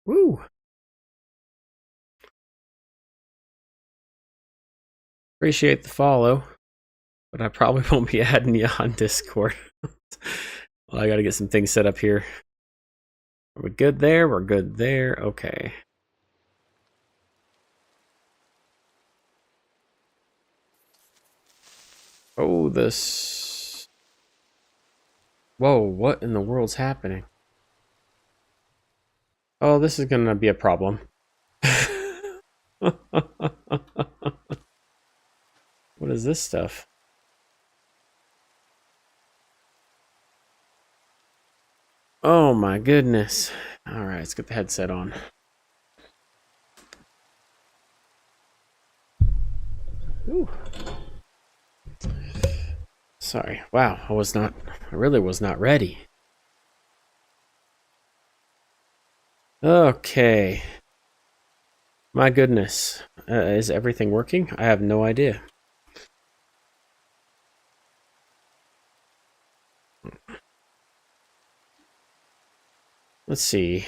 Woo! Appreciate the follow, but I probably won't be adding you on Discord. Well, I gotta get some things set up here. Are we good there? We're good there. Okay. Oh, this... Whoa, what in the world's happening? Oh, this is gonna be a problem. What is this stuff? Oh my goodness. Alright, let's get the headset on. Ooh. Sorry. Wow, I really was not ready. Okay. My goodness. Is everything working? I have no idea. Let's see.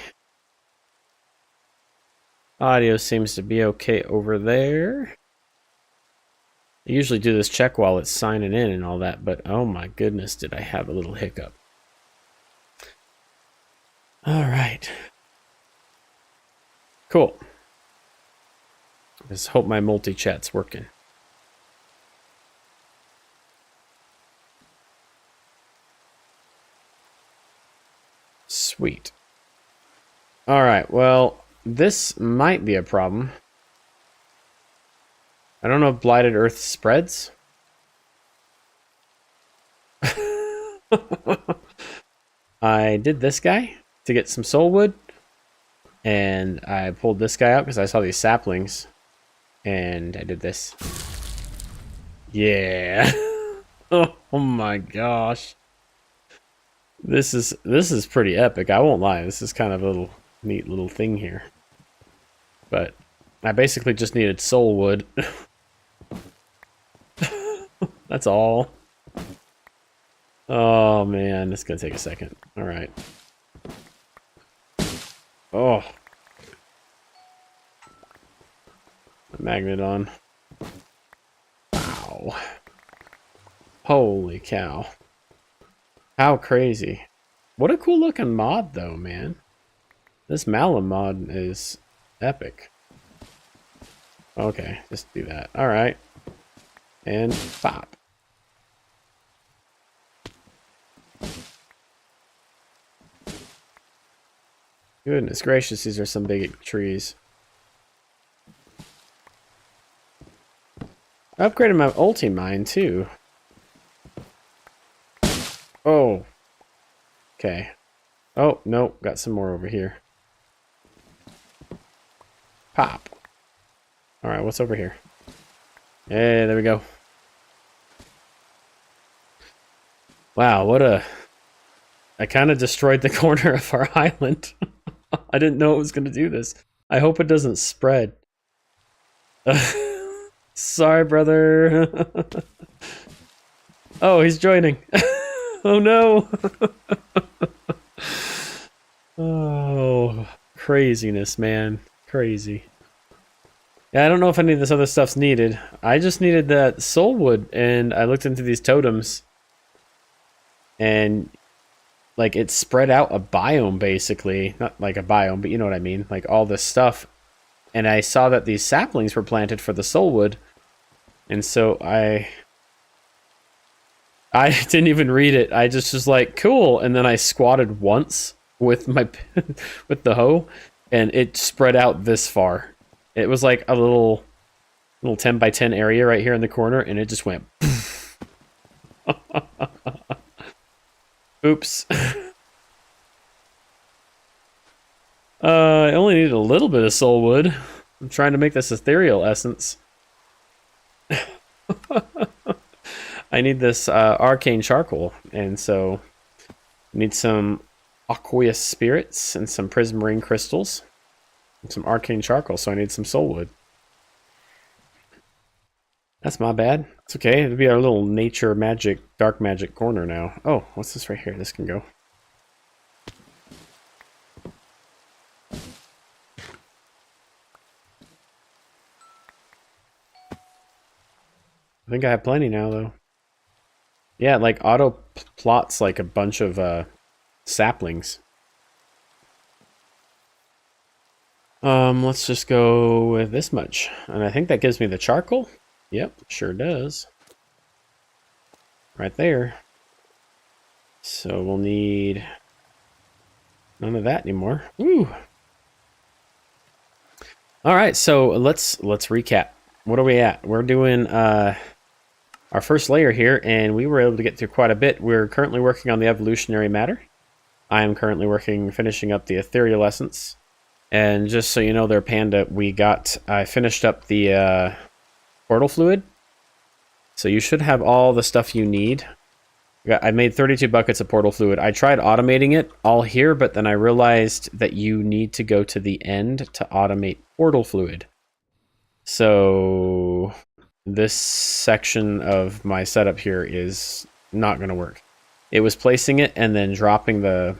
Audio seems to be okay over there. I usually do this check while it's signing in and all that, but oh my goodness, did I have a little hiccup. All right. Cool. Just hope my multi-chat's working. Sweet. All right, well, this might be a problem. I don't know if Blighted Earth spreads. I did this guy to get some soul wood, and I pulled this guy out because I saw these saplings, and I did this. Yeah. Oh my gosh. This is pretty epic. I won't lie. This is kind of a little neat little thing here. But I basically just needed soul wood. That's all. Oh man, it's gonna take a second. All right. Oh. The magnet on. Wow. Holy cow. How crazy. What a cool looking mod though, man. This Malum mod is epic. Okay, just do that. Alright. And pop. Goodness gracious, these are some big trees. I upgraded my ulti mine too. Oh. Okay. Oh, no, got some more over here. Pop. Alright, what's over here? Hey, there we go. Wow, what a... I kind of destroyed the corner of our island. I didn't know it was going to do this. I hope it doesn't spread. Sorry, brother. Oh, he's joining. Oh, no. Oh, craziness, man. Crazy. Yeah, I don't know if any of this other stuff's needed. I just needed that soul wood, and I looked into these totems. And, like, it spread out a biome, basically. Not like a biome, but you know what I mean. Like, all this stuff. And I saw that these saplings were planted for the soul wood. And so I didn't even read it. I just was like, cool. And then I squatted once with my with the hoe, and it spread out this far. It was like a little 10 by 10 area right here in the corner, and it just went. Oops. I only need a little bit of soul wood. I'm trying to make this ethereal essence. I need this arcane charcoal, and so I need some aqueous spirits and some prismarine crystals and some arcane charcoal, so I need some soul wood. That's my bad. It's okay. It'll be our little nature magic, dark magic corner now. Oh, what's this right here? This can go. I think I have plenty now, though. Yeah, it, like auto plots like a bunch of saplings. Let's just go with this much. And I think that gives me the charcoal. Yep, sure does. Right there. So we'll need none of that anymore. Woo! All right, so let's recap. What are we at? We're doing our first layer here, and we were able to get through quite a bit. We're currently working on the evolutionary matter. I am currently finishing up the ethereal essence. And just so you know there, Panda, I finished up the portal fluid. So you should have all the stuff you need. I made 32 buckets of portal fluid. I tried automating it all here, but then I realized that you need to go to the end to automate portal fluid. So this section of my setup here is not going to work. It was placing it and then dropping the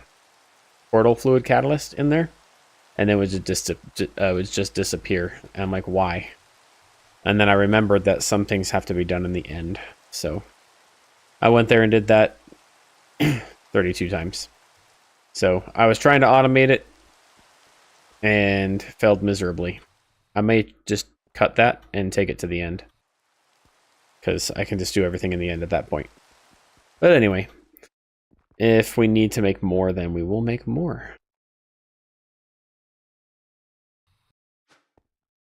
portal fluid catalyst in there, and then it would just disappear. And I'm like, why? And then I remembered that some things have to be done in the end. So I went there and did that 32 times. So I was trying to automate it and failed miserably. I may just cut that and take it to the end, because I can just do everything in the end at that point. But anyway, if we need to make more, then we will make more.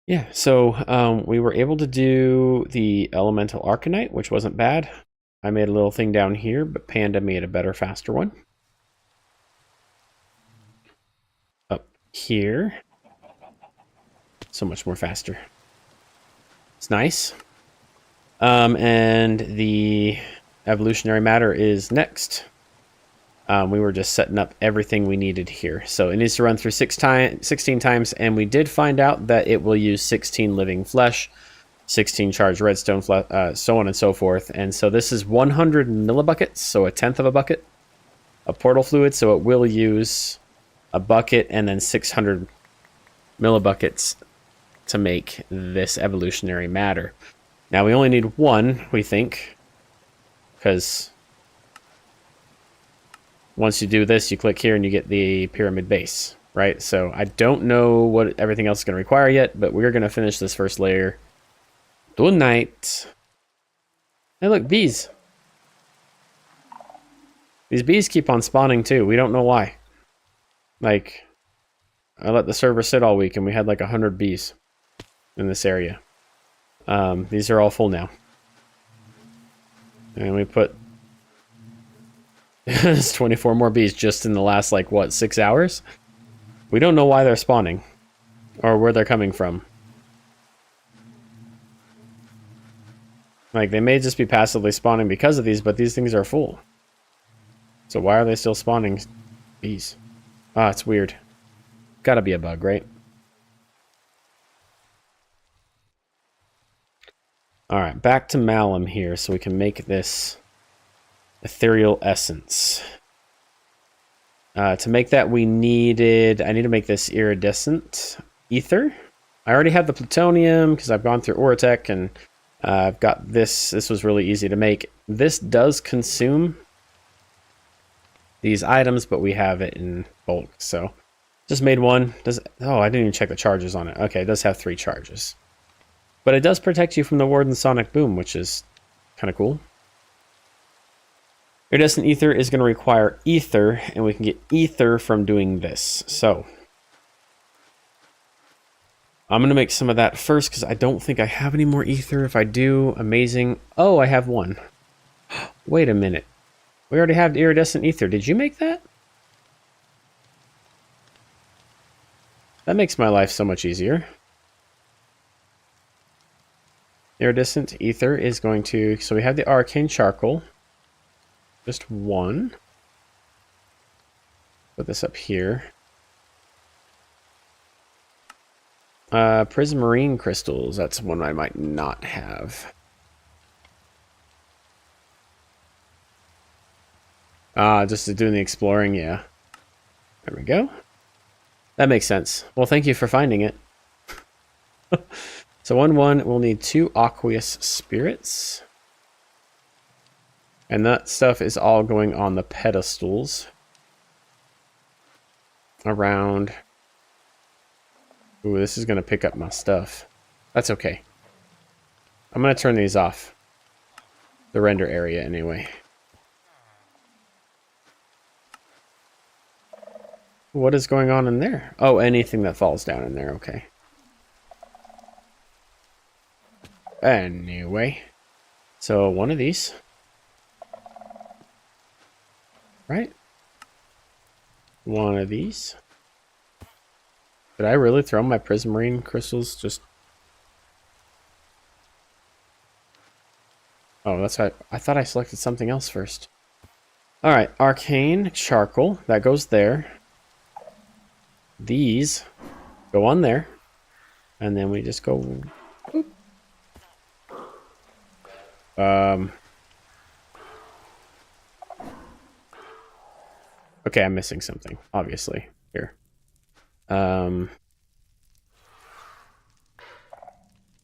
Yeah, so we were able to do the elemental arcanite, which wasn't bad. I made a little thing down here, but Panda made a better, faster one. Up here. So much more faster. It's nice. And the evolutionary matter is next. We were just setting up everything we needed here. So it needs to run through 16 times, and we did find out that it will use 16 living flesh, 16 charged redstone, so on and so forth. And so this is 100 millibuckets, so a tenth of a bucket of portal fluid. So it will use a bucket and then 600 millibuckets to make this evolutionary matter. Now we only need one, we think, because once you do this, you click here and you get the pyramid base, right? So I don't know what everything else is going to require yet, but we're going to finish this first layer tonight. Hey, look, bees. These bees keep on spawning too. We don't know why. Like, I let the server sit all week and we had like 100 bees in this area. These are all full now. And we put 24 more bees just in the last, like, what, 6 hours? We don't know why they're spawning or where they're coming from. Like, they may just be passively spawning because of these, but these things are full. So why are they still spawning bees? Ah, it's weird. Gotta be a bug, right? Alright, back to Malum here so we can make this ethereal essence. To make that, I need to make this iridescent ether. I already have the plutonium because I've gone through Oratech, and I've got this. This was really easy to make. This does consume these items, but we have it in bulk. So just made one. Oh, I didn't even check the charges on it. Okay, it does have 3 charges. But it does protect you from the Warden Sonic Boom, which is kind of cool. Iridescent ether is going to require ether, and we can get ether from doing this. So I'm going to make some of that first because I don't think I have any more ether. If I do, amazing. Oh, I have one. Wait a minute. We already have iridescent ether. Did you make that? That makes my life so much easier. Iridescent ether is going to... So we have the arcane charcoal. Just one. Put this up here. Prismarine crystals. That's one I might not have. Just doing the exploring, yeah. There we go. That makes sense. Well, thank you for finding it. So 1-1, we'll need 2 aqueous spirits. And that stuff is all going on the pedestals around. Ooh, this is going to pick up my stuff. That's okay. I'm going to turn these off. The render area, anyway. What is going on in there? Oh, anything that falls down in there, okay. Anyway. So, one of these. Right? One of these. Did I really throw my prismarine crystals just... Oh, that's right. I thought I selected something else first. Alright, arcane charcoal. That goes there. These go on there. And then we just go... Boop. Okay, I'm missing something, obviously. Here. Oh,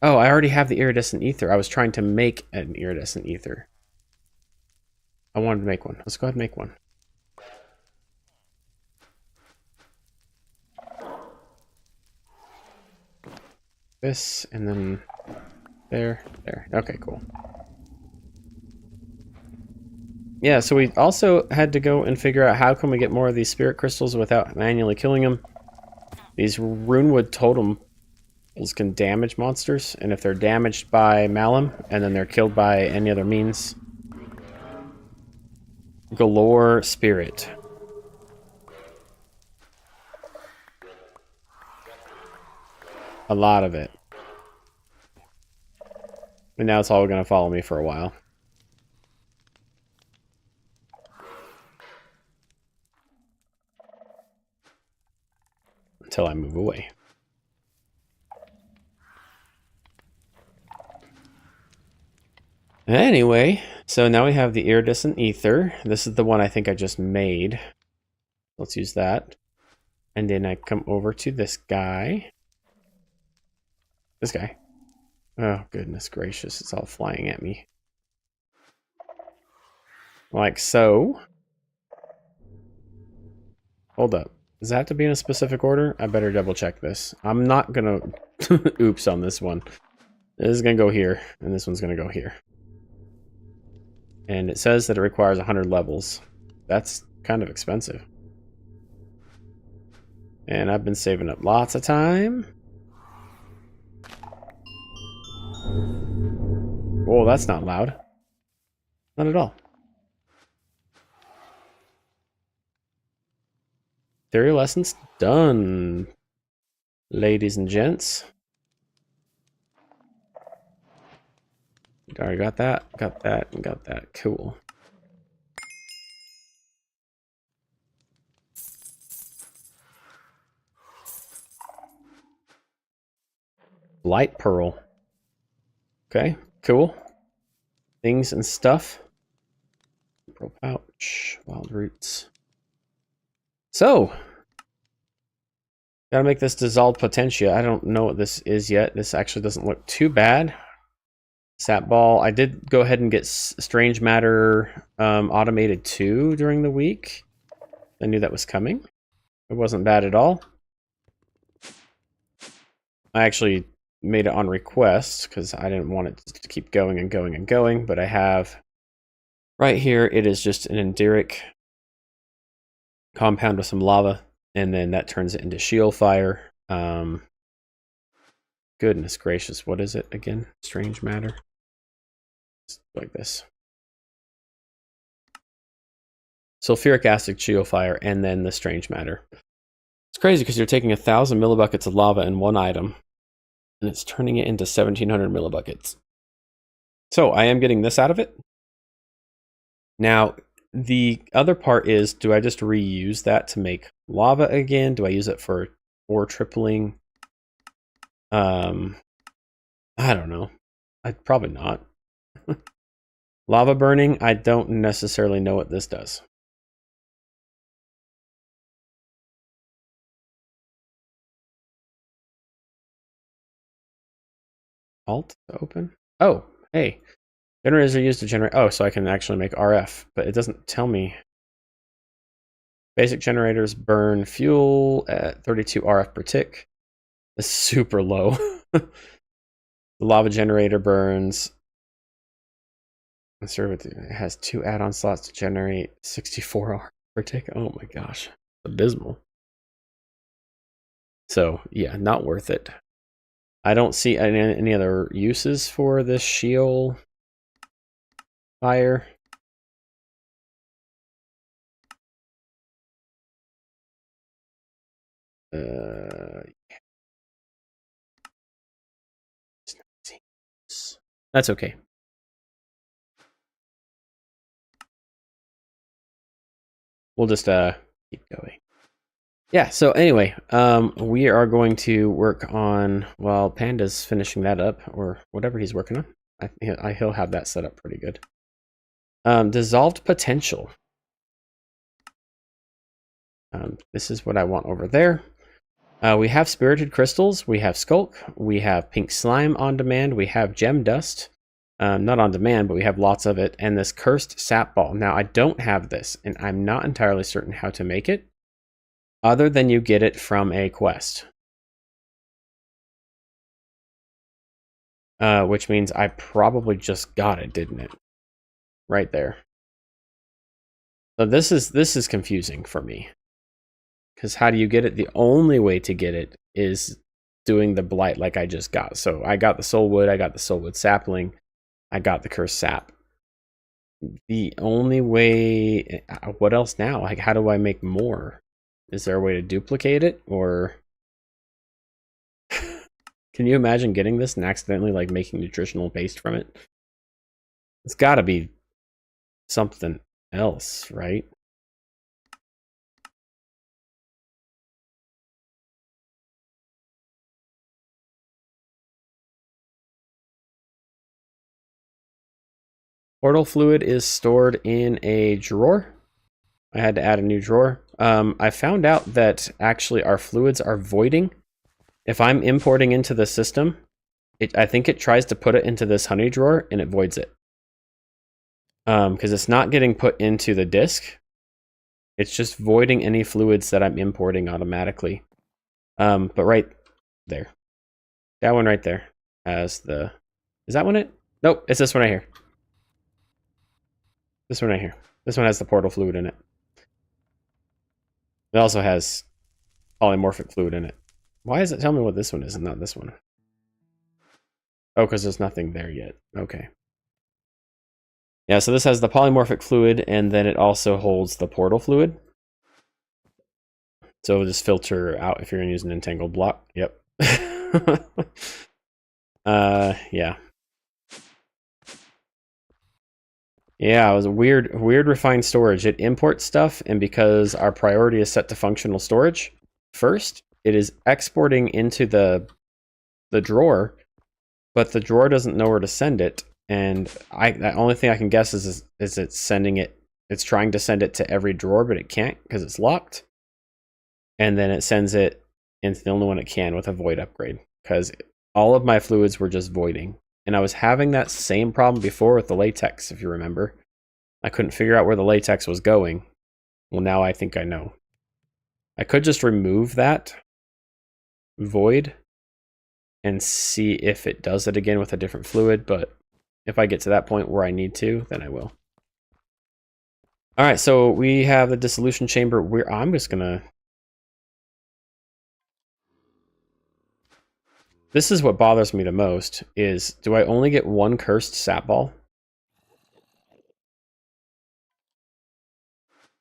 I already have the iridescent ether. I was trying to make an iridescent ether. I wanted to make one. Let's go ahead and make one. This, and then there. Okay, cool. Yeah, so we also had to go and figure out how can we get more of these spirit crystals without manually killing them. These runewood totems can damage monsters, and if they're damaged by Malum, and then they're killed by any other means... Galore spirit. A lot of it. And now it's all going to follow me for a while. Until I move away. Anyway, so now we have the iridescent ether. This is the one I think I just made. Let's use that. And then I come over to this guy. This guy. Oh, goodness gracious. It's all flying at me. Like so. Hold up. Does that have to be in a specific order? I better double check this. I'm not gonna oops on this one. This is gonna go here, and this one's gonna go here. And it says that it requires 100 levels. That's kind of expensive. And I've been saving up lots of time. Whoa, that's not loud. Not at all. Theory lessons done, ladies and gents. Alright, got that, and got that. Cool. Light pearl. Okay, cool. Things and stuff. Pearl pouch, wild roots. So, gotta make this dissolved potentia. I don't know what this is yet. This actually doesn't look too bad. Sap ball. I did go ahead and get strange matter automated too during the week. I knew that was coming. It wasn't bad at all. I actually made it on request because I didn't want it to keep going and going and going, but I have right here. It is just an enderic compound with some lava, and then that turns it into shield fire. Goodness gracious, what is it again? Strange matter. Like this. Sulfuric acid, shield fire, and then the strange matter. It's crazy because you're taking 1,000 millibuckets of lava in one item, and it's turning it into 1,700 millibuckets. So I am getting this out of it. Now, the other part is, do I just reuse that to make lava again? Do I use it for ore tripling? I don't know. I'd probably not. Lava burning, I don't necessarily know what this does. Alt to open. Oh, hey. Generators are used to generate... Oh, so I can actually make RF, but it doesn't tell me. Basic generators burn fuel at 32 RF per tick. It's super low. The lava generator burns... It has 2 add-on slots to generate 64 RF per tick. Oh my gosh. Abysmal. So, yeah, not worth it. I don't see any other uses for this Sheol fire. That's okay. We'll just keep going. Yeah, so anyway, we are going to work on, well, Panda's finishing that up, or whatever he's working on. He'll have that set up pretty good. Dissolved potential. This is what I want over there. We have spirited crystals, we have skulk, we have pink slime on demand, we have gem dust. Not on demand, but we have lots of it, and this cursed sap ball. Now, I don't have this, and I'm not entirely certain how to make it, other than you get it from a quest. Which means I probably just got it, didn't it? Right there. So this is confusing for me. Because how do you get it? The only way to get it is doing the blight like I just got. So I got the soul wood, I got the soul wood sapling, I got the cursed sap. The only way... What else now? Like, how do I make more? Is there a way to duplicate it? Or... Can you imagine getting this and accidentally, like, making nutritional paste from it? It's gotta be something else, right? Portal fluid is stored in a drawer. I had to add a new drawer. I found out that actually our fluids are voiding. If I'm importing into the system, I think it tries to put it into this honey drawer and it voids it. Because it's not getting put into the disk. It's just voiding any fluids that I'm importing automatically. But right there. That one right there has the... Is that one it? Nope, it's this one right here. This one right here. This one has the portal fluid in it. It also has polymorphic fluid in it. Why does it tell me what this one is and not this one? Oh, because there's nothing there yet. Okay. Yeah, so this has the polymorphic fluid, and then it also holds the portal fluid. So it'll just filter out if you're going to use an entangled block. Yep. Yeah. Yeah, it was a weird refined storage. It imports stuff, and because our priority is set to functional storage first, it is exporting into the drawer, but the drawer doesn't know where to send it. And the only thing I can guess is it's sending it. It's trying to send it to every drawer, but it can't because it's locked. And then it sends it into the only one it can with a void upgrade, because all of my fluids were just voiding. And I was having that same problem before with the latex, if you remember. I couldn't figure out where the latex was going. Well, now I think I know. I could just remove that void and see if it does it again with a different fluid, but if I get to that point where I need to, then I will. All right, so we have the dissolution chamber. I'm just gonna... This is what bothers me the most, is do I only get one cursed sap ball?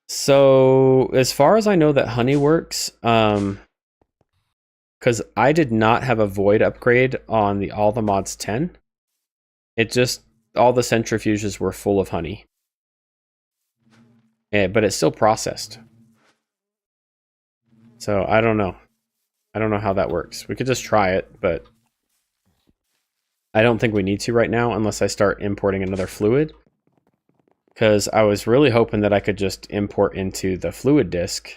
So, as far as I know that honey works, because I did not have a void upgrade on the All the Mods 10. It just, all the centrifuges were full of honey. But it's still processed. So, I don't know. I don't know how that works. We could just try it, but I don't think we need to right now unless I start importing another fluid. Because I was really hoping that I could just import into the fluid disk.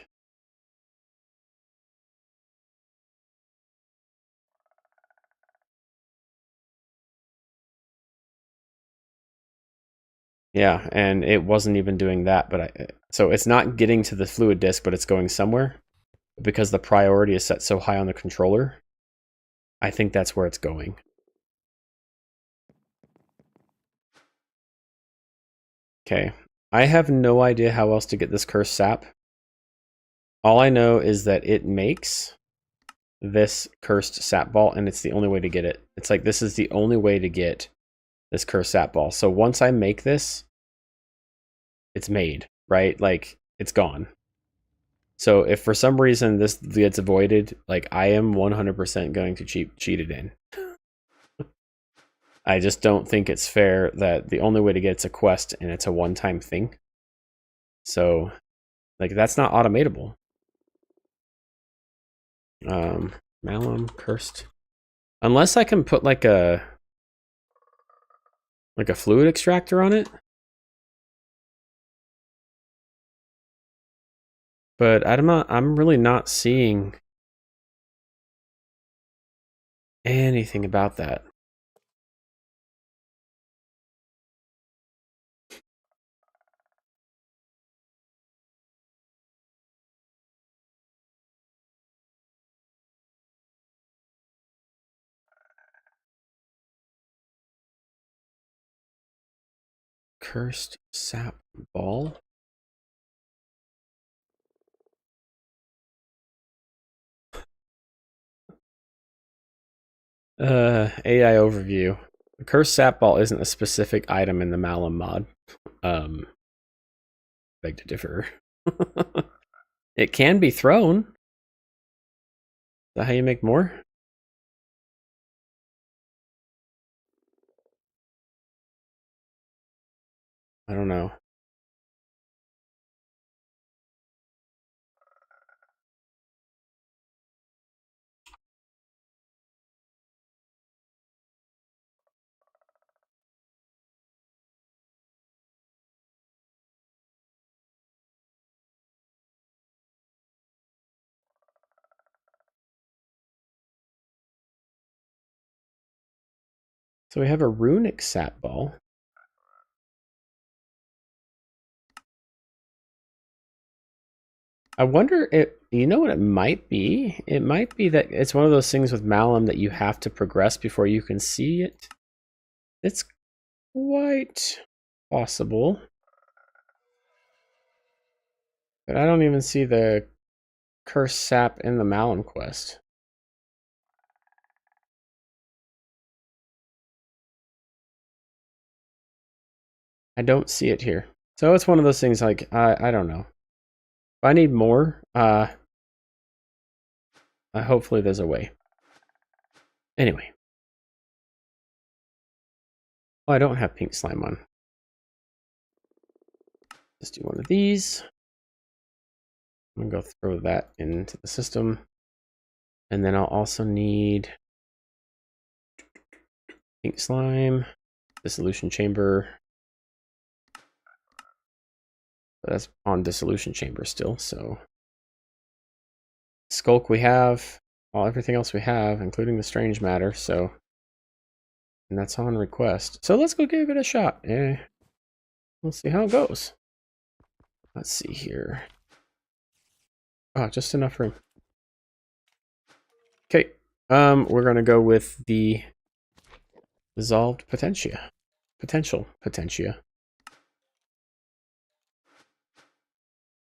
Yeah, and it wasn't even doing that, but so it's not getting to the fluid disk, but it's going somewhere. Because the priority is set so high on the controller, I think that's where it's going. Okay, I have no idea how else to get this cursed sap. All I know is that it makes this cursed sap ball, and it's the only way to get it. It's like this is the only way to get this cursed sap ball. So once I make this, it's made, right? Like, it's gone. So if for some reason this gets avoided, like, I am 100% going to cheat it in. I just don't think it's fair that the only way to get it's a quest and it's a one-time thing. So, like, that's not automatable. Malum cursed. Unless I can put like a fluid extractor on it. But I'm really not seeing anything about that. Cursed sap ball? AI overview. The cursed sap ball isn't a specific item in the Malum mod. Beg to differ. It can be thrown. Is that how you make more? I don't know. So we have a runic sap ball. I wonder if, you know what it might be? It might be that it's one of those things with Malum that you have to progress before you can see it. It's quite possible. But I don't even see the cursed sap in the Malum quest. I don't see it here. So it's one of those things like, I don't know. If I need more, hopefully there's a way. Anyway. Oh, I don't have pink slime on. Let's do one of these. I'm gonna go throw that into the system. And then I'll also need pink slime, dissolution chamber. That's on dissolution chamber still, so. Skulk we have, everything else we have, including the strange matter, so. And that's on request. So let's go give it a shot. We'll see how it goes. Let's see here. Oh, just enough room. Okay, we're gonna go with the dissolved potentia. Potential potentia.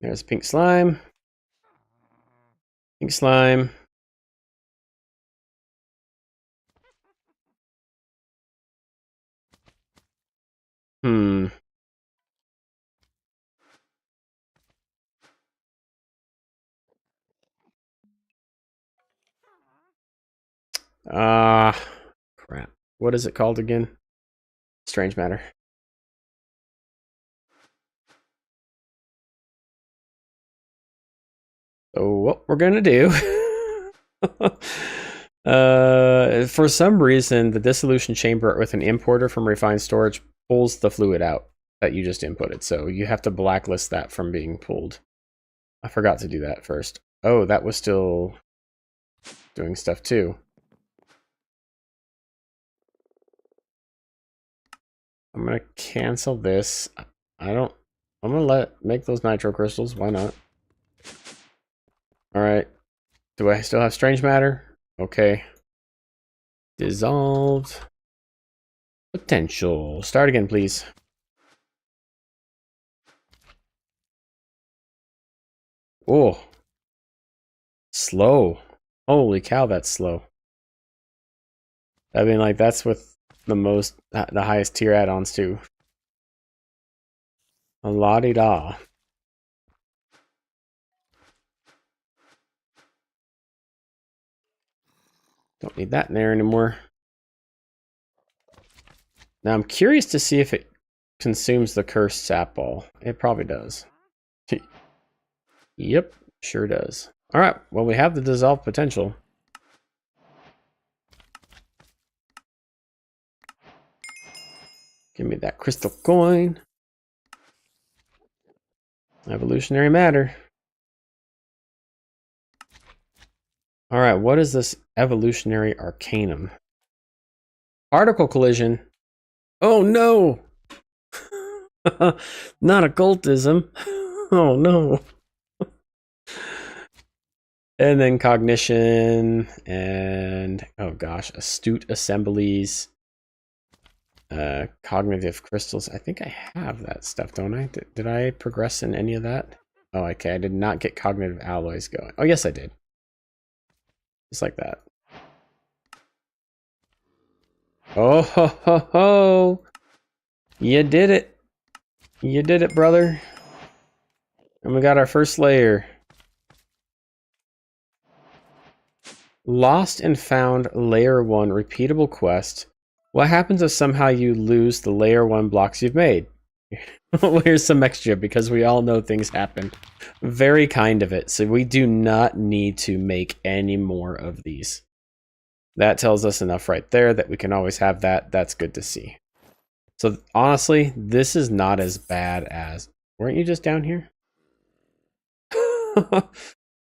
There's pink slime. Pink slime. Hmm. Crap. What is it called again? Strange matter. So what we're gonna do for some reason the dissolution chamber with an importer from refined storage pulls the fluid out that you just inputted, so you have to blacklist that from being pulled. I forgot to do that first. Oh, that was still doing stuff too. I'm gonna cancel this. I'm gonna make those nitro crystals. Why not? All right. Do I still have strange matter? Okay. Dissolved. Potential. Start again, please. Oh. Slow. Holy cow, that's slow. I mean, like, that's with the highest tier add-ons, too. A la-di-da. Don't need that in there anymore. Now, I'm curious to see if it consumes the cursed sap ball. It probably does. Yep, sure does. Alright, well, we have the dissolved potential. Give me that crystal coin. Evolutionary matter. Alright, what is this evolutionary arcanum? Particle collision. Oh no! Not occultism. Oh no. And then cognition and, oh gosh, astute assemblies. Cognitive crystals. I think I have that stuff, don't I? Did I progress in any of that? Oh, okay. I did not get cognitive alloys going. Oh, yes, I did. Just like that. Oh, ho, ho, ho. You did it. You did it, brother. And we got our first layer. Lost and found layer 1 repeatable quest. What happens if somehow you lose the layer 1 blocks you've made? Well, here's some extra because we all know things happen. Very kind of it. So we do not need to make any more of these. That tells us enough right there that we can always have that. That's good to see. So honestly, this is not as bad as... Weren't you just down here?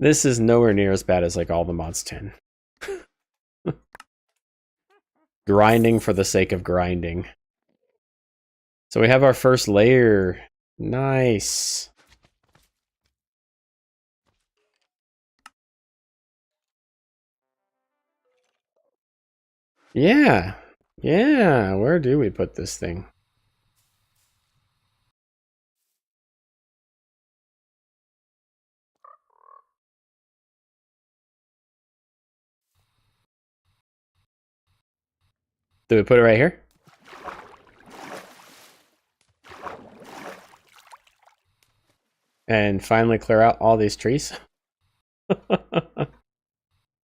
This is nowhere near as bad as like all the mods 10. Grinding for the sake of grinding. So we have our first layer. Nice. Yeah. Yeah. Where do we put this thing? Do we put it right here? And finally clear out all these trees?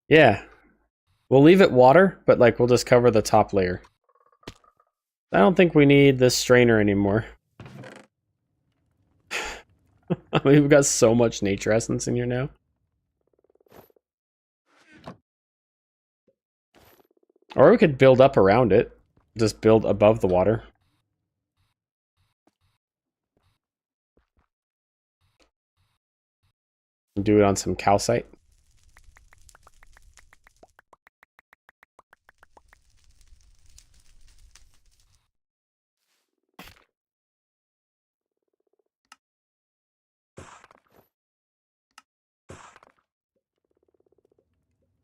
Yeah. We'll leave it water, but like we'll just cover the top layer. I don't think we need this strainer anymore. I mean, we've got so much nature essence in here now. Or we could build up around it. Just build above the water. Do it on some calcite.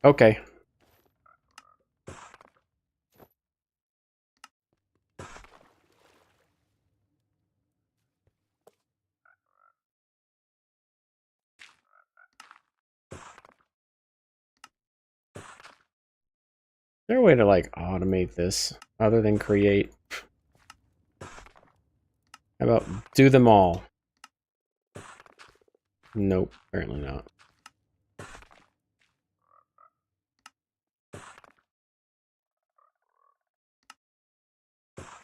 Okay. Is there a way to like automate this other than create? How about do them all? Nope, apparently not.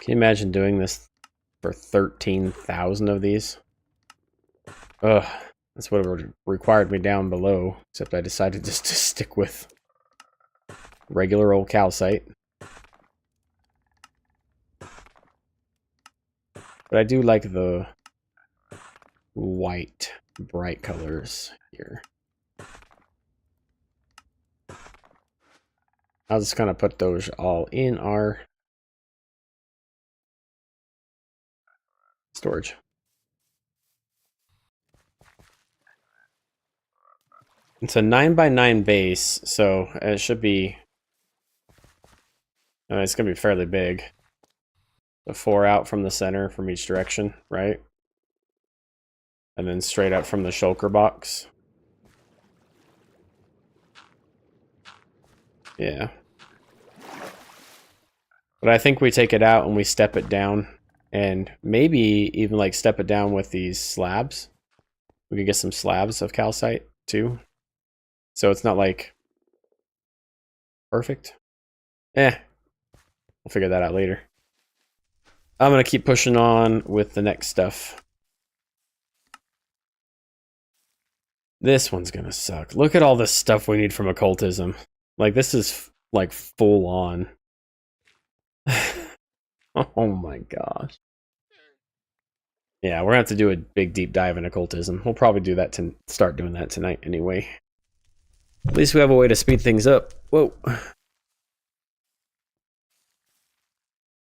Can you imagine doing this for 13,000 of these? Ugh, that's what required me down below, except I decided just to stick with regular old calcite. But I do like the white, bright colors here. I'll just kind of put those all in our storage. It's a 9x9 base, so it should be... it's going to be fairly big. The 4 out from the center from each direction, right? And then straight up from the shulker box. Yeah. But I think we take it out and we step it down. And maybe even like step it down with these slabs. We could get some slabs of calcite too. So it's not like perfect. We'll figure that out later. I'm going to keep pushing on with the next stuff. This one's going to suck. Look at all this stuff we need from occultism. Like, this is, like, full on. Oh my gosh. Yeah, we're going to have to do a big deep dive in occultism. We'll probably do that to start doing that tonight anyway. At least we have a way to speed things up. Whoa.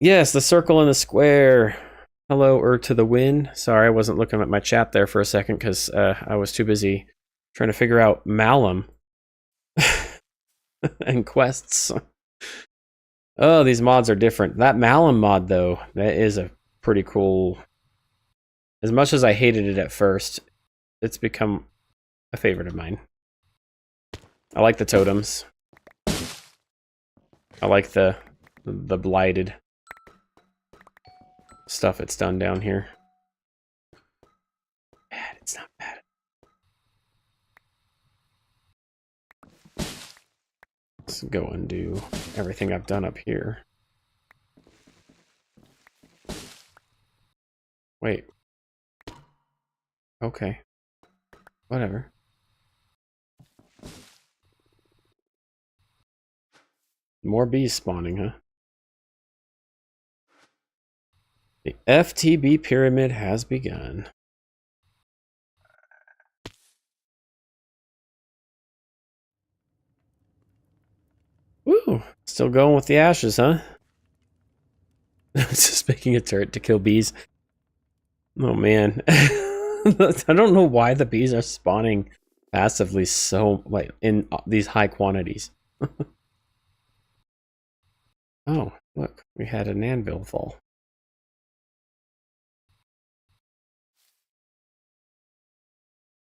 Yes, the circle and the square. Hello, to the win. Sorry, I wasn't looking at my chat there for a second because I was too busy trying to figure out Malum and quests. Oh, these mods are different. That Malum mod, though, that is a pretty cool... As much as I hated it at first, it's become a favorite of mine. I like the totems. I like the blighted stuff it's done down here. Bad, it's not bad. Let's go and do everything I've done up here. Wait. Okay. Whatever. More bees spawning, huh? The FTB pyramid has begun. Woo! Still going with the ashes, huh? Just making a turret to kill bees. Oh man. I don't know why the bees are spawning passively so, like, in these high quantities. Oh, look. We had an anvil fall.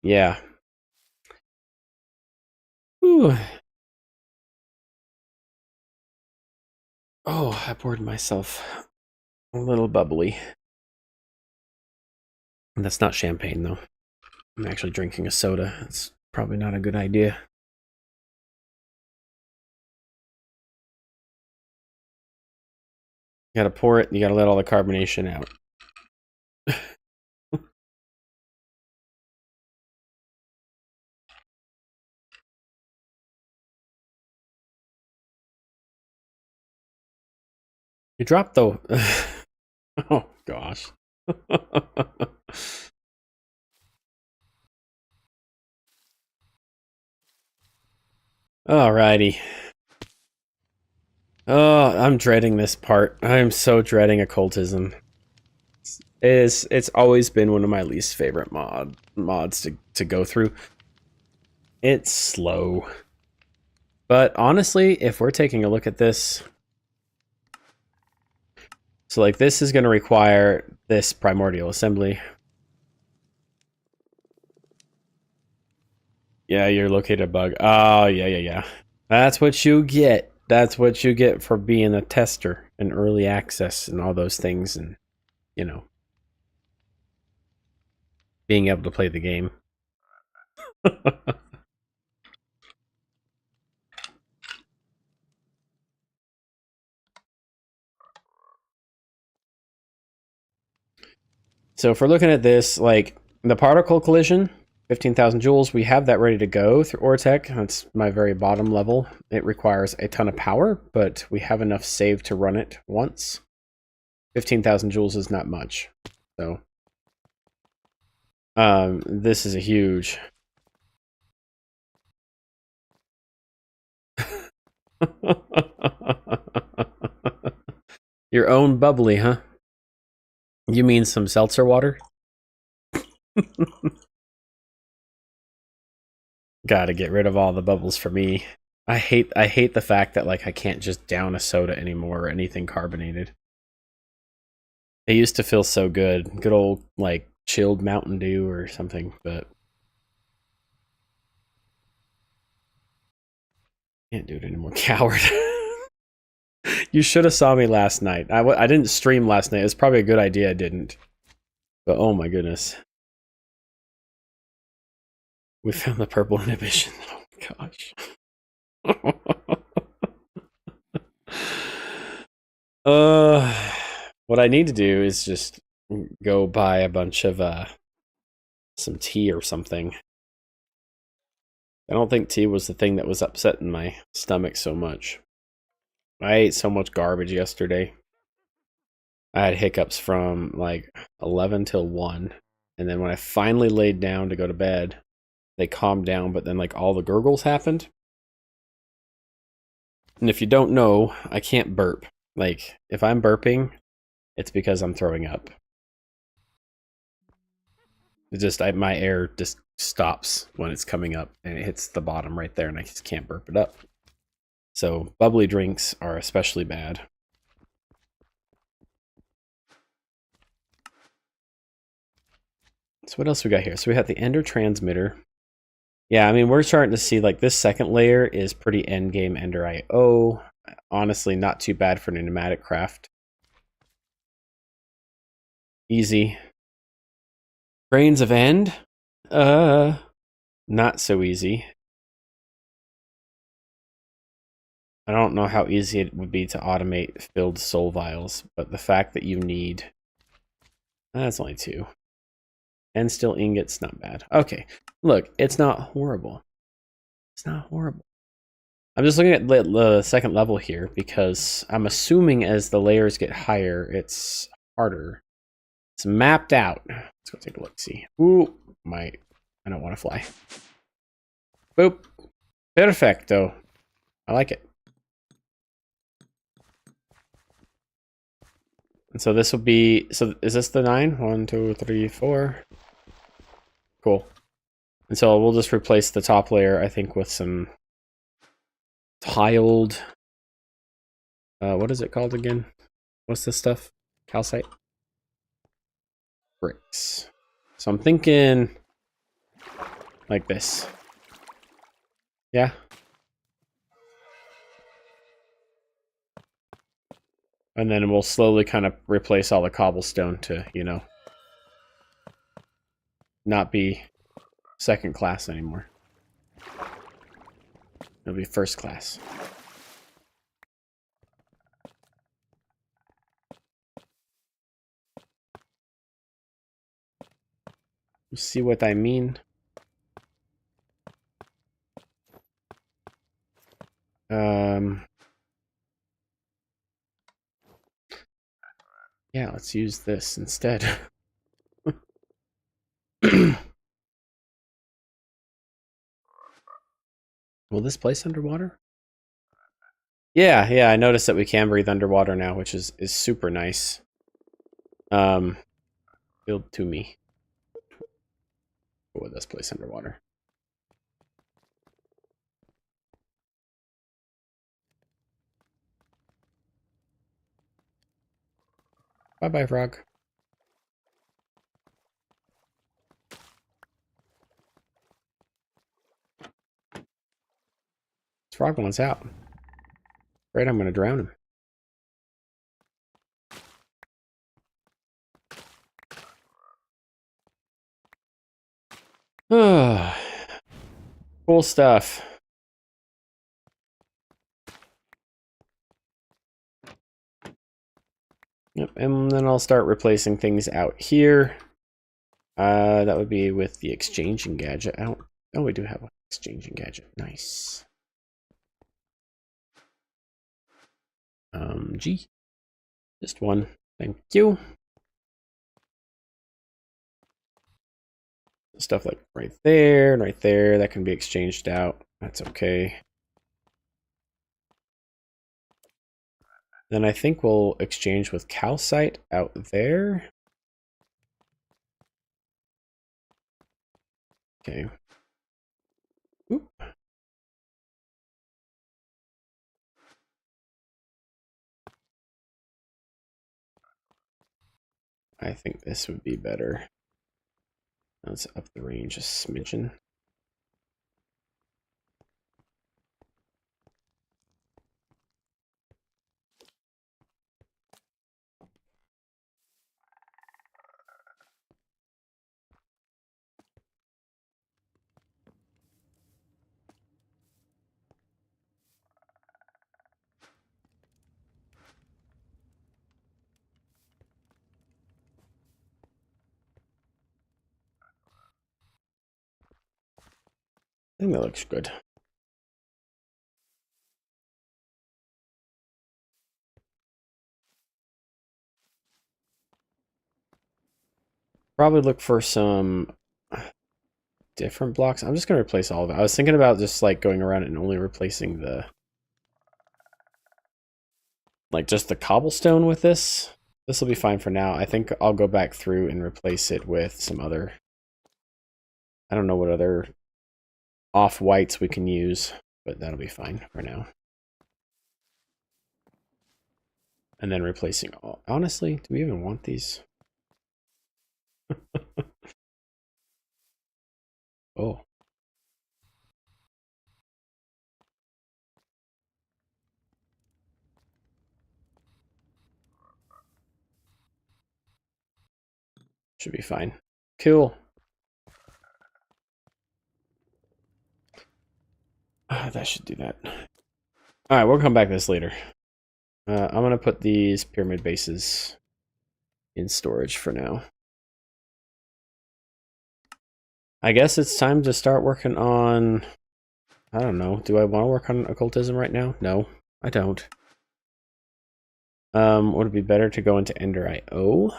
Yeah. Ooh. Oh, I poured myself a little bubbly. That's not champagne, though. I'm actually drinking a soda. It's probably not a good idea. You gotta pour it, and you gotta let all the carbonation out. You dropped the... Oh, gosh. Alrighty. Oh, I'm dreading this part. I'm so dreading occultism. It's always been one of my least favorite mods to go through. It's slow. But honestly, if we're taking a look at this... So, like, this is going to require this primordial assembly. Yeah, you're located a bug. Oh, yeah. That's what you get. That's what you get for being a tester and early access and all those things and, you know, being able to play the game. So if we're looking at this, like, the particle collision, 15,000 joules, we have that ready to go through Ortec. That's my very bottom level. It requires a ton of power, but we have enough saved to run it once. 15,000 joules is not much. So, this is a huge... Your own bubbly, huh? You mean some seltzer water? Gotta get rid of all the bubbles for me. I hate the fact that like I can't just down a soda anymore or anything carbonated. It used to feel so good. Good old like chilled Mountain Dew or something, but can't do it anymore. Coward. You should have saw me last night. I didn't stream last night. It's probably a good idea I didn't. But oh my goodness. We found the purple inhibition. Oh my gosh. What I need to do is just go buy a bunch of some tea or something. I don't think tea was the thing that was upsetting my stomach so much. I ate so much garbage yesterday. I had hiccups from like 11 till 1. And then when I finally laid down to go to bed, they calmed down, but then like all the gurgles happened. And if you don't know, I can't burp. Like if I'm burping, it's because I'm throwing up. It just my air just stops when it's coming up and it hits the bottom right there and I just can't burp it up. So bubbly drinks are especially bad. So what else we got here? So we have the Ender transmitter. Yeah, I mean, we're starting to see like this second layer is pretty endgame Ender IO. Honestly, not too bad for a pneumatic craft. Easy. Brains of End? Not so easy. I don't know how easy it would be to automate filled soul vials, but the fact that you need... That's only 2. And still ingots, not bad. Okay, look, it's not horrible. It's not horrible. I'm just looking at the second level here because I'm assuming as the layers get higher, it's harder. It's mapped out. Let's go take a look, see. Ooh, I don't want to fly. Boop. Perfecto. I like it. And so this will be, so is this the 9? 1, 2, 3, 4. Cool. And so we'll just replace the top layer, I think, with some tiled, what is it called again? What's this stuff? Calcite? Bricks. So I'm thinking like this. Yeah. And then we'll slowly kind of replace all the cobblestone to, you know, not be second class anymore. It'll be first class. You see what I mean? Yeah, let's use this instead. Will this place underwater? Yeah, I noticed that we can breathe underwater now, which is super nice. Build to me. What would this place underwater? Bye-bye, frog. This frog wants out. Right, I'm gonna drown him. Cool stuff. Yep, and then I'll start replacing things out here. That would be with the exchanging gadget. Oh, we do have an exchanging gadget. Nice. G. Just one. Thank you. Stuff like right there and right there, that can be exchanged out. That's okay. Then I think we'll exchange with calcite out there. Okay. Oop. I think this would be better. Let's up the range a smidgen. I think that looks good. Probably look for some different blocks. I'm just gonna replace all of it. I was thinking about just like going around and only replacing the just the cobblestone with this. This will be fine for now. I think I'll go back through and replace it with some other, I don't know what other off-whites we can use, but that'll be fine for now. And then replacing all. Honestly, do we even want these? Oh. Should be fine. Cool. That should do that. Alright, we'll come back to this later. I'm going to put these pyramid bases in storage for now. I guess it's time to start working on... I don't know. Do I want to work on occultism right now? No, I don't. Would it be better to go into Ender IO?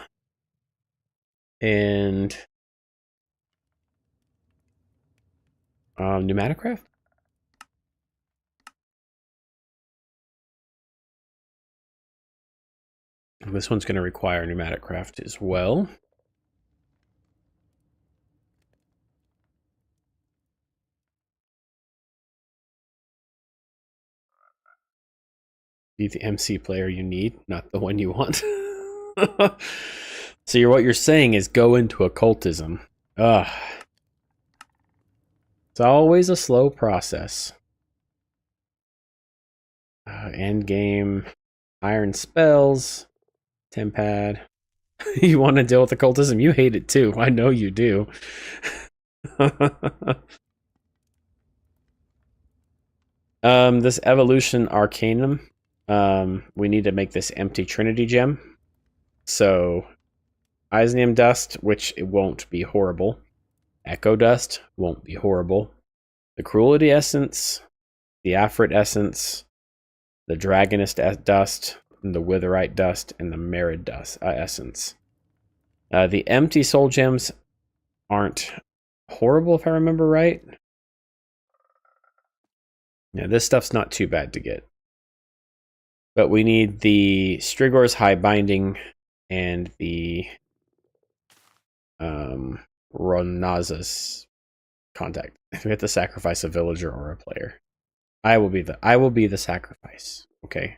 And... Pneumaticraft? This one's going to require Pneumaticraft as well. Be the MC player you need, not the one you want. So what you're saying is go into occultism. Ugh. It's always a slow process. End game, iron spells, Tempad. You want to deal with occultism? You hate it too. I know you do. This evolution arcanum. We need to make this empty Trinity gem. So, Isonium dust, which it won't be horrible. Echo dust won't be horrible. The cruelty essence, the Afrit essence, the dragonist dust, and the witherite dust, and the merid dust essence. The empty soul gems aren't horrible if I remember right. Yeah, this stuff's not too bad to get. But we need the Strigor's High Binding and the Ronaza's Contact. We have to sacrifice a villager or a player. I will be the sacrifice. Okay.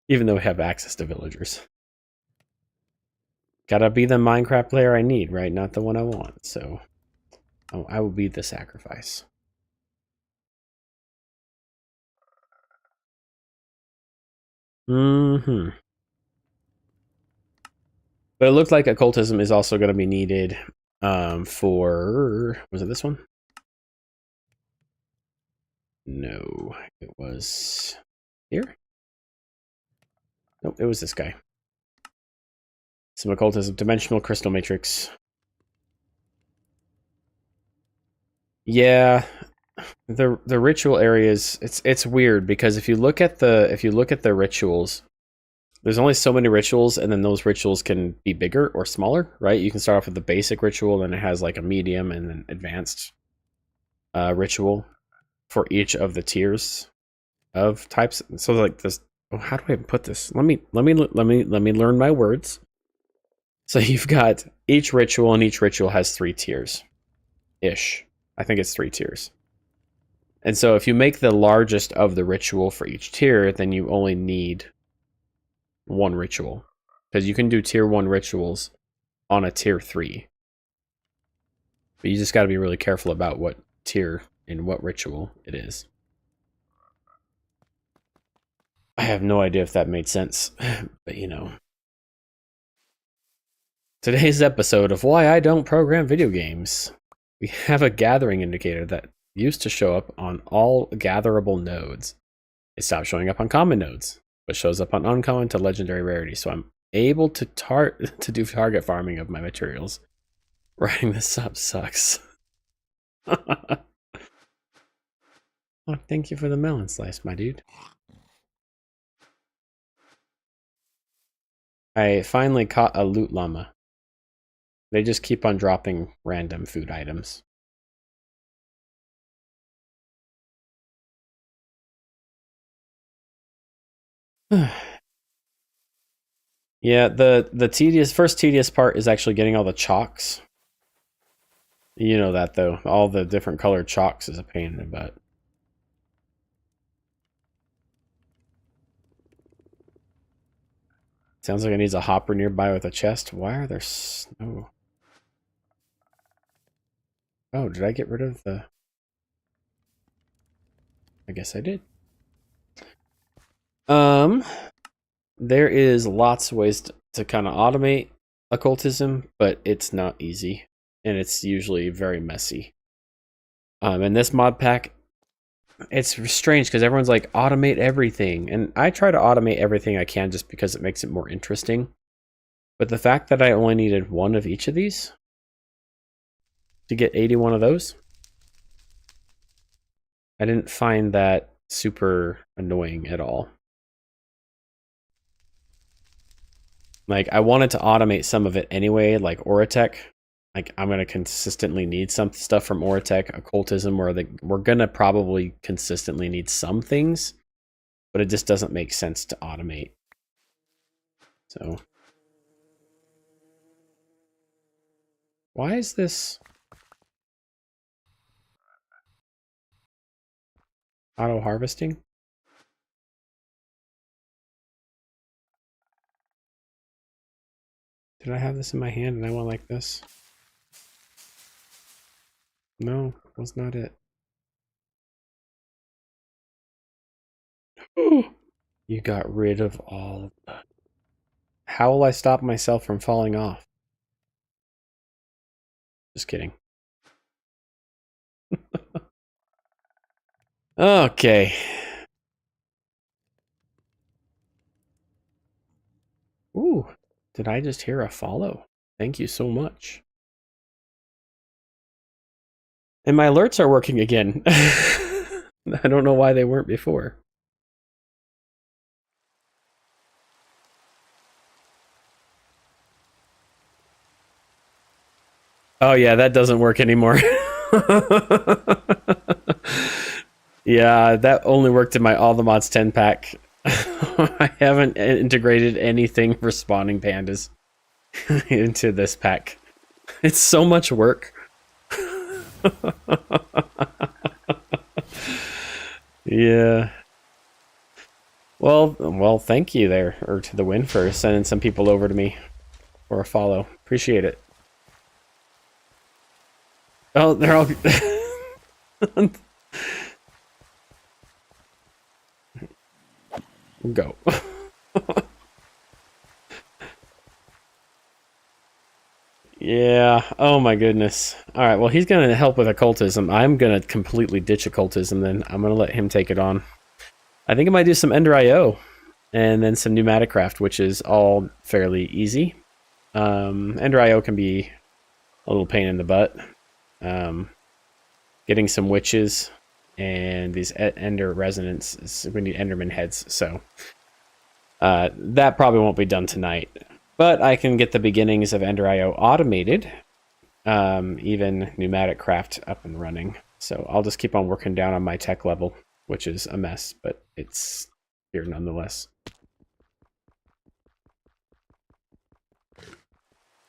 Even though we have access to villagers. Gotta be the Minecraft player I need, right? Not the one I want. So I will be the sacrifice. Mm-hmm. But it looked like occultism is also going to be needed for... Was it this one? No, it was here. Nope, it was this guy. Some occultism, dimensional crystal matrix. Yeah, the ritual areas. It's weird because if you look at the rituals, there's only so many rituals, and then those rituals can be bigger or smaller, right? You can start off with the basic ritual, then it has like a medium and then advanced ritual for each of the tiers of types. So like this, oh, how do I put this? Let me learn my words. So you've got each ritual, and each ritual has 3 tiers. Ish. I think it's 3 tiers. And so if you make the largest of the ritual for each tier, then you only need 1 ritual. Because you can do tier 1 rituals on a tier 3. But you just got to be really careful about what tier and what ritual it is. I have no idea if that made sense, but you know. Today's episode of Why I Don't Program Video Games. We have a gathering indicator that used to show up on all gatherable nodes. It stopped showing up on common nodes, but shows up on uncommon to legendary rarity, so I'm able to do target farming of my materials. Writing this up sucks. Oh, thank you for the melon slice, my dude. I finally caught a loot llama. They just keep on dropping random food items. Yeah, the first tedious part is actually getting all the chalks. You know that though. All the different colored chalks is a pain in the butt. Sounds like it needs a hopper nearby with a chest. Why are there snow? Oh, did I get rid of the... I guess I did. There is lots of ways to kind of automate occultism, but it's not easy. And it's usually very messy. And this mod pack, it's strange because everyone's like, automate everything. And I try to automate everything I can just because it makes it more interesting. But the fact that I only needed 1 of each of these to get 81 of those, I didn't find that super annoying at all. Like, I wanted to automate some of it anyway, like Auratech. Like, I'm going to consistently need some stuff from Auratech, occultism, where we're going to probably consistently need some things, but it just doesn't make sense to automate. So, why is this auto harvesting? Did I have this in my hand and I went like this? No, was not it. You got rid of all of that. How will I stop myself from falling off? Just kidding. Okay. Ooh, did I just hear a follow? Thank you so much. And my alerts are working again. I don't know why they weren't before. Oh yeah, that doesn't work anymore. Yeah, that only worked in my All the Mods 10 pack. I haven't integrated anything for spawning pandas into this pack. It's so much work. Yeah. Well, thank you there, or to the win for sending some people over to me for a follow. Appreciate it. Oh, they're all... Go. Yeah, oh my goodness. Alright, well he's gonna help with occultism. I'm gonna completely ditch occultism then. I'm gonna let him take it on. I think I might do some Ender IO and then some pneumatic craft, which is all fairly easy. Ender IO can be a little pain in the butt. Getting some witches and these Ender resonances, we need Enderman heads, so that probably won't be done tonight. But I can get the beginnings of Ender IO automated, even pneumatic craft up and running. So I'll just keep on working down on my tech level, which is a mess, but it's here nonetheless.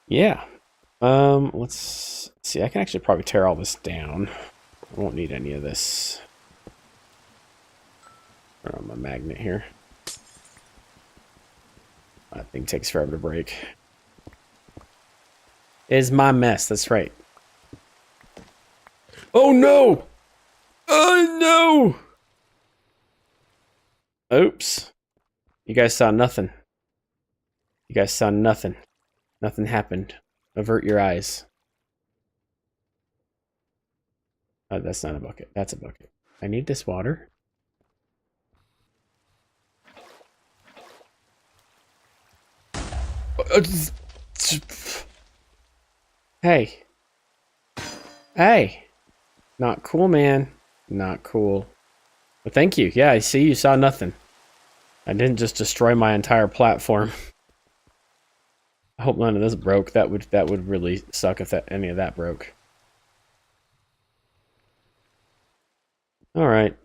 Yeah. Let's see. I can actually probably tear all this down. I won't need any of this. Turn on my magnet here. That thing takes forever to break. Is my mess. That's right. Oh no! Oh no! Oops. You guys saw nothing. You guys saw nothing. Nothing happened. Avert your eyes. Oh, that's not a bucket. That's a bucket. I need this water. Hey. Hey. Not cool, man. Not cool. But thank you. Yeah, I see you saw nothing. I didn't just destroy my entire platform. I hope none of this broke. That would really suck if any of that broke. All right.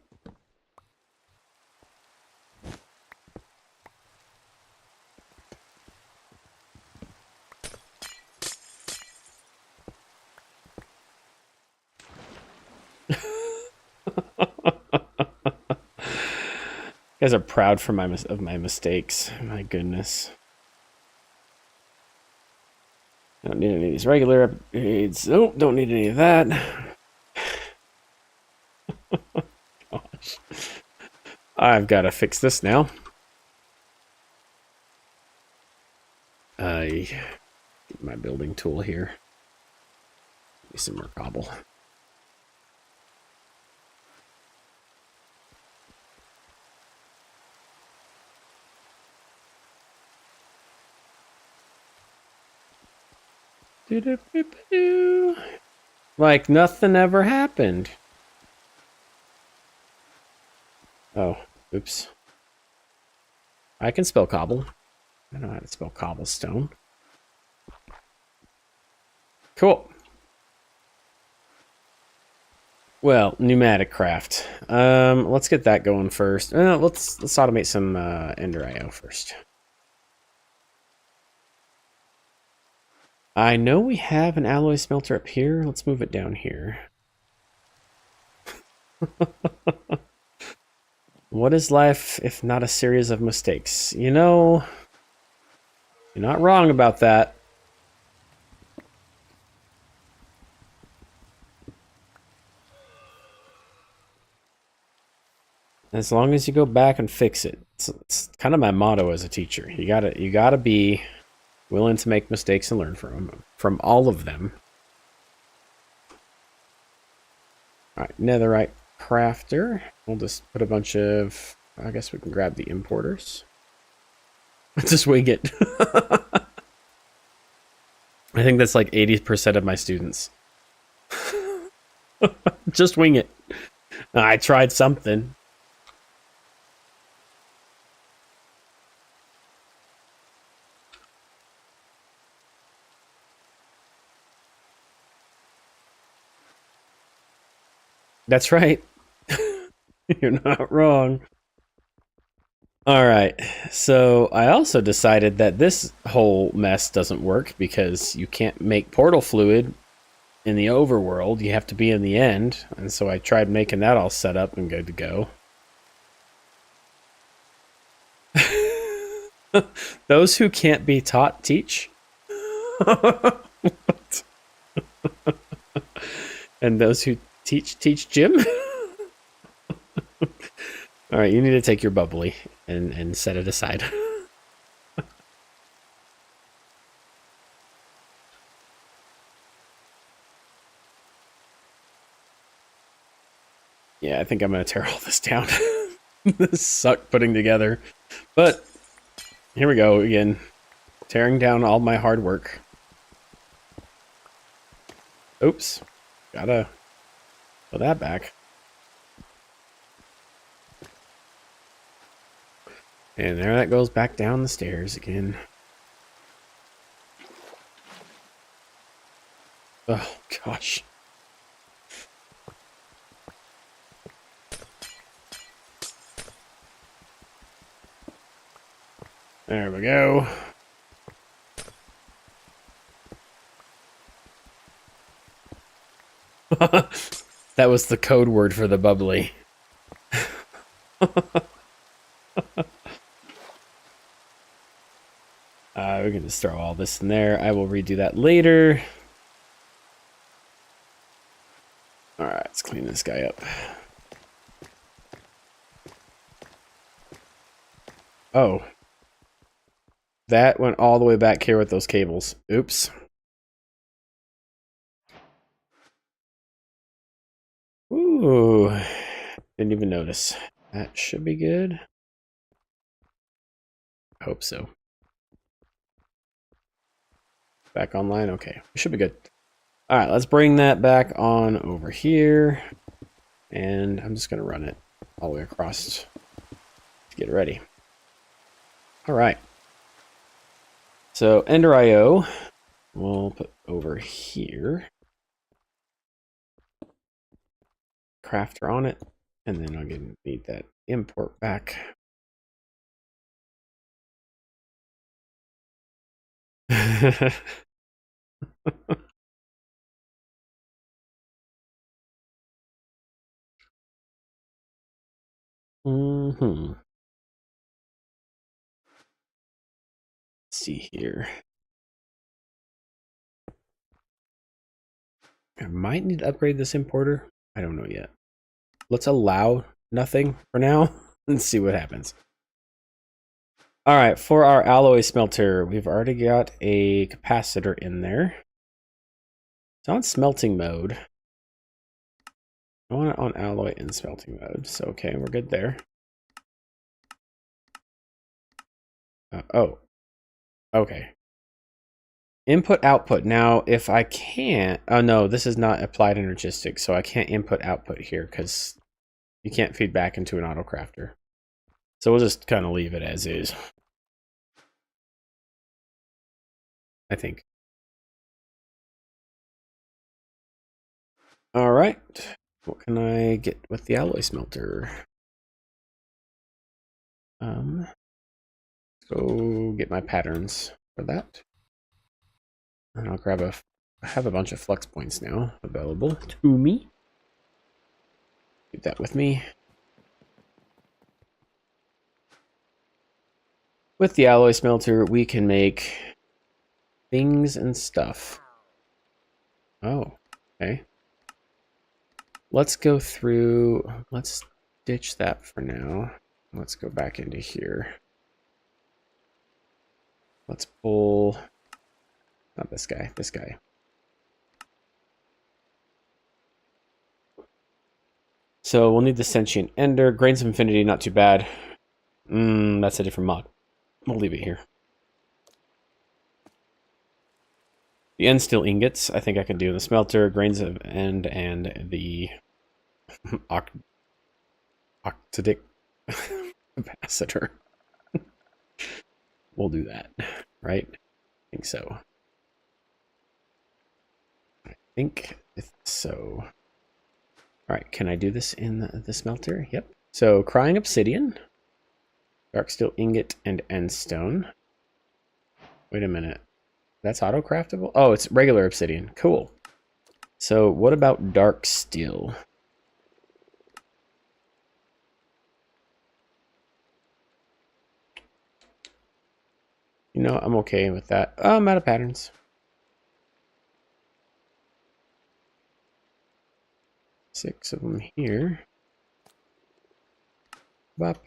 You guys are proud for my mistakes. My goodness. Don't need any of these regular upgrades. Nope, don't need any of that. Gosh. I've got to fix this now. Get my building tool here. Give me some more cobble. Like nothing ever happened. Oh, oops. I can spell cobble. I know how to spell cobblestone. Cool. Well, pneumatic craft. Let's get that going first. Let's automate some Ender IO first. I know we have an alloy smelter up here. Let's move it down here. What is life if not a series of mistakes? You know, you're not wrong about that. As long as you go back and fix it. It's kind of my motto as a teacher. You gotta be willing to make mistakes and learn from all of them. All right, netherite crafter. We'll just put a bunch of. I guess we can grab the importers. Just wing it. I think that's like 80% of my students. Just wing it. I tried something. That's right. You're not wrong. All right. So I also decided that this whole mess doesn't work because you can't make portal fluid in the overworld. You have to be in the end. And so I tried making that all set up and good to go. Those who can't be taught teach. And those who teach Jim. All right, you need to take your bubbly and set it aside. Yeah, I think I'm gonna tear all this down. This sucked putting together, but here we go again, tearing down all my hard work. Oops, gotta put that back. And there that goes back down the stairs again. Oh, gosh. There we go. That was the code word for the bubbly. We can just throw all this in there. I will redo that later. Alright, let's clean this guy up. Oh. That went all the way back here with those cables. Oops. Ooh. Didn't even notice. That should be good. Hope so. Back online? Okay. Should be good. Alright, let's bring that back on over here. And I'm just going to run it all the way across to get it ready. Alright. So, Ender IO, we'll put over here. Crafter on it. And then I'm going to need that import back. Let's see here. I might need to upgrade this importer. I don't know yet. Let's allow nothing for now and see what happens. All right, for our alloy smelter, we've already got a capacitor in there. It's on smelting mode. I want it on alloy and smelting mode. So, okay, we're good there. Oh, okay. Input output. Now, if I can't, oh no, this is not applied energistic, so I can't input output here because you can't feed back into an auto crafter. So we'll just kind of leave it as is. I think. All right. What can I get with the alloy smelter? Go get my patterns for that. And I'll grab I have a bunch of flux points now available to me. Keep that with me. With the alloy smelter, we can make things and stuff. Oh, okay. Let's go through, let's ditch that for now. Let's go back into here. Let's pull, not this guy, this guy. So we'll need the Sentient Ender. Grains of Infinity, not too bad. That's a different mod. We'll leave it here. The end steel ingots, I think I can do the smelter, grains of end, and the octadic capacitor. We'll do that, right? I think so. I think so. All right, can I do this in the smelter? Yep. So, Crying Obsidian, Dark Steel Ingot, and End Stone. Wait a minute. That's auto-craftable? Oh, it's regular obsidian. Cool. So, what about Dark Steel? You know, I'm okay with that. Oh, I'm out of patterns. Six of them here. Up.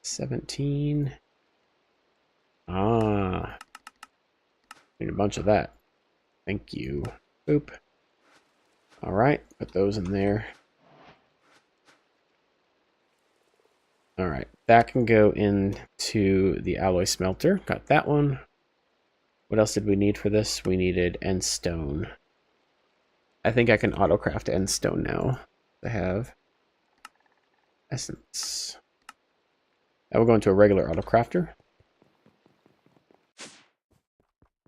17. Ah. Need a bunch of that. Thank you. Boop. All right, put those in there. All right, that can go into the alloy smelter. Got that one. What else did we need for this? We needed end stone. I think I can auto-craft end stone now. I have essence. That will go into a regular auto-crafter.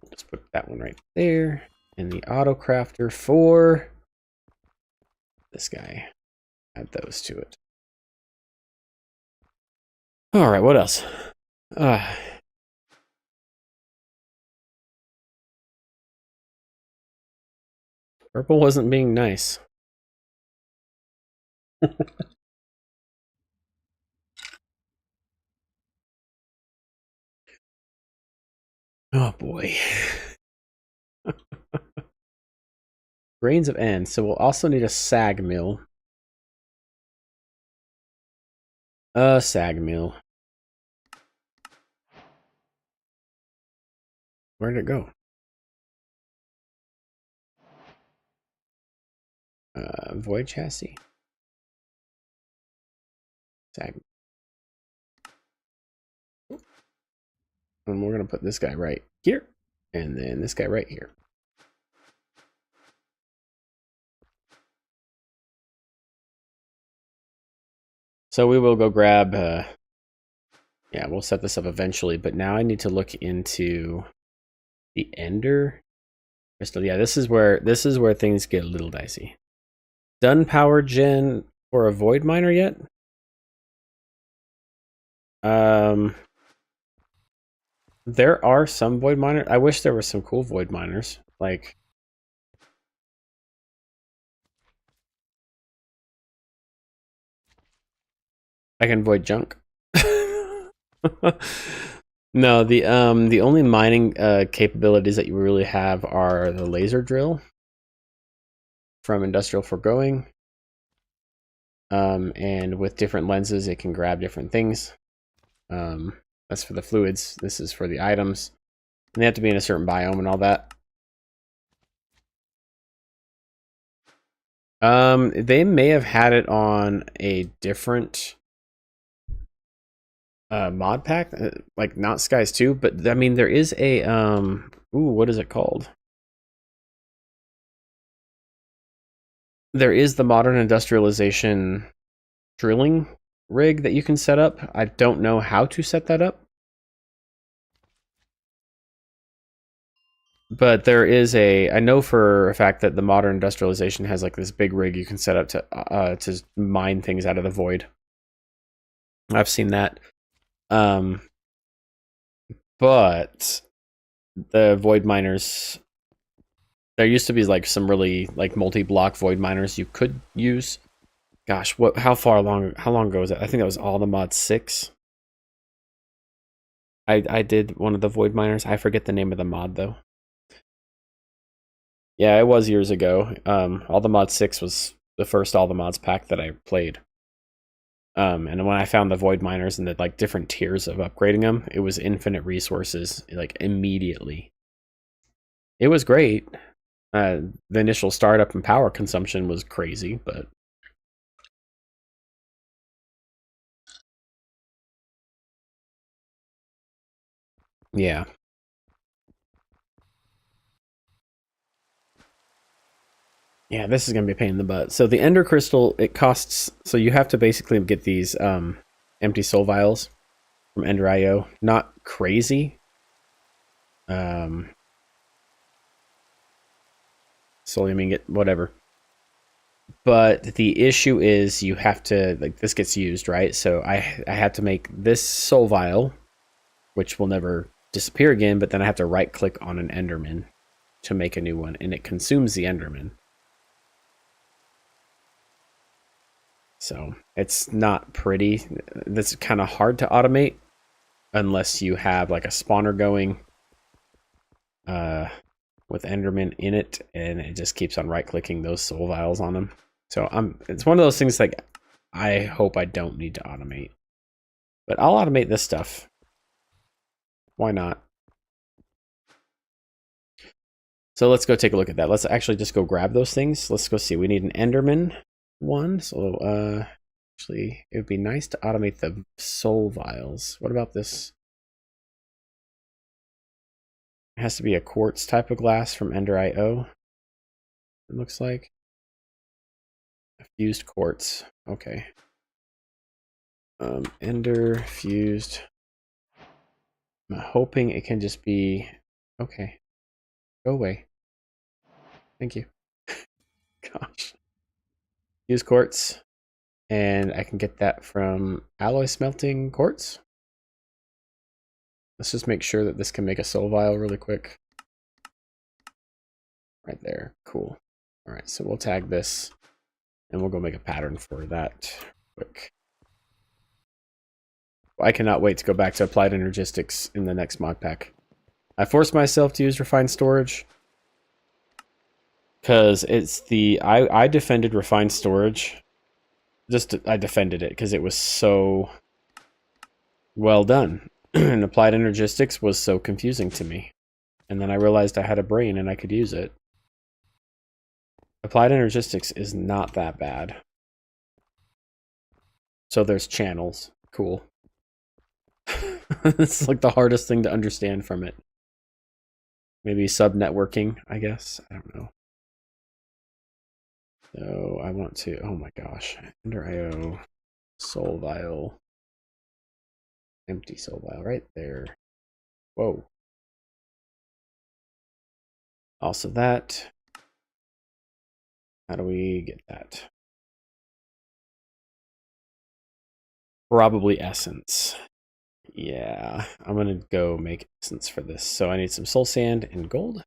Just put that one right there. And the auto-crafter for this guy. Add those to it. All right, what else? Purple wasn't being nice. Oh boy. Grains of N. So we'll also need a sag mill. A sag mill. Where did it go? Void chassis. Sag. And we're gonna put this guy right here, and then this guy right here. So we will go grab. Yeah, we'll set this up eventually. But now I need to look into the Ender crystal. Yeah, this is where things get a little dicey. Done power gen for a void miner yet? There are some void miners. I wish there were some cool void miners. Like, I can void junk. No, the only mining capabilities that you really have are the laser drill from Industrial Foregoing. And with different lenses, it can grab different things. That's for the fluids. This is for the items. And they have to be in a certain biome and all that. They may have had it on a different mod pack, like not Skies 2, but I mean there is a what is it called? There is the modern industrialization drilling rig that you can set up. I don't know how to set that up. But there is I know for a fact that the modern industrialization has like this big rig you can set up to mine things out of the void. I've seen that. But the void miners, there used to be like some really like multi-block void miners you could use. Gosh, how long ago was that? I think that was all the mod 6. I did one of the void miners. I forget the name of the mod though. Yeah, it was years ago. All the mod 6 was the first all the mods pack that I played. And when I found the void miners and the like different tiers of upgrading them, it was infinite resources like immediately. It was great. The initial startup and power consumption was crazy, but yeah. Yeah, this is going to be a pain in the butt. So the Ender Crystal, it costs... So you have to basically get these empty soul vials from Ender IO. Not crazy. So I mean, get whatever. But the issue is you have to... Like, this gets used, right? So I have to make this soul vial, which will never disappear again, but then I have to right-click on an Enderman to make a new one, and it consumes the Enderman. So it's not pretty. That's kind of hard to automate unless you have like a spawner going with Enderman in it, and it just keeps on right-clicking those soul vials on them. So it's one of those things like I hope I don't need to automate, but I'll automate this stuff. Why not? So let's go take a look at that. Let's actually just go grab those things. Let's go see. We need an Enderman one. So actually, it would be nice to automate the soul vials. What about this? It has to be a quartz type of glass from Ender IO. It looks like. A fused quartz. Okay. Ender fused. I'm hoping it can just be... Okay. Go away. Thank you. Gosh. Fused quartz. And I can get that from alloy smelting quartz. Let's just make sure that this can make a soul vial really quick. Right there. Cool. All right, so we'll tag this. And we'll go make a pattern for that quick. I cannot wait to go back to Applied Energistics in the next mod pack. I forced myself to use Refined Storage because it's the I defended Refined Storage. I defended it because it was so well done. And Applied Energistics was so confusing to me. And then I realized I had a brain and I could use it. Applied Energistics is not that bad. So there's channels. Cool. It's like the hardest thing to understand from it. Maybe sub-networking, I guess. I don't know. So I want to, oh my gosh. Under IO, soul vial. Empty soul vial right there. Whoa. Also that. How do we get that? Probably essence. Yeah, I'm gonna go make essence for this. So I need some soul sand and gold.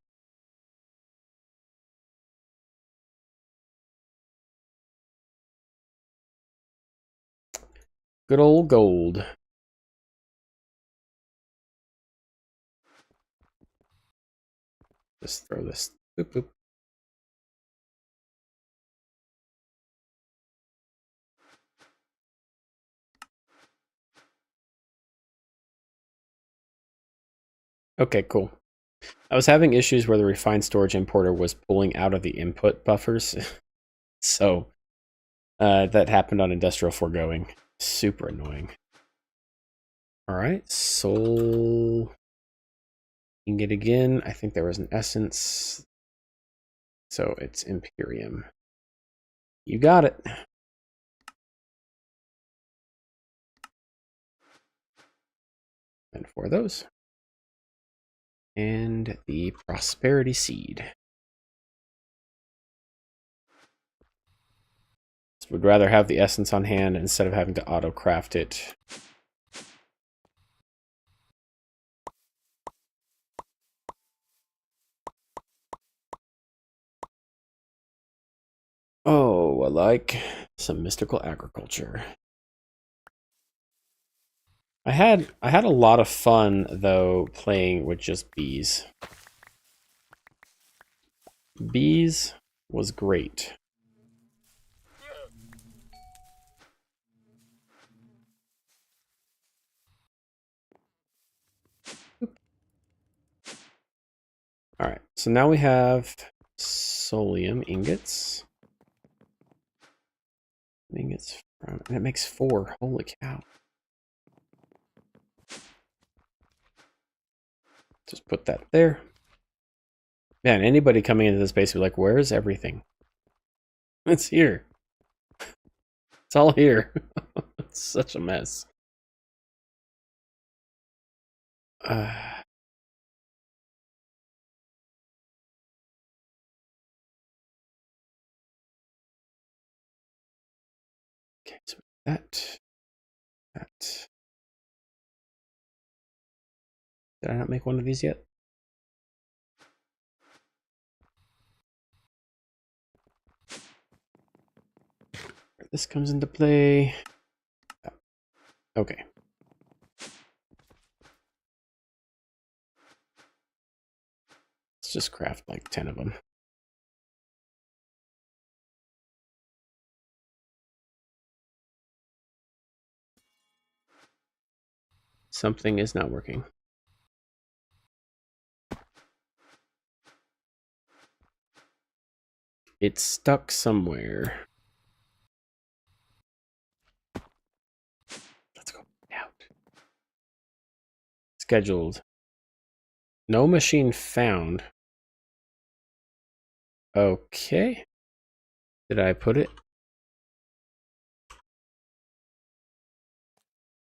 Good old gold. Just throw this. Boop, boop. Okay, cool. I was having issues where the refined storage importer was pulling out of the input buffers. So that happened on industrial foregoing. Super annoying. All right, soul ingot again. I think there was an essence. So it's Imperium. You got it. And 4 of those. And the prosperity seed. Would rather have the essence on hand instead of having to auto craft it. Oh, I like some mystical agriculture. I had a lot of fun though playing with just bees. Bees was great. All right, so now we have solium ingots. Ingots from, and it makes 4. Holy cow. Just put that there. Man, anybody coming into this base would be like, where's everything? It's here. It's all here. It's such a mess. Okay, so that. Did I not make one of these yet? This comes into play. Okay. Let's just craft like 10 of them. Something is not working. It's stuck somewhere. Let's go out. Scheduled. No machine found. Okay. Did I put it?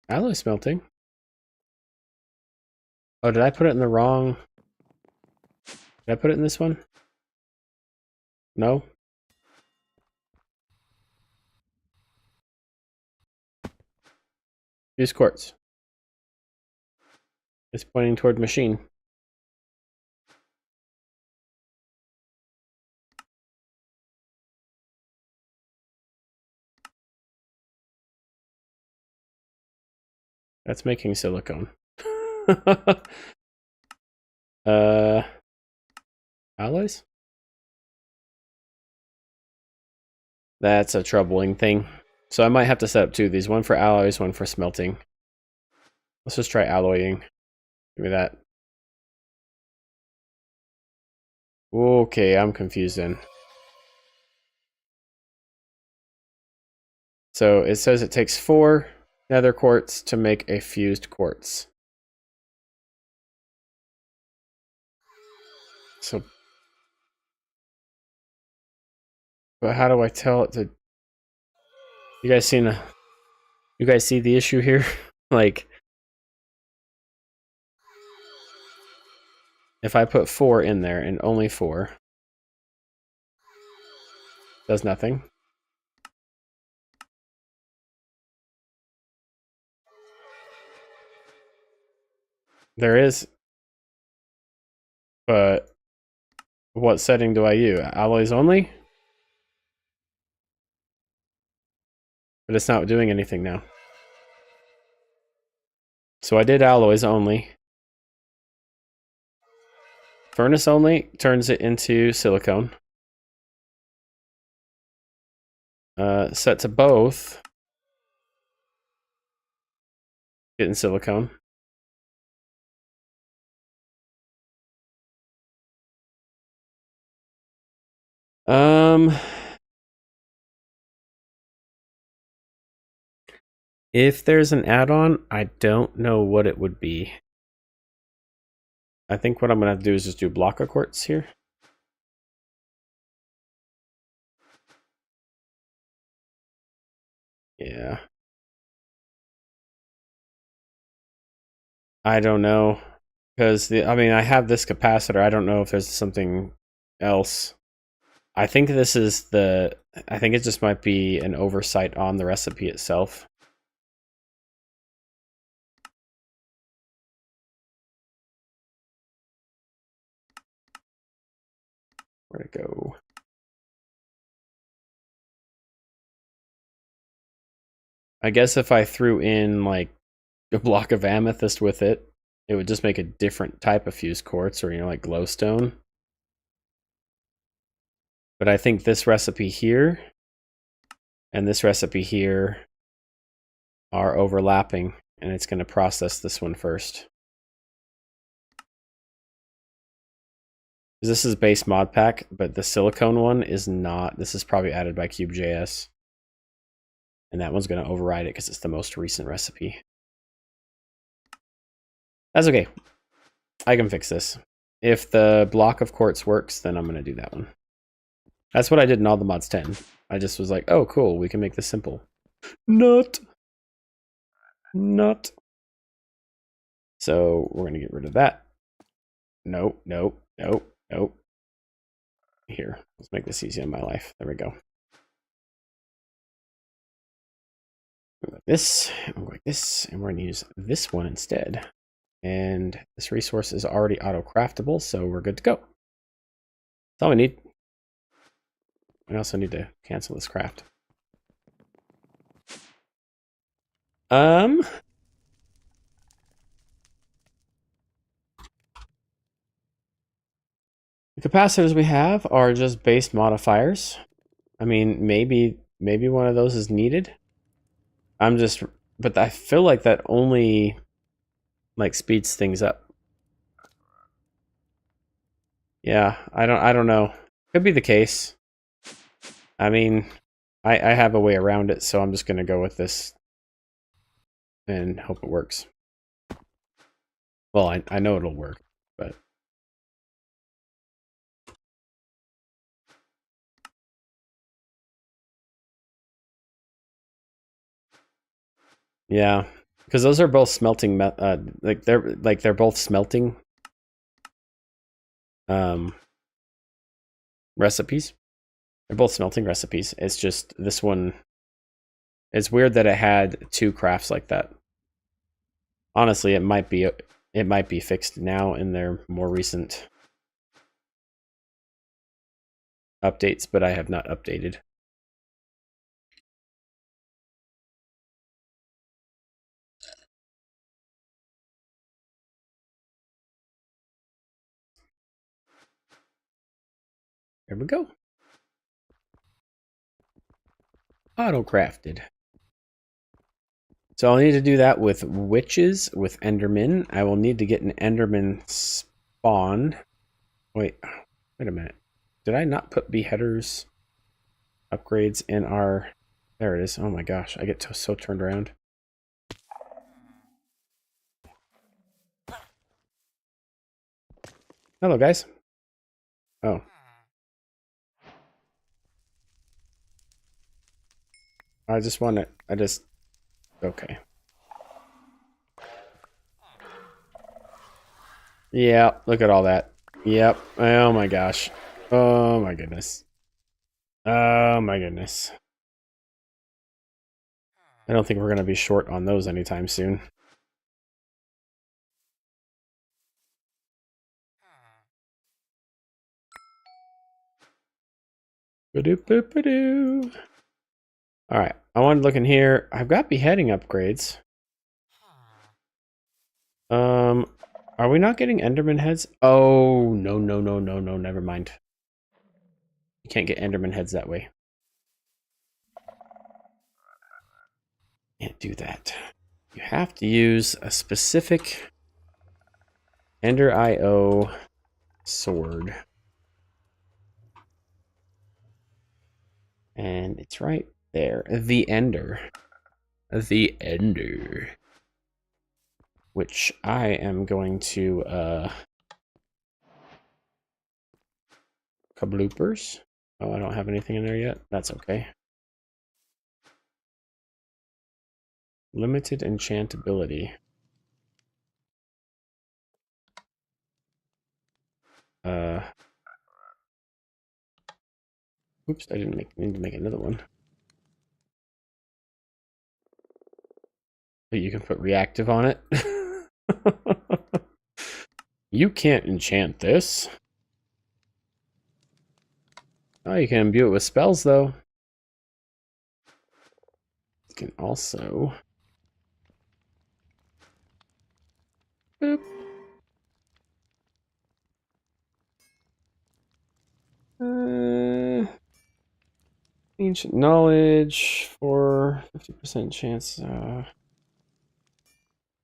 Alloy smelting. Oh, did I put it in the wrong? Did I put it in this one? No? Use quartz. It's pointing toward machine. That's making silicone. uh, alloys? That's a troubling thing. So I might have to set up two of these. One for alloys, one for smelting. Let's just try alloying. Give me that. Okay, I'm confused then. So it says it takes 4 nether quartz to make a fused quartz. So, but how do I tell it to? You guys seen the? You guys see the issue here? Like, if I put 4 in there and only 4, does nothing. There is, but what setting do I use? Alloys only? But it's not doing anything now. So I did alloys only. Furnace only turns it into silicone. Set to both. Getting silicone. If there's an add-on, I don't know what it would be. I think what I'm gonna have to do is just do block of quartz here. Yeah. I don't know. Because, I mean, I have this capacitor. I don't know if there's something else. I think this is the... I think it just might be an oversight on the recipe itself. Where'd it go? I guess if I threw in, like, a block of amethyst with it, it would just make a different type of fused quartz, or, you know, like glowstone. But I think this recipe here and this recipe here are overlapping, and it's going to process this one first. This is base mod pack, but the silicone one is not. This is probably added by Cube.js. And that one's going to override it because it's the most recent recipe. That's okay. I can fix this. If the block of quartz works, then I'm going to do that one. That's what I did in all the mods 10. I just was like, oh, cool, we can make this simple. Not. So we're going to get rid of that. Nope. Here, let's make this easy in my life. There we go. Like this, and we'll go like this, and we're going to use this one instead. And this resource is already auto-craftable, so we're good to go. That's all we need. We also need to cancel this craft. The capacitors we have are just base modifiers. I mean, maybe one of those is needed. But I feel like that only like speeds things up. Yeah, I don't know. Could be the case. I mean, I have a way around it, so I'm just gonna go with this and hope it works. Well, I know it'll work, but yeah, because those are both smelting. They're both smelting recipes. They're both smelting recipes. It's just this one. It's weird that it had 2 crafts like that. Honestly, it might be fixed now in their more recent updates, but I have not updated. There we go. Auto crafted. So I'll need to do that with witches, with endermen. I will need to get an enderman spawn. Wait a minute. Did I not put beheaders upgrades in our... There it is. Oh my gosh, I get so turned around. Hello, guys. Oh. Okay. Yeah, look at all that. Yep. Oh my gosh. Oh my goodness. Oh my goodness. I don't think we're going to be short on those anytime soon. Ba-doop-boop-ba-doo. Alright, I want to look in here. I've got beheading upgrades. Are we not getting Enderman heads? Oh, no, never mind. You can't get Enderman heads that way. Can't do that. You have to use a specific Ender IO sword. And it's right there. The Ender. The Ender. Which I am going to, kabloopers. Oh, I don't have anything in there yet. That's okay. Limited enchantability. Oops, I didn't need to make another one. But you can put reactive on it. You can't enchant this. Oh, you can imbue it with spells, though. You can also... Boop. Ancient knowledge for 50% chance.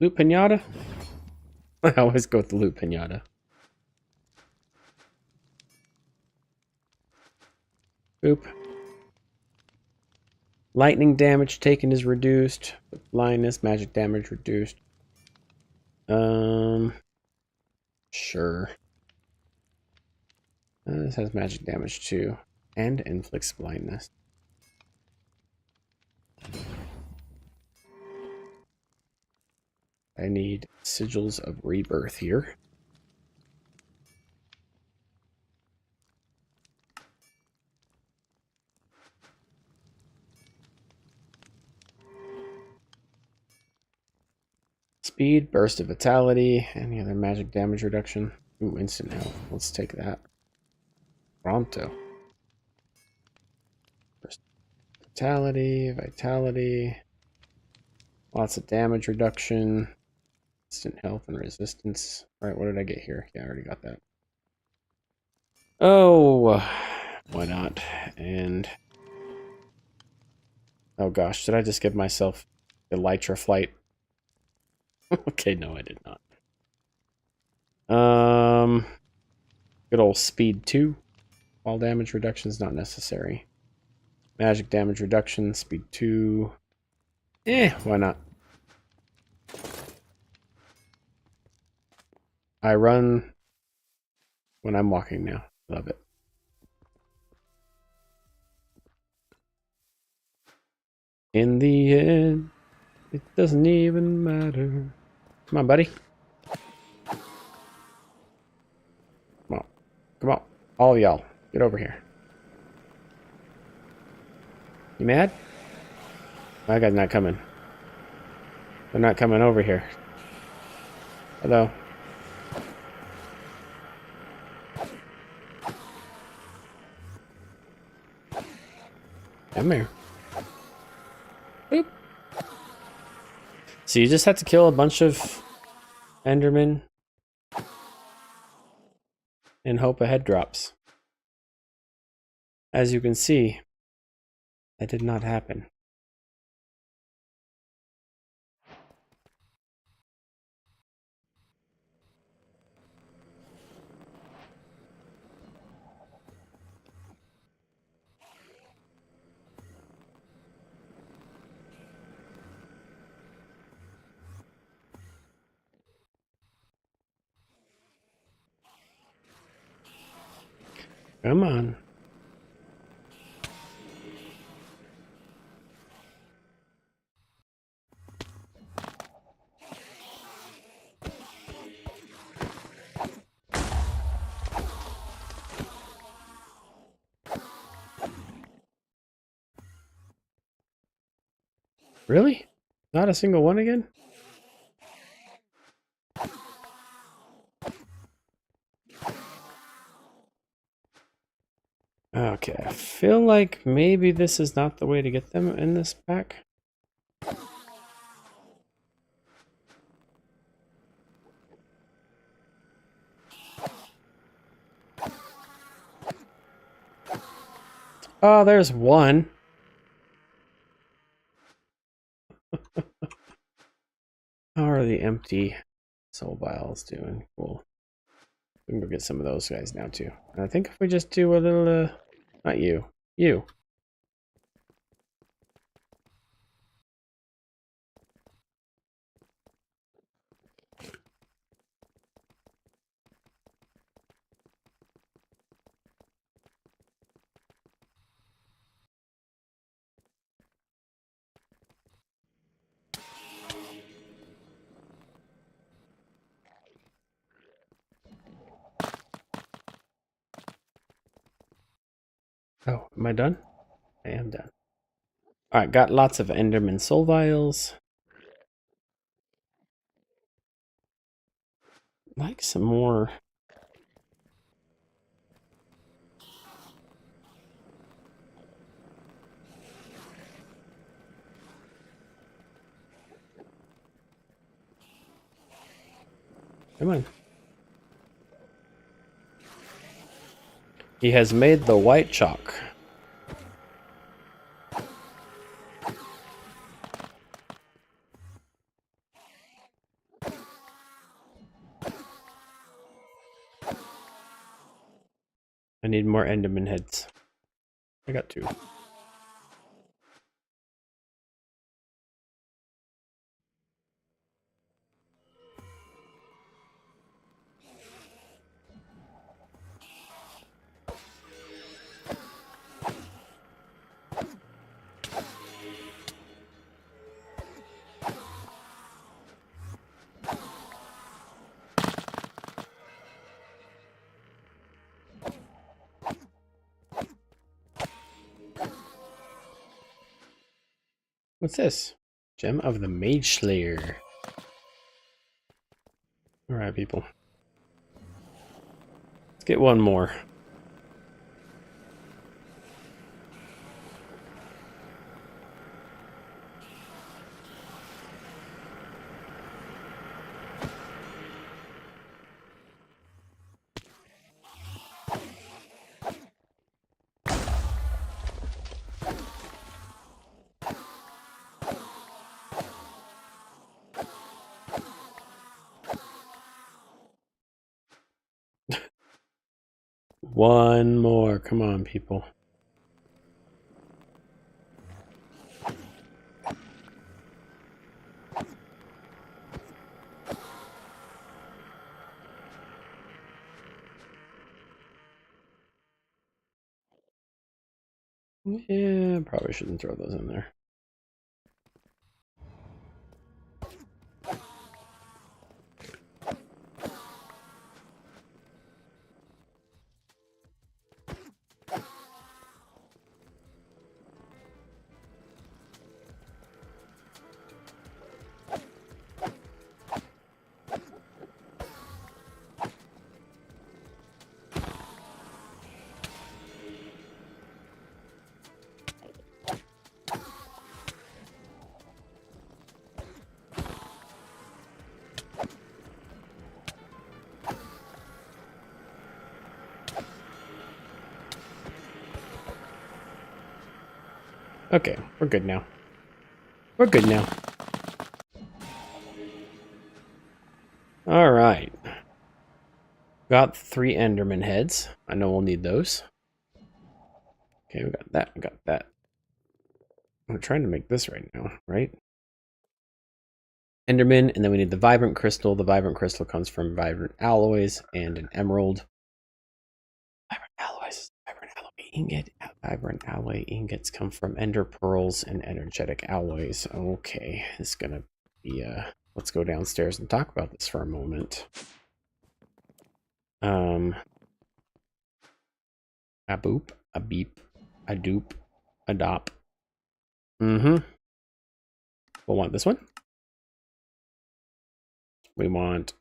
Loot pinata? I always go with the loot pinata. Boop. Lightning damage taken is reduced. Blindness, magic damage reduced. Sure. This has magic damage too. And inflicts blindness. I need sigils of rebirth here. Speed, burst of vitality, any other magic damage reduction. Ooh, instant health. Let's take that. Pronto. Burst of vitality. Lots of damage reduction. Instant health and resistance. Alright, what did I get here? Yeah, I already got that. Oh, why not? And... oh gosh, did I just give myself Elytra flight? Okay, no, I did not. Good old speed 2. All damage reduction is not necessary. Magic damage reduction, speed 2. Why not? I run when I'm walking now. Love it. In the end, it doesn't even matter. Come on, buddy. Come on. Come on. All of y'all, get over here. You mad? My guy's not coming. They're not coming over here. Hello. Come here. Boop. So you just have to kill a bunch of Endermen and hope a head drops. As you can see, that did not happen. Come on. Really? Not a single one again? Okay, I feel like maybe this is not the way to get them in this pack. Oh, there's one. How are the empty soul vials doing? Cool. We can go get some of those guys now too. And I think if we just do a little, not you, you. Oh, am I done? I am done. Alright, got lots of Enderman soul vials. Like some more. Come on. He has made the white chalk. I need more Enderman heads. I got 2. What's this? Gem of the Mage Slayer. Alright, people. Let's get one more. One more. Come on, people. Yeah, probably shouldn't throw those in there. Okay, we're good now. We're good now. Alright. Got 3 Enderman heads. I know we'll need those. Okay, we got that, we got that. I'm trying to make this right now, right? Enderman, and then we need the Vibrant Crystal. The Vibrant Crystal comes from Vibrant Alloys and an Emerald. Vibrant Alloys, Vibrant Alloy Ingot. Vibrant Alloy Ingots come from Ender Pearls and Energetic Alloys. Okay, this is gonna be, let's go downstairs and talk about this for a moment. A boop, a beep, a doop, a dop. We'll want this one. We want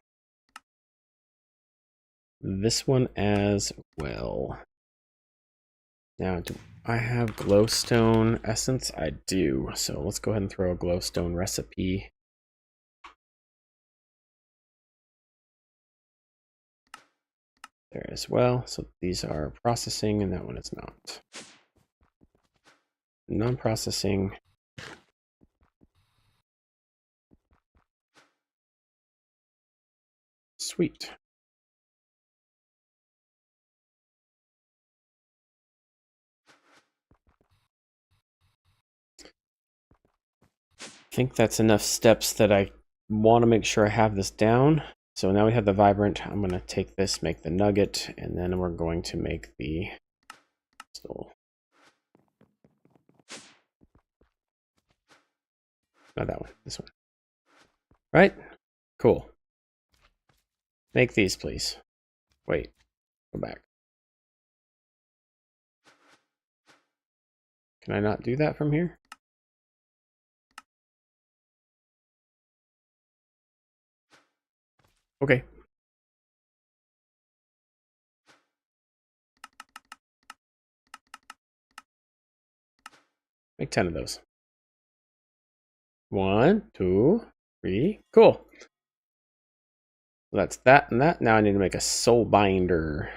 this one as well. Now, do I have glowstone essence? I do. So let's go ahead and throw a glowstone recipe. There as well. So these are processing and that one is not. Non-processing. Sweet. I think that's enough steps that I want to make sure I have this down. So now we have the Vibrant. I'm going to take this, make the Nugget, and then we're going to make the Crystal. Not that one, this one. Right? Cool. Make these, please. Wait, go back. Can I not do that from here? Okay. Make 10 of those. 1, 2, 3. Cool. So that's that and that. Now I need to make a soul binder.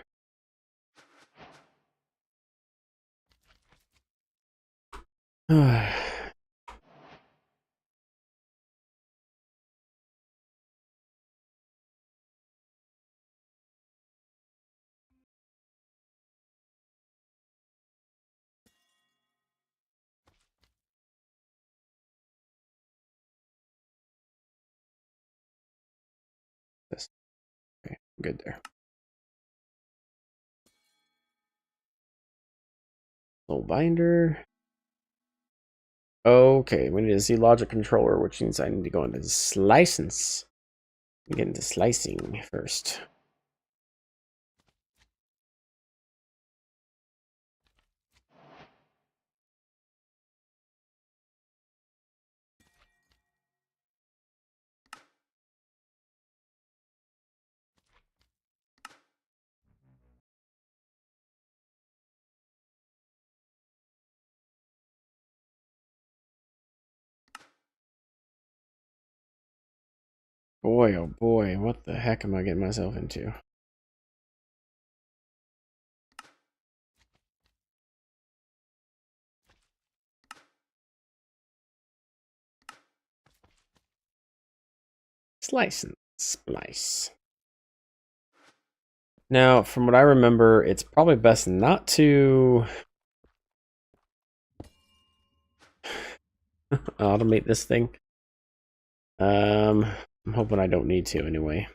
This. Okay, good there. Soul binder. Okay, we need a Z logic controller, which means I need to go into license. Get into slicing first. Boy, oh boy, what the heck am I getting myself into? Slice and splice. Now, from what I remember, it's probably best not to automate this thing. I'm hoping I don't need to anyway.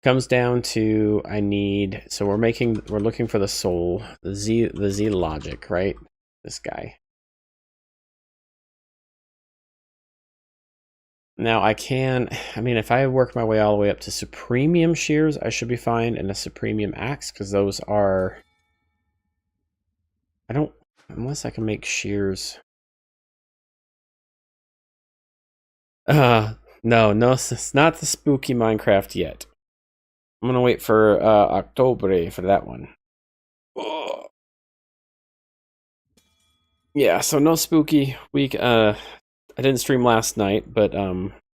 Comes down to so we're looking for the soul, the Z logic, right? This guy. Now if I work my way all the way up to Supremium shears, I should be fine, and a Supremium axe, because those are, unless I can make shears. No, it's not the spooky Minecraft yet. I'm gonna wait for October for that one. Oh. Yeah, so no spooky week. I didn't stream last night, but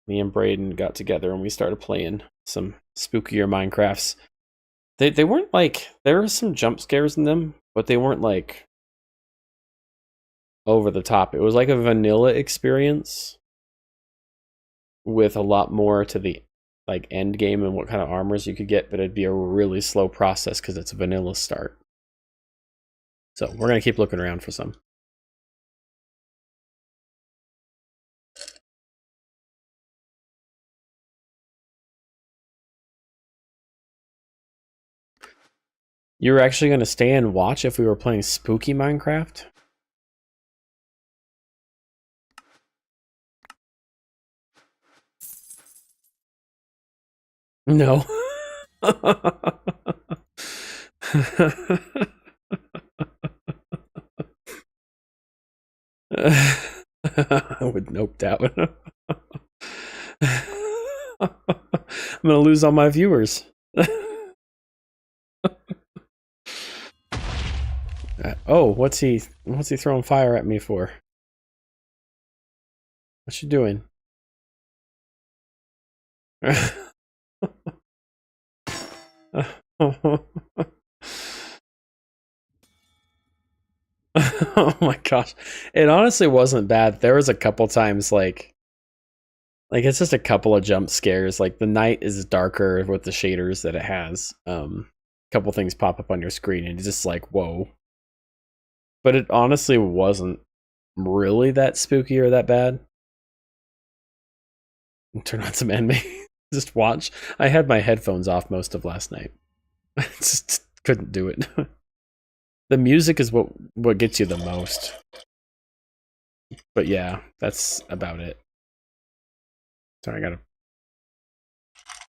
me and Braden got together and we started playing some spookier Minecrafts. They weren't like, there were some jump scares in them, but they weren't like over the top. It was like a vanilla experience with a lot more to the like end game and what kind of armors you could get, but it'd be a really slow process because it's a vanilla start. So we're gonna keep looking around for some. You were actually gonna stay and watch if we were playing spooky Minecraft? No. I would nope that one. I'm gonna lose all my viewers. Oh, what's he throwing fire at me for? What you doing? Oh my gosh. It honestly wasn't bad. There was a couple times like it's just a couple of jump scares. Like the night is darker with the shaders that it has. A couple things pop up on your screen and it's just like, whoa. But it honestly wasn't really that spooky or that bad. Turn on some anime. Just watch. I had my headphones off most of last night. I just couldn't do it. The music is what gets you the most. But yeah, that's about it. Sorry, I gotta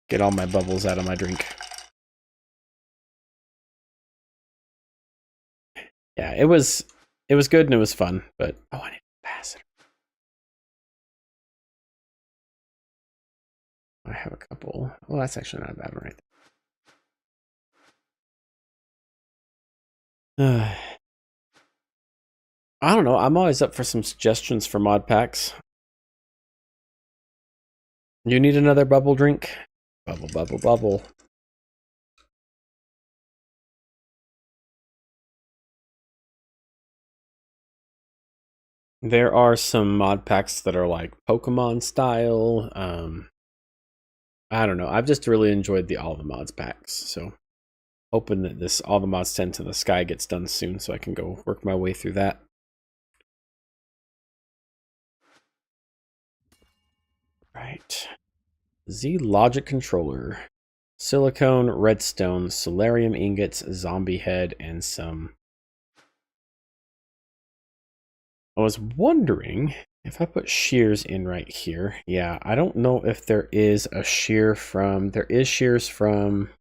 get all my bubbles out of my drink. Yeah, it was good and it was fun, but oh, I need a capacitor. I have a couple. Well, that's actually not a bad one right there. I don't know. I'm always up for some suggestions for mod packs. You need another bubble drink? Bubble, bubble, bubble. There are some mod packs that are like Pokemon style. I don't know. I've just really enjoyed the all the mods packs. So hoping that this all the mods 10 to the sky gets done soon so I can go work my way through that. Right. Z Logic Controller. Silicone, redstone, solarium ingots, zombie head, and some... I was wondering if I put shears in right here. Yeah, I don't know if there is a shear from... There is shears from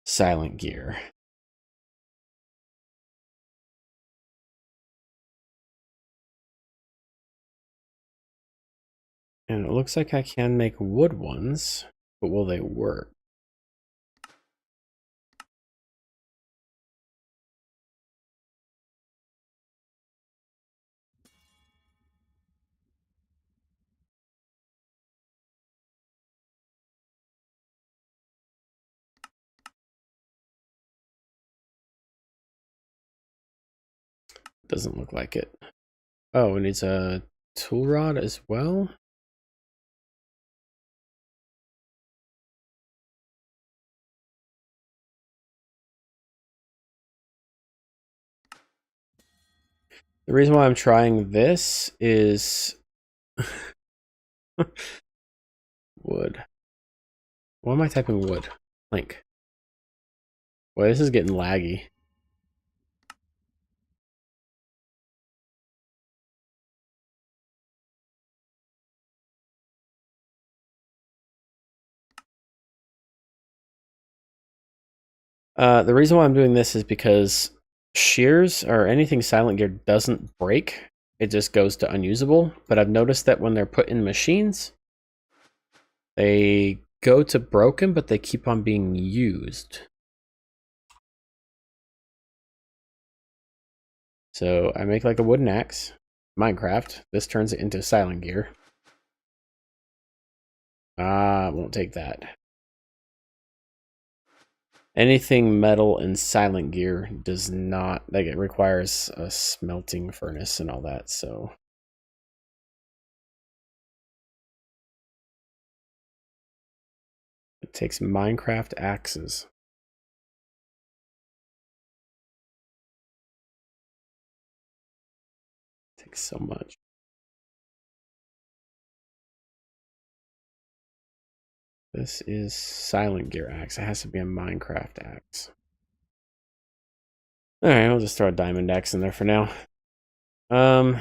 Silent Gear. And it looks like I can make wood ones, but will they work? Doesn't look like it. Oh, it needs a tool rod as well? The reason why I'm trying this is wood. Why am I typing wood? Link. Boy, this is getting laggy. The reason why I'm doing this is because shears or anything Silent Gear doesn't break. It just goes to unusable. But I've noticed that when they're put in machines, they go to broken, but they keep on being used. So I make like a wooden axe, Minecraft. This turns it into Silent Gear. Ah, won't take that. Anything metal and silent gear does not, like, it requires a smelting furnace and all that, so. It takes Minecraft axes. It takes so much. This is silent gear axe. It has to be a Minecraft axe. Alright, I'll just throw a diamond axe in there for now. A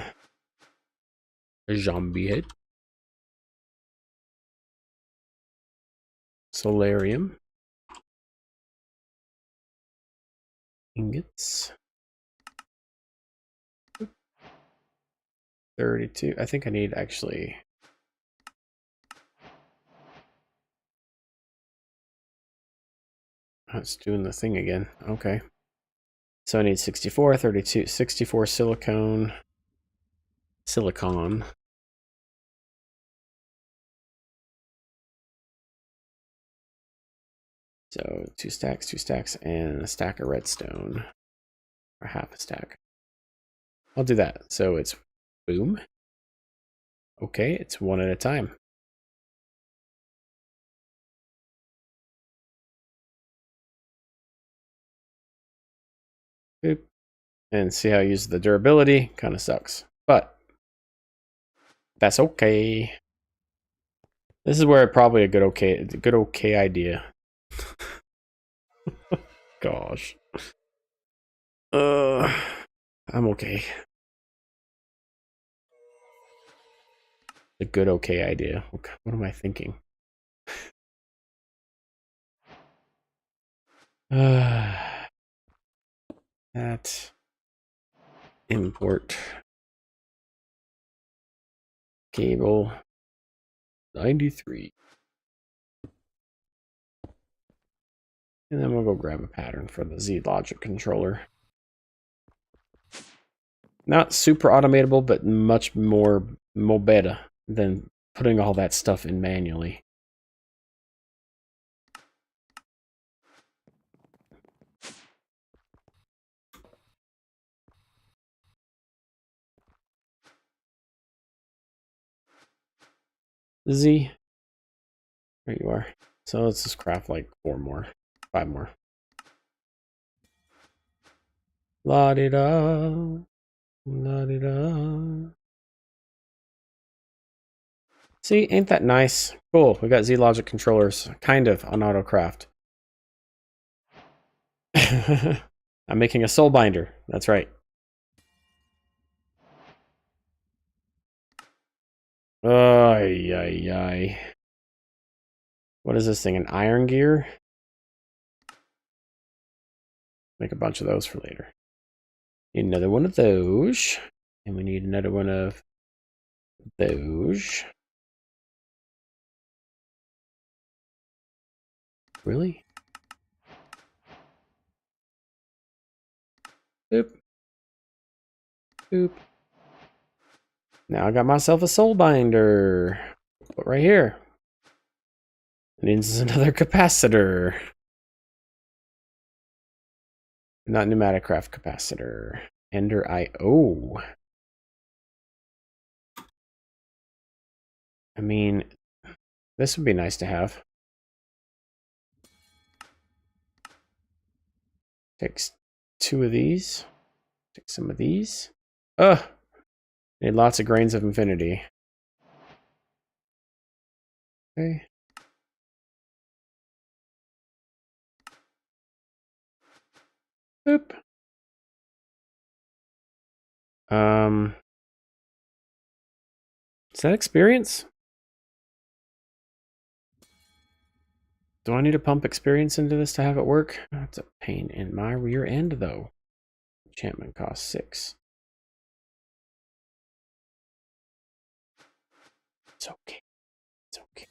zombie head. Solarium. Ingots. 32. I think I need actually. Oh, it's doing the thing again. Okay. So I need 64, 32, 64 silicone. Silicon. So 2 stacks, and a stack of redstone. Or half a stack. I'll do that. So it's boom. Okay, it's one at a time. Boop. And see how I use the durability. Kind of sucks. But that's okay. This is where probably a good okay idea. Gosh. I'm okay. A good okay idea. What am I thinking? That import cable 93. And then we'll go grab a pattern for the Z logic controller. Not super automatable, but much more better than putting all that stuff in manually. Z. There you are. So let's just craft like 5 more. La-di-da. La-di-da. See, ain't that nice? Cool, we got Z-Logic controllers, kind of, on AutoCraft. I'm making a soul binder, that's right. Ay, ay, ay. What is this thing, an iron gear? Make a bunch of those for later. Need another one of those. And we need another one of those. Really? Boop. Boop. Now I got myself a soul binder. Put right here. It needs another capacitor. Not pneumatic craft capacitor. Ender IO. I mean, this would be nice to have. Takes 2 of these. Take some of these. Ugh! Need lots of grains of infinity. Okay. Boop. Is that experience? Do I need to pump experience into this to have it work? That's a pain in my rear end, though. Enchantment costs 6. It's okay. It's okay.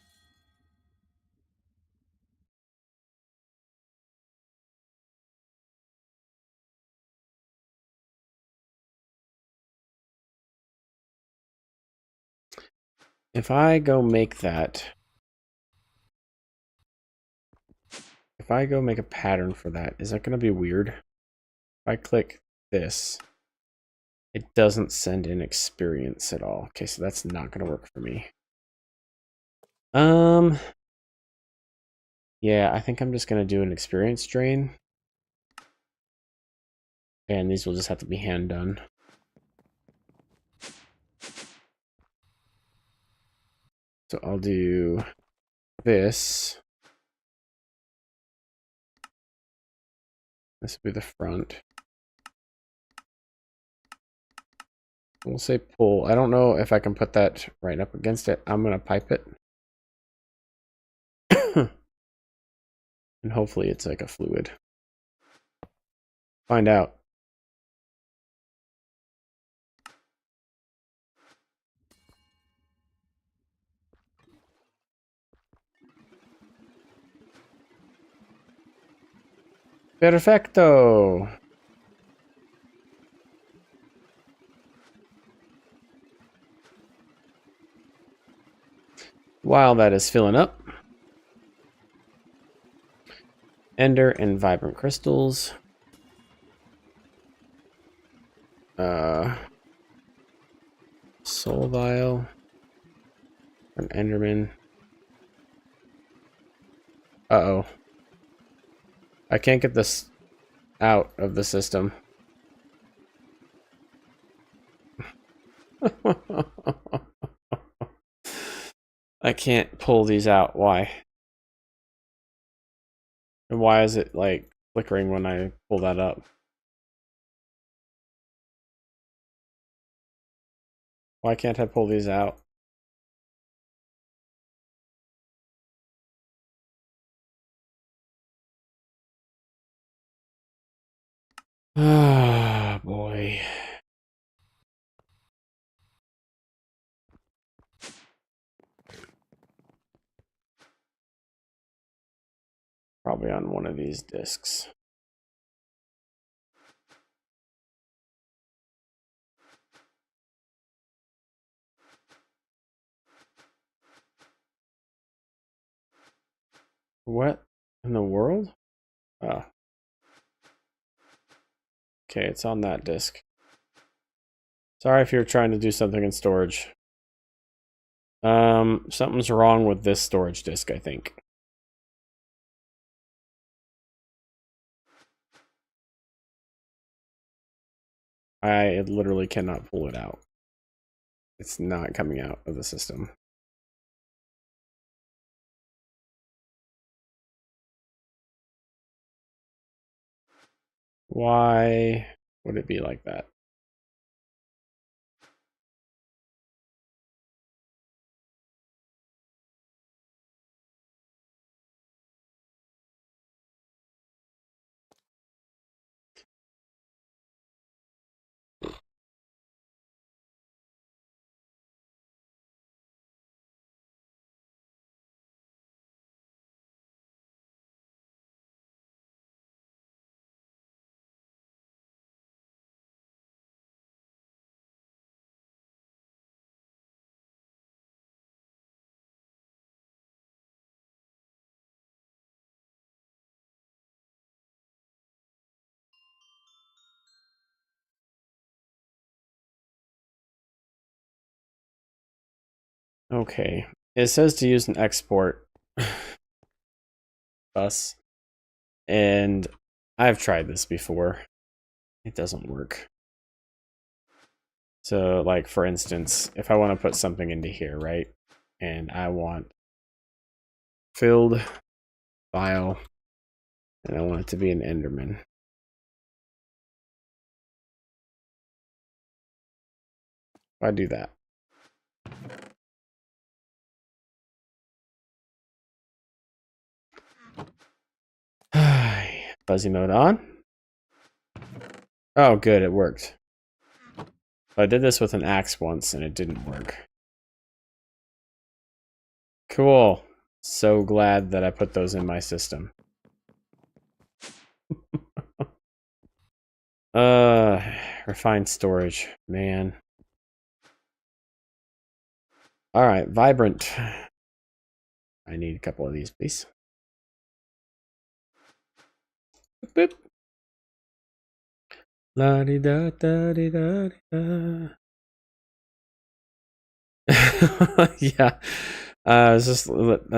If I go make that... If I go make a pattern for that, is that going to be weird? If I click this, it doesn't send in experience at all. Okay, so that's not going to work for me. Yeah, I think I'm just going to do an experience drain. And these will just have to be hand done. So I'll do this. This will be the front. We'll say pull. I don't know if I can put that right up against it. I'm going to pipe it. And hopefully it's like a fluid. Find out. Perfecto. While that is filling up, Ender and Vibrant Crystals. Soul Vial. An Enderman. Uh-oh. I can't get this out of the system. I can't pull these out. Why? And why is it like flickering when I pull that up? Why can't I pull these out? Ah, boy. Probably on one of these discs. What in the world? Oh. Okay, it's on that disk. Sorry if you're trying to do something in storage. Something's wrong with this storage disk, I think. I literally cannot pull it out. It's not coming out of the system. Why would it be like that? Okay. It says to use an export bus. And I've tried this before. It doesn't work. So, like, for instance, if I want to put something into here, right? And I want filled file, and I want it to be an Enderman. If I do that. Fuzzy mode on. Oh, good, it worked. I did this with an axe once, and it didn't work. Cool. So glad that I put those in my system. Refined storage, man. All right, vibrant. I need a couple of these, please. boop. La di da da di da di da. Yeah. It's just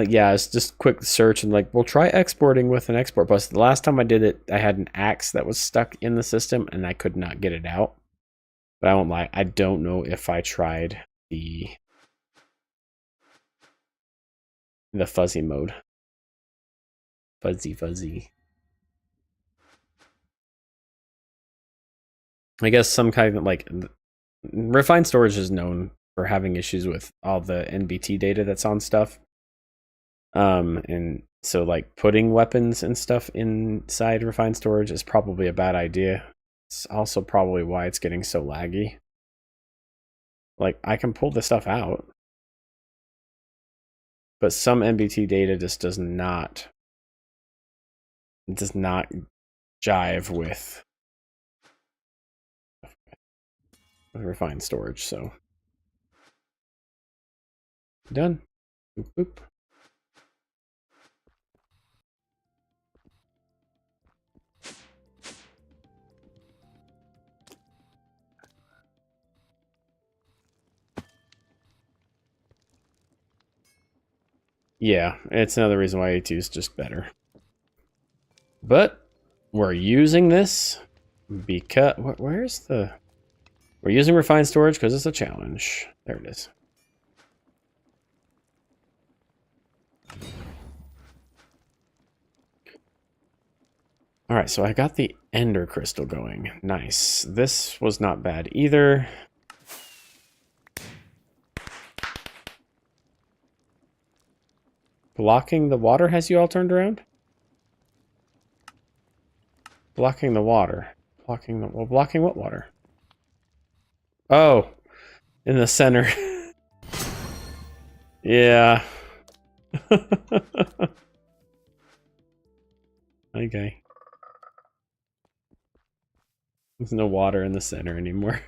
yeah, it's just quick search and like we'll try exporting with an export bus. The last time I did it, I had an axe that was stuck in the system and I could not get it out. But I won't lie, I don't know if I tried the fuzzy mode. Fuzzy. I guess some kind of like refined storage is known for having issues with all the NBT data that's on stuff. And so like putting weapons and stuff inside refined storage is probably a bad idea. It's also probably why it's getting so laggy. Like I can pull this stuff out, but some NBT data just does not jive with refined storage. So done. Boop, boop. Yeah, it's another reason why A2 is just better. But we're using this because where's the? We're using refined storage because it's a challenge. There it is. All right, so I got the ender crystal going. Nice. This was not bad either. Blocking the water has you all turned around? Blocking the water. Blocking what water? Oh, in the center. Yeah. Okay. There's no water in the center anymore.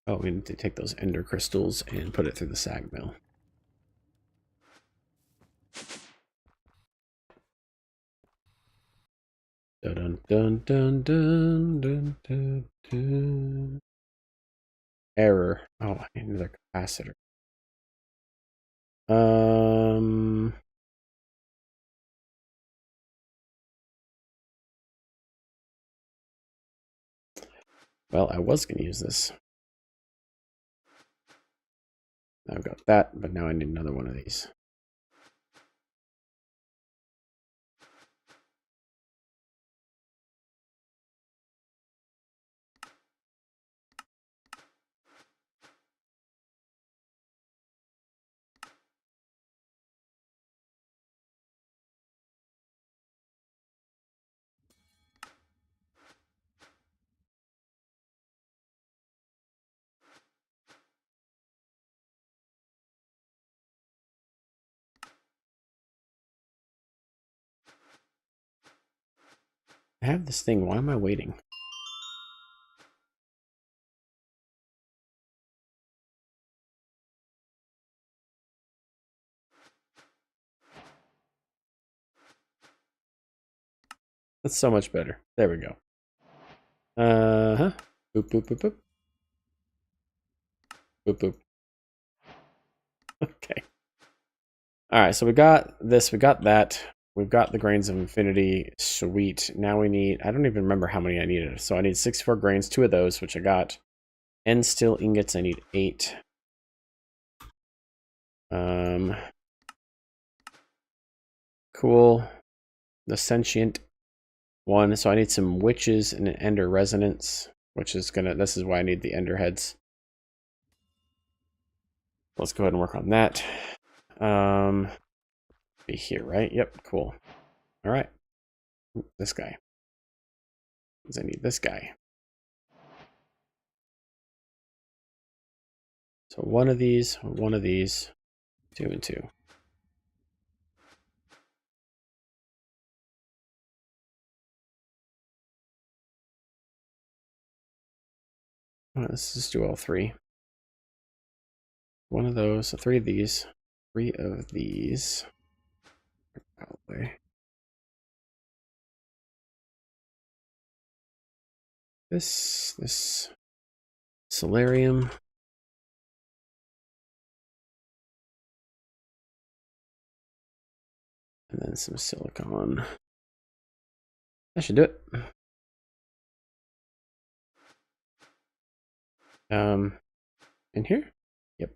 Oh, we need to take those ender crystals and put it through the sag mill. Dun dun dun dun dun dun dun. Error. Oh, I need another capacitor. Well, I was going to use this. I've got that, but now I need another one of these. I have this thing. Why am I waiting? That's so much better. There we go. Uh-huh. Boop, boop, boop, boop. Boop, boop. Okay. All right, so we got this, we got that. We've got the grains of infinity. Sweet. Now we need, I don't even remember how many I needed. So I need 64 grains, 2 of those, which I got. And steel ingots, I need 8. Cool. The sentient one. So I need some witches and an ender resonance, which is gonna, this is why I need the ender heads. Let's go ahead and work on that. Be here, right? Yep, cool. All right. This guy. Because I need this guy. So one of these, 2 and 2. Let's just do all three. One of those, so three of these. Three of these. Probably. This solarium. And then some silicon. That should do it. In here? Yep.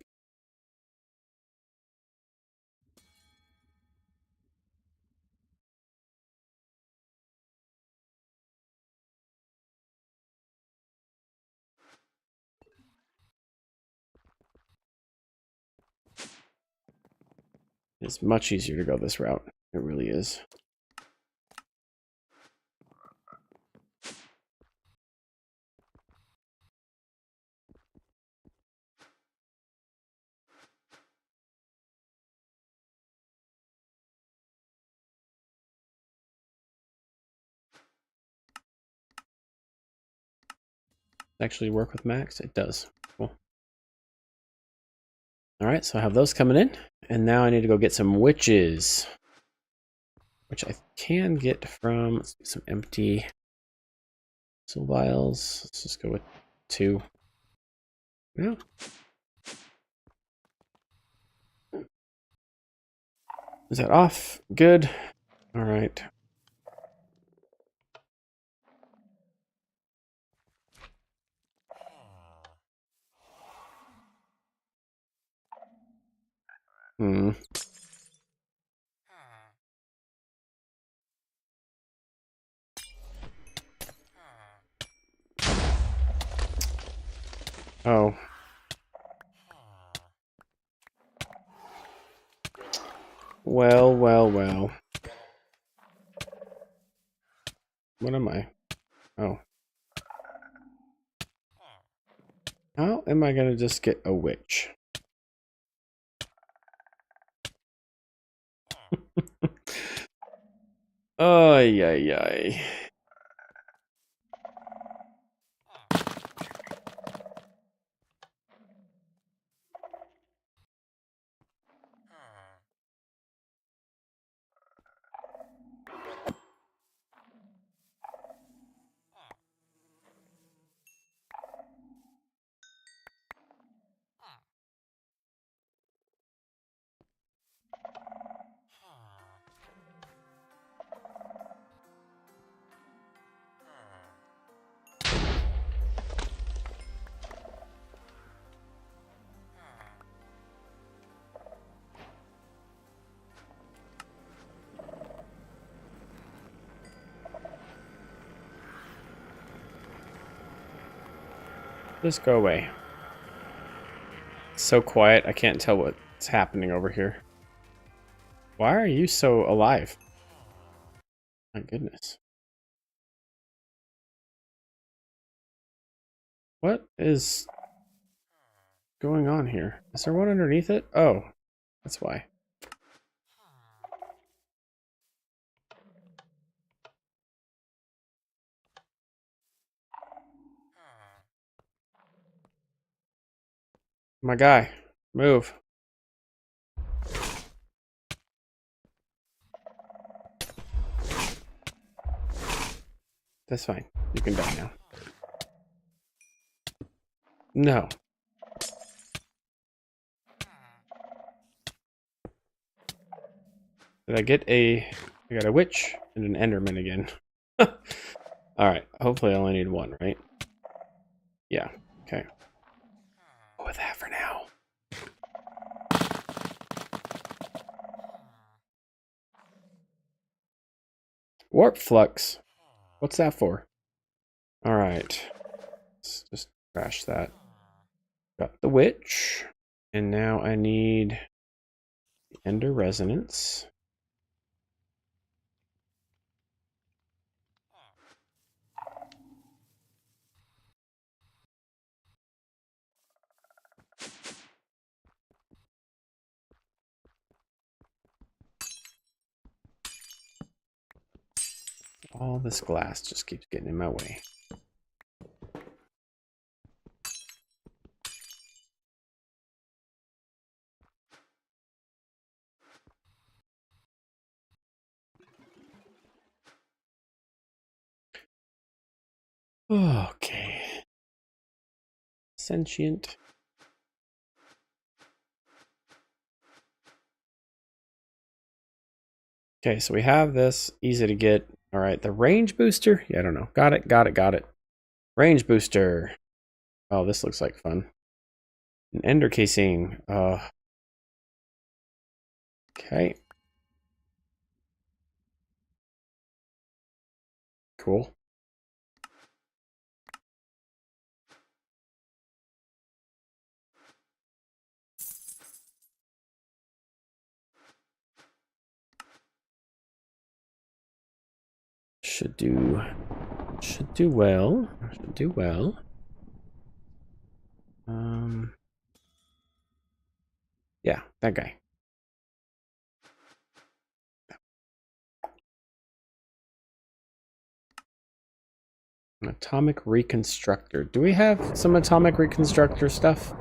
It's much easier to go this route. It really is. Actually work with Max? It does. Cool. Alright, so I have those coming in. And now I need to go get some witches. Which I can get from, let's do some empty soul vials. Let's just go with 2. Yeah. Is that off? Good. Alright. Oh. Well, well, well. What am I? Oh. How am I gonna just get a witch? Ay, ay, ay. Just go away. It's so quiet, I can't tell what's happening over here. Why are you so alive? My goodness. What is going on here? Is there one underneath it? Oh, that's why. My guy, move. That's fine. You can die now. No. Did I get a... I got a witch and an enderman again. Alright, hopefully I only need one, right? Yeah, okay. Go with that for now. Warp flux. What's that for? Alright. Let's just crash that. Got the witch. And now I need the ender resonance. All this glass just keeps getting in my way. Okay. Sentient. Okay, so we have this. Easy to get. All right, the range booster? Yeah, I don't know. Got it, got it, got it. Range booster. Oh, this looks like fun. An ender casing. Okay. Cool. Should do well. Should do well. Yeah, that guy. An atomic reconstructor. Do we have some atomic reconstructor stuff?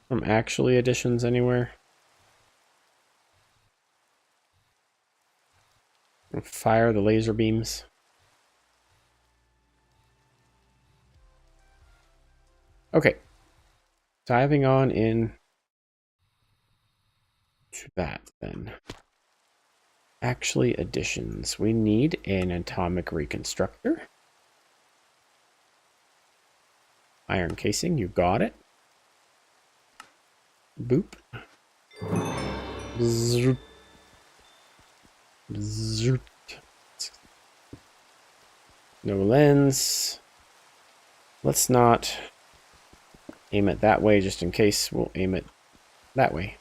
Some actually additions anywhere? Fire the laser beams. Okay. Diving on in to that then. Actually additions. We need an atomic reconstructor. Iron casing, you got it. Boop. Zoot. Zoot. No lens. Let's not aim it that way just in case. We'll aim it that way.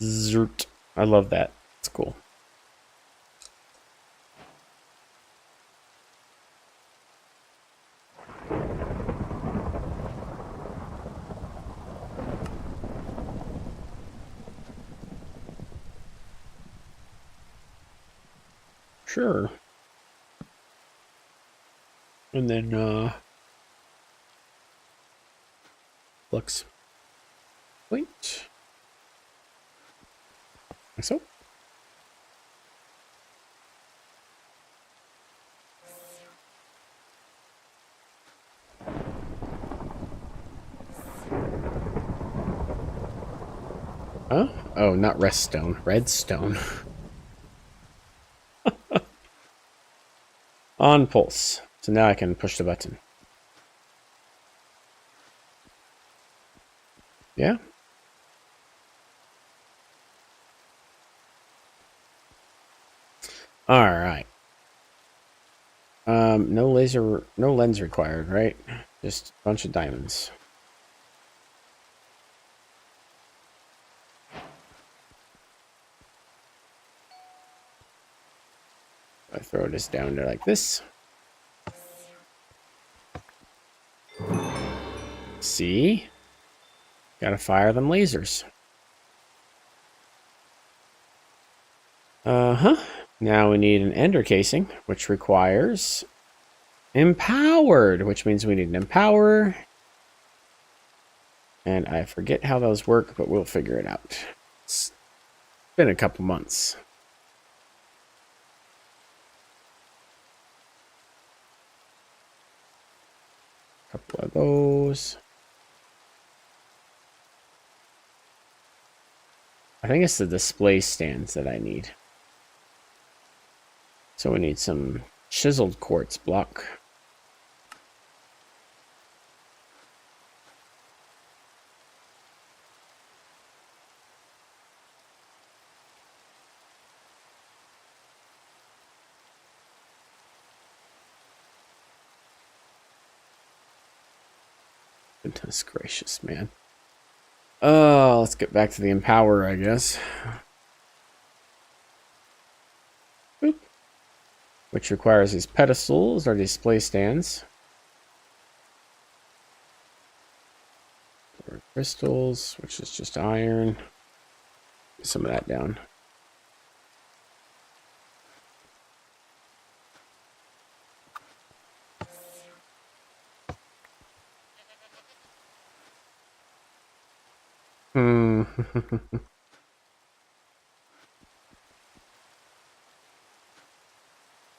Zoot. I love that. It's cool. Sure. And then, flux. Wait. Like so. Huh? Oh, not redstone. Redstone. On pulse. So now I can push the button. Yeah. All right. No laser, no lens required, right? Just a bunch of diamonds. I throw this down there like this. See? Gotta fire them lasers. Uh-huh. Now we need an ender casing, which requires empowered, which means we need an empower. And I forget how those work, but we'll figure it out. It's been a couple months. A couple of those. I think it's the display stands that I need. So we need some chiseled quartz block. Goodness gracious, man. Let's get back to the empower, I guess. Boop. Which requires these pedestals or display stands. Or crystals, which is just iron. Get some of that down.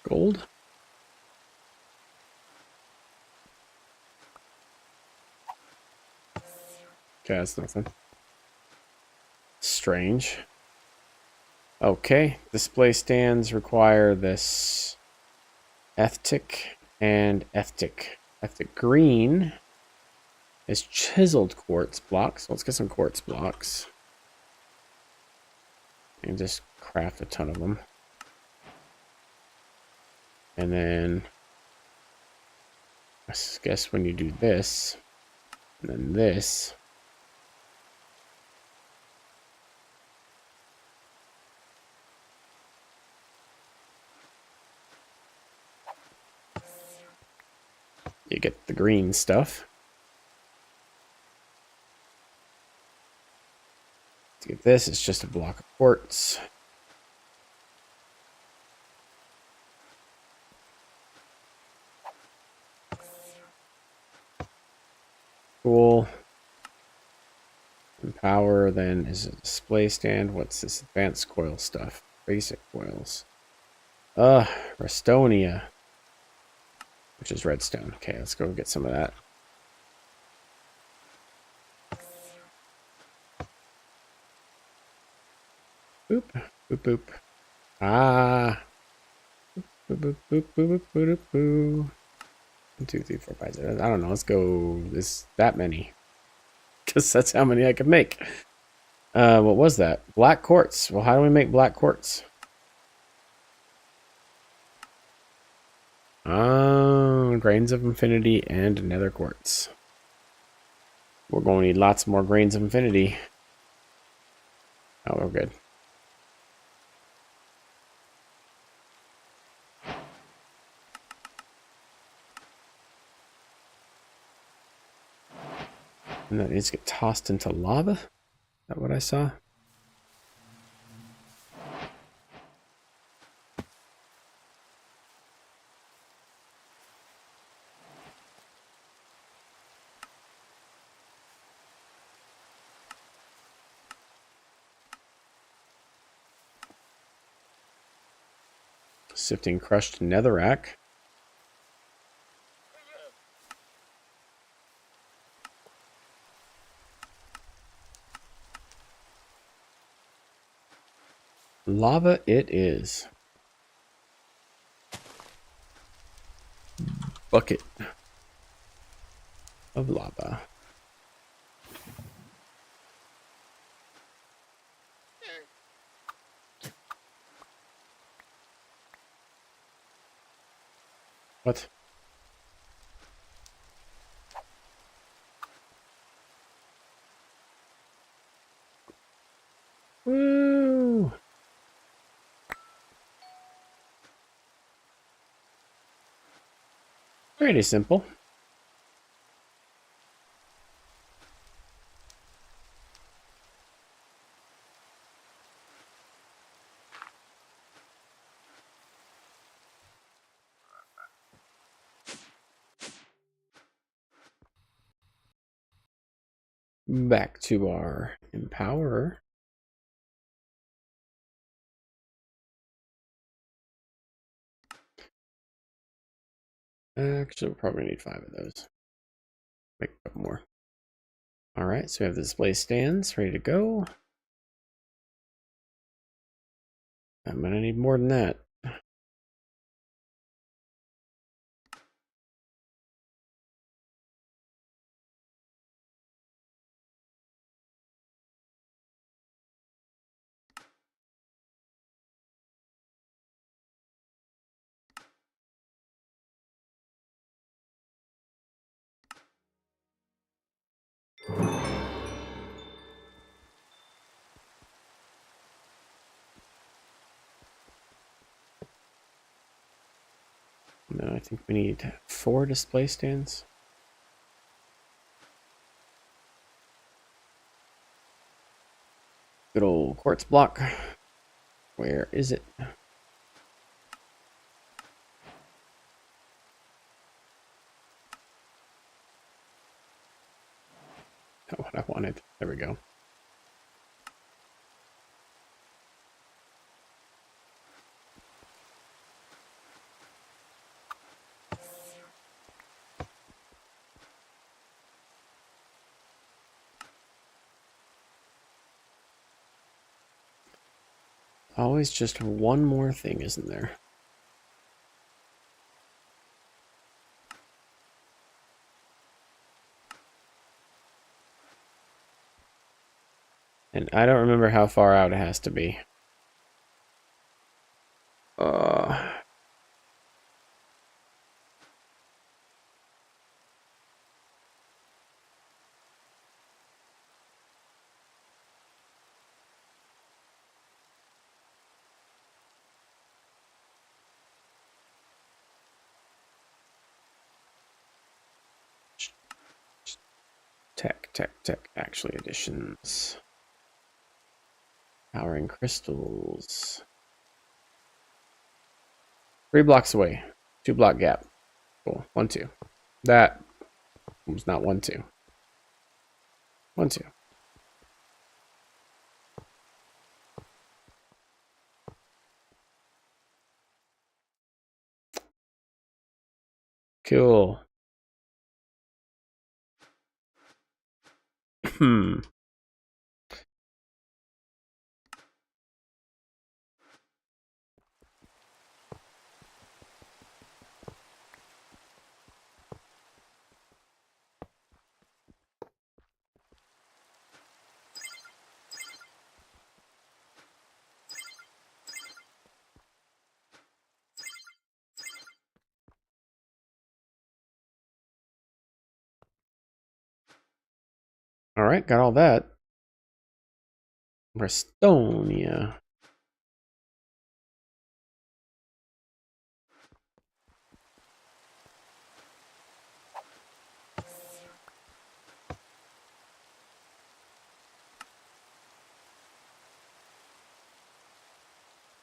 Gold? Okay, that's nothing. Strange. Okay, display stands require this FTIC and FTIC. FTIC green is chiseled quartz blocks. Let's get some quartz blocks. And just craft a ton of them. And then I guess when you do this, and then this, you get the green stuff. To get this, it's just a block of quartz. Cool. And power then is a display stand. What's this advanced coil stuff? Basic coils. Restonia. Which is redstone. Okay, let's go get some of that. Boop. Boop boop. Ah. Boop boop boop boop boop boop boop. 1, 2, 3, 4, 5, 6. I don't know. Let's go that many. Because that's how many I could make. What was that? Black quartz. Well, how do we make black quartz? Grains of infinity and nether quartz. We're going to need lots more grains of infinity. Oh, we're good. And that needs to get tossed into lava? Is that what I saw? Sifting crushed netherrack. Lava it is. Bucket of lava. What? Woo! Pretty simple. Back to our empower. Actually, we'll probably need 5 of those. Make a couple more. All right, so we have the display stands ready to go. I'm gonna need more than that. No, I think we need 4 display stands. Good old quartz block. Where is it? Not what I wanted. There we go. Always just one more thing, isn't there? And I don't remember how far out it has to be. Uh, tech, actually additions. Powering crystals. 3 blocks away. 2 block gap. Cool. 1, 2. That was not 1, 2. 1, 2. Cool. Hmm. All right, got all that. Restonia.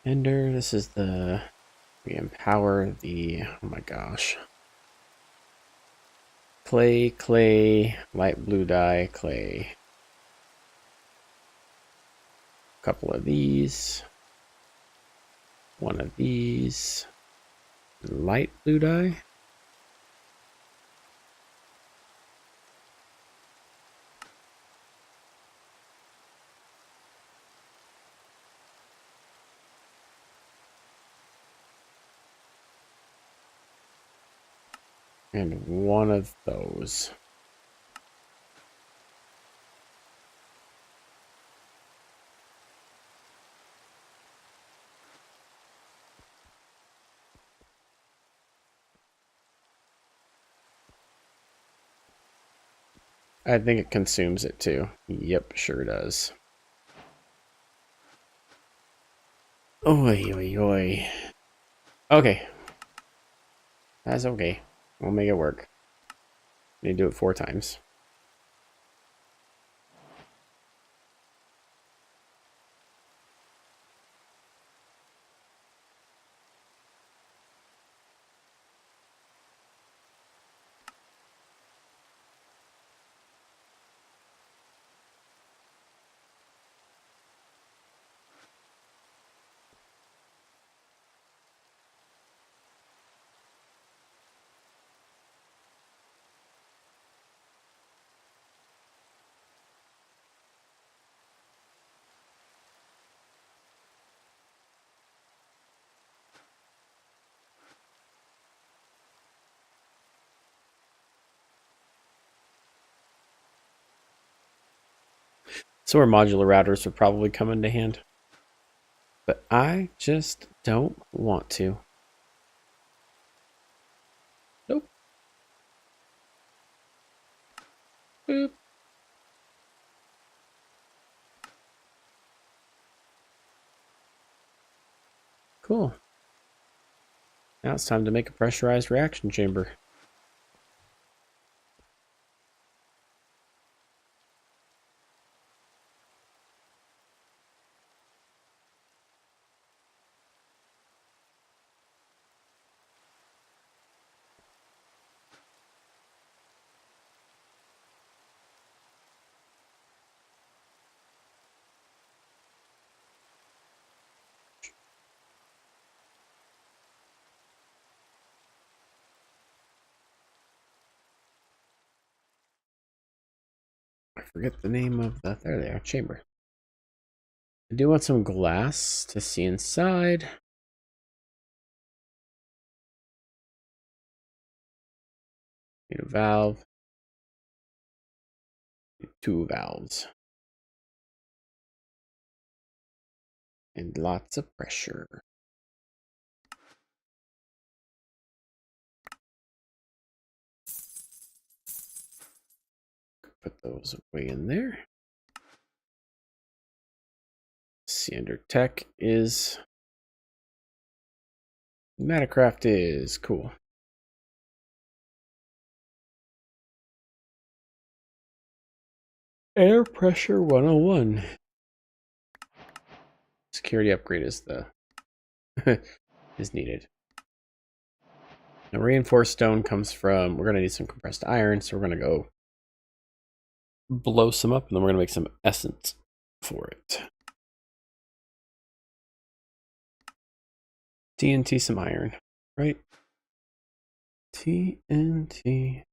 Ender, this is the... We empower the... Oh my gosh. Clay, light blue dye, clay. Couple of these. One of these. Light blue dye. And one of those. I think it consumes it too. Yep, sure does. Oi, oi, oi. Okay. That's okay. We'll make it work. Need to do it 4 times. So our modular routers would probably come into hand. But I just don't want to. Nope. Boop. Cool. Now it's time to make a pressurized reaction chamber. I forget the name of the... There they are. Chamber. I do want some glass to see inside. Need a valve. Need 2 valves. And lots of pressure. Put those away in there. See under tech is Metacraft is cool. Air pressure 101. Security upgrade is the is needed. Now reinforced stone comes from, we're gonna need some compressed iron, so we're gonna go blow some up and then we're gonna make some essence for it. TNT some iron, right? TNT.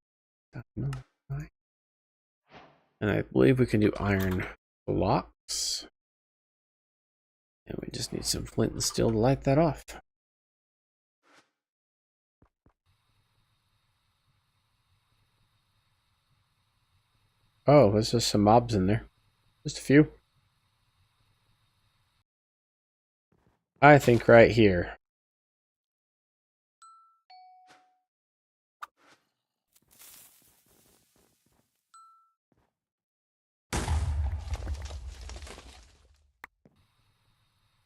And I believe we can do iron blocks. And we just need some flint and steel to light that off. Oh, there's just some mobs in there. Just a few. I think right here.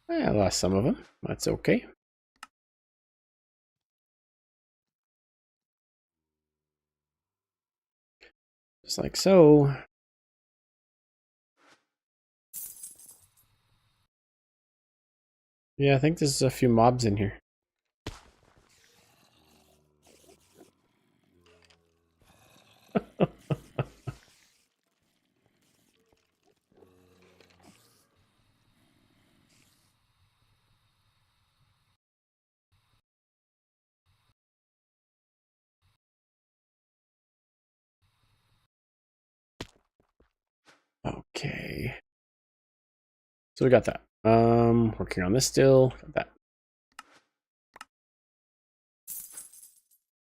I lost some of them. That's okay. Just like so. Yeah, I think there's a few mobs in here. Okay. So we got that. Working on this still. Got that.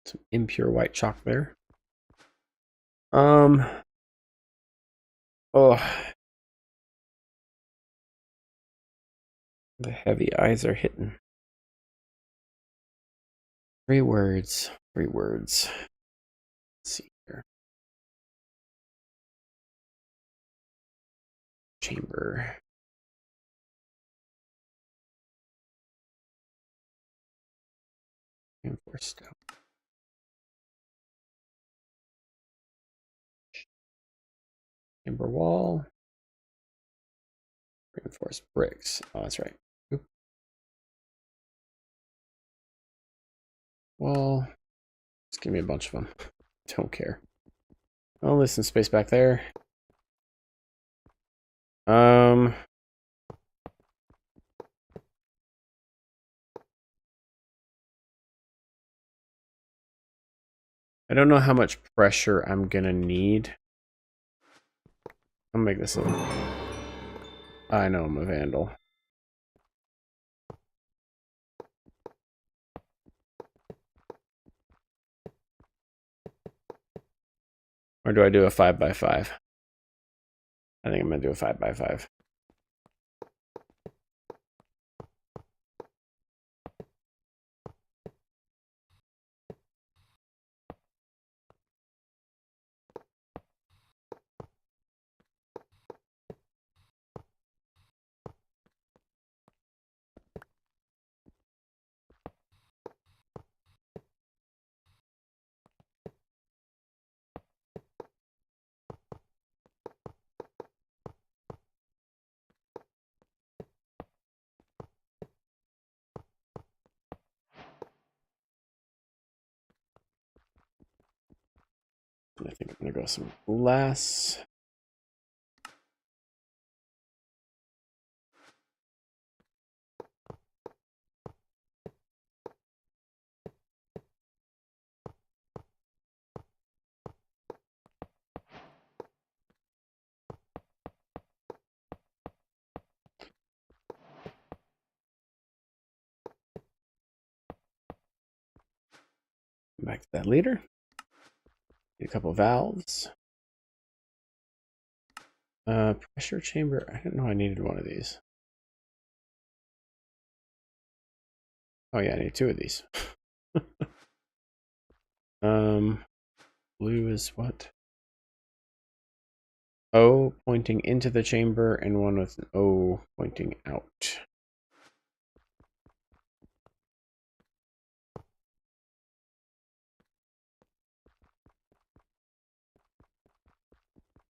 Some impure white chalk there. Oh. The heavy eyes are hitting. 3 words. 3 words. Let's see here. Chamber. Reinforced stone. Chamber wall. Reinforced bricks. Oh, that's right. Oop. Wall. Just give me a bunch of them. Don't care. Oh, there's some space back there. I don't know how much pressure I'm gonna need. I'll make this a... I know I'm a vandal. Or do I do a 5x5? I think I'm gonna do a 5x5. I think I'm gonna go some glass. Back to that leader. Need a couple valves. Pressure chamber. I didn't know I needed one of these. Oh yeah, I need two of these. Blue is what? O pointing into the chamber and one with an O pointing out.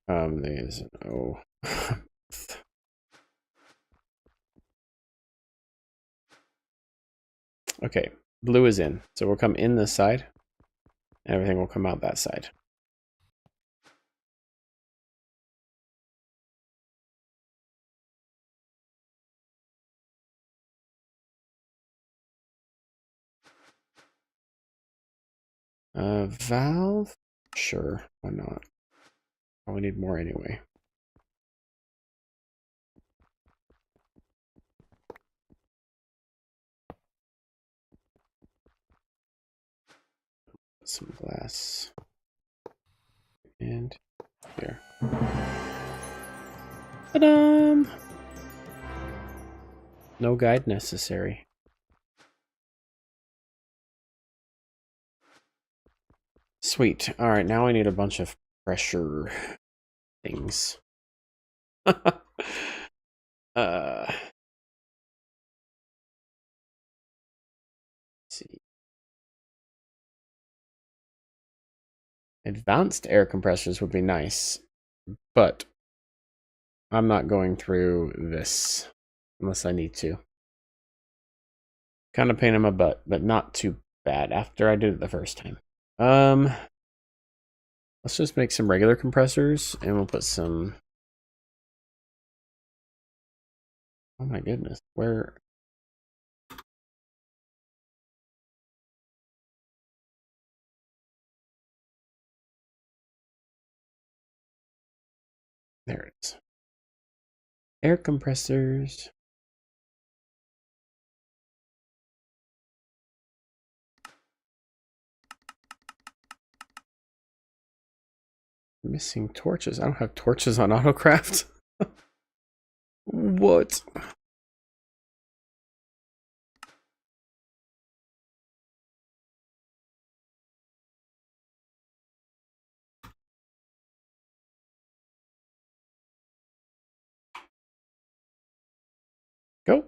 There's an O. Okay, blue is in. So we'll come in this side. And everything will come out that side. Valve? Sure, why not? Probably need more anyway. Some glass. And here. Ta-da! No guide necessary. Sweet. Alright, now I need a bunch of pressure things. Let's see. Advanced air compressors would be nice, but I'm not going through this unless I need to. Kind of pain in my butt, but not too bad after I did it the first time. Let's just make some regular compressors and we'll put some. Oh my goodness, where? There it is. Air compressors. Missing torches. I don't have torches on Autocraft. What? Go.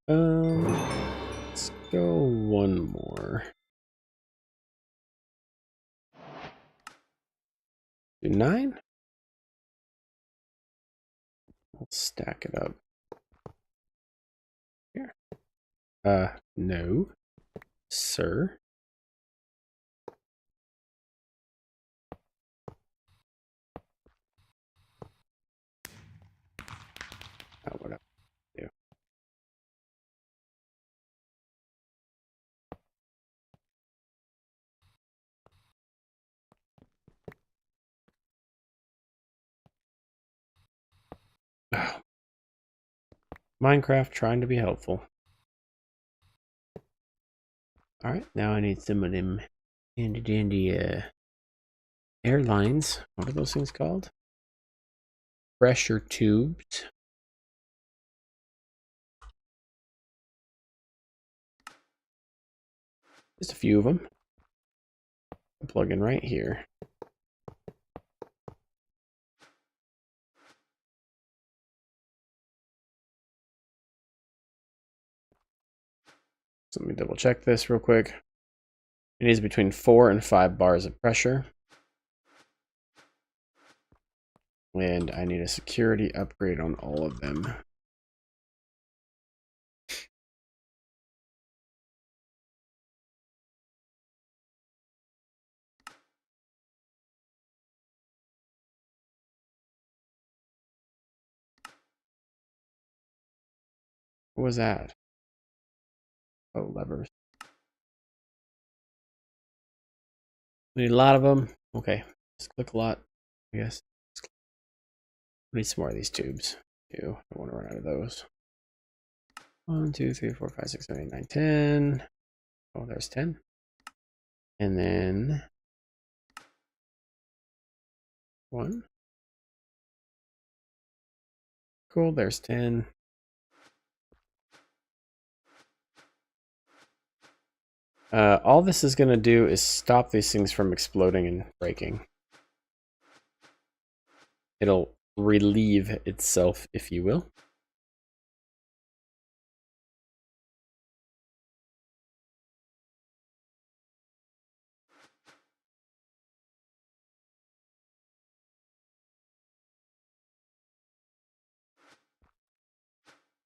Let's go one more. Do 9? Let's stack it up. Here. No, sir. Oh, what I do. Oh. Minecraft trying to be helpful. Alright, now I need some of them handy dandy airlines. What are those things called? Pressure tubes. Just a few of them. Plug in right here. So let me double check this real quick. It needs between 4 and 5 bars of pressure. And I need a security upgrade on all of them. What was that? Oh, levers. We need a lot of them. Okay, just click a lot, I guess. We need some more of these tubes. Too. I don't want to run out of those. 1, 2, 3, 4, 5, 6, 7, 8, 9, 10. Oh, there's 10. And then 1. Cool, there's 10. All this is going to do is stop these things from exploding and breaking. It'll relieve itself, if you will.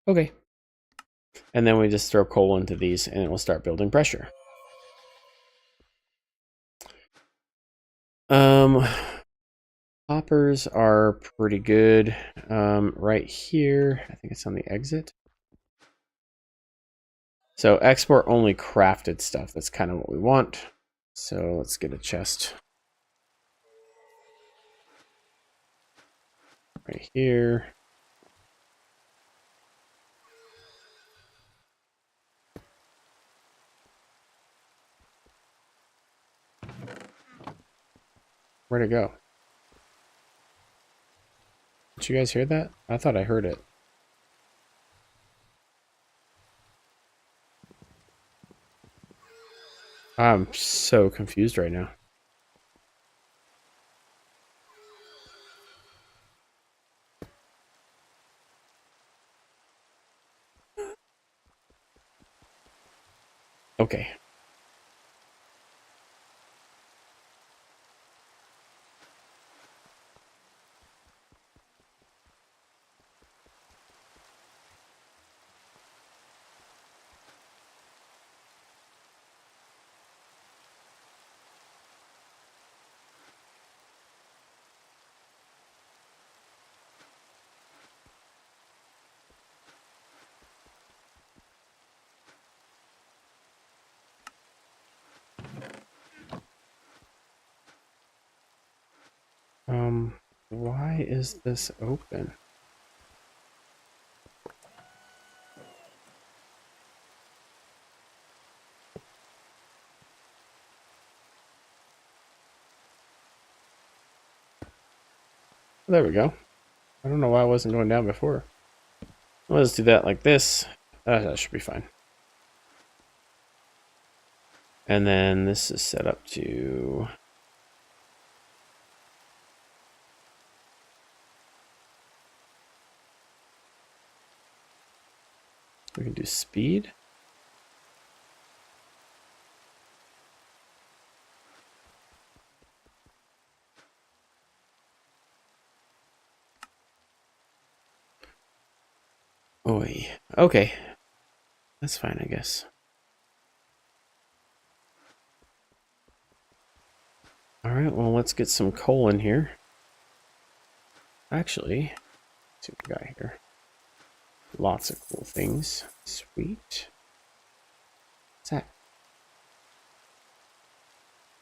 Okay. And then we just throw coal into these and it will start building pressure. Hoppers are pretty good. Right here, I think it's on the exit. So export only crafted stuff. That's kind of what we want. So let's get a chest. Right here. Where'd it go? Did you guys hear that? I thought I heard it. I'm so confused right now. Okay. Why is this open? There we go. I don't know why it wasn't going down before. Let's do that like this. That should be fine. And then this is set up to... We can do speed. Oi. Okay. That's fine, I guess. Alright, well, let's get some coal in here. Actually, let's see what we got here. Lots of cool things. Sweet. What's that?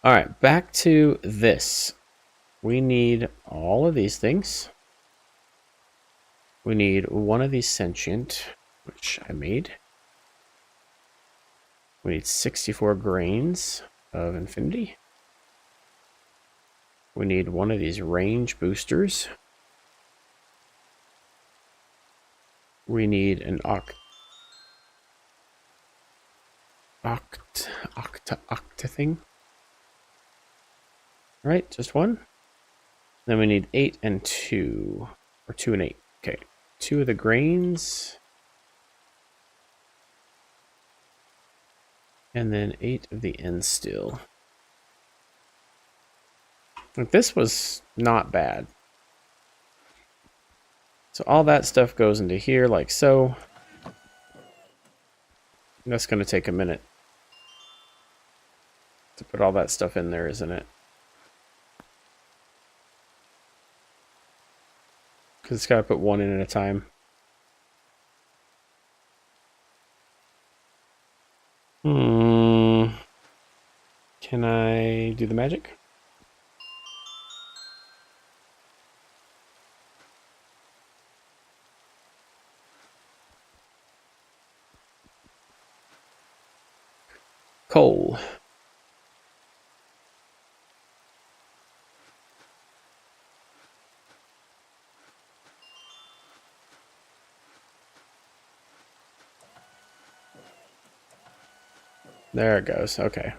Alright, back to this. We need all of these things. We need one of these sentient, which I made. We need 64 grains of infinity. We need one of these range boosters. We need an octa thing. All right, just one. Then we need 8 and 2, or 2 and 8. Okay, 2 of the grains. And then 8 of the end steel. Like, this was not bad. So all that stuff goes into here like so. And that's going to take a minute to put all that stuff in there, isn't it? Because it's got to put one in at a time. Can I do the magic? Coal. There it goes. Okay.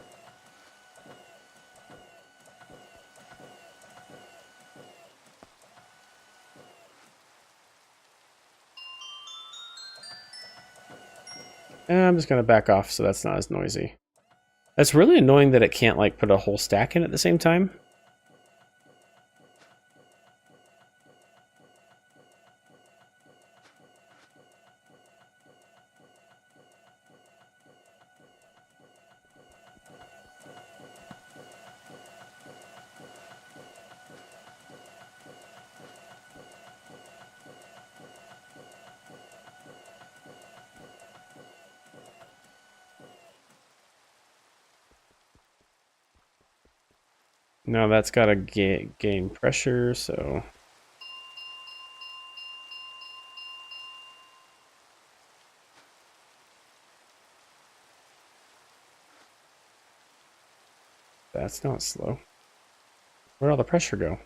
And I'm just going to back off so that's not as noisy. That's really annoying that it can't like put a whole stack in at the same time. No, that's got to gain pressure, so... That's not slow. Where'd all the pressure go?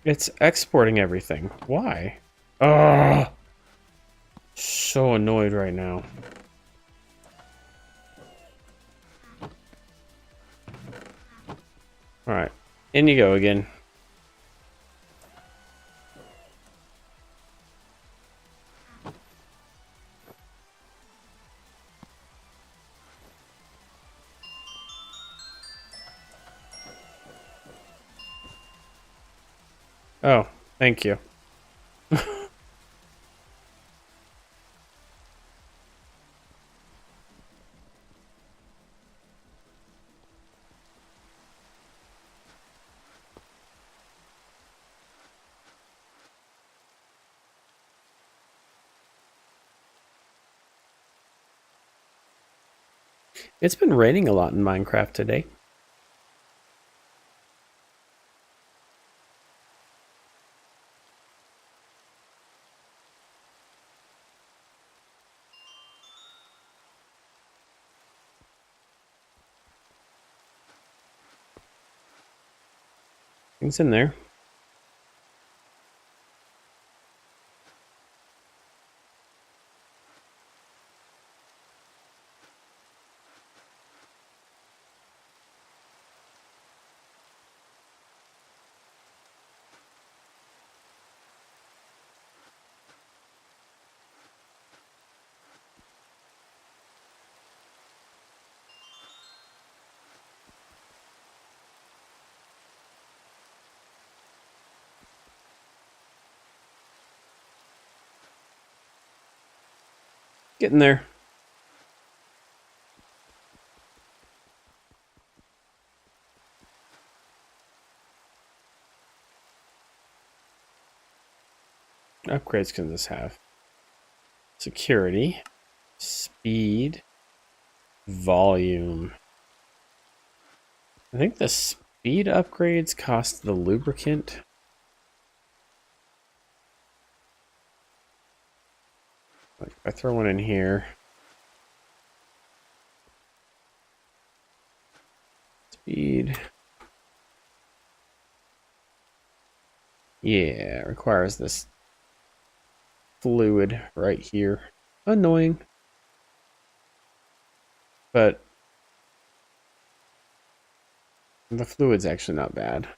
It's exporting everything. Why? Oh, so annoyed right now. All right, in you go again. Oh, thank you. It's been raining a lot in Minecraft today. It's in there. Getting there. Upgrades can this have? Security, speed, volume. I think the speed upgrades cost the lubricant. Like if I throw one in here. Speed. Yeah, it requires this fluid right here. Annoying. But the fluid's actually not bad.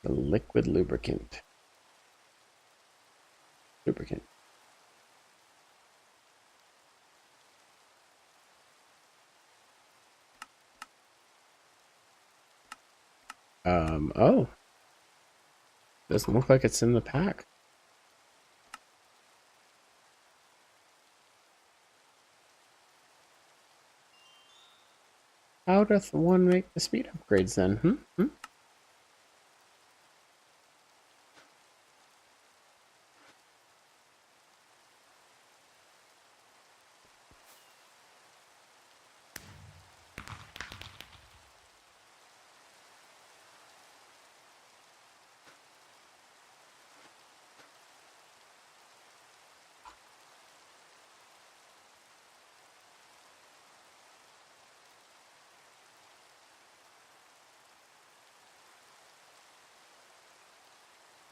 The liquid lubricant. Lubricant. Oh. Doesn't look like it's in the pack. how doth one make the speed upgrades then? Hmm?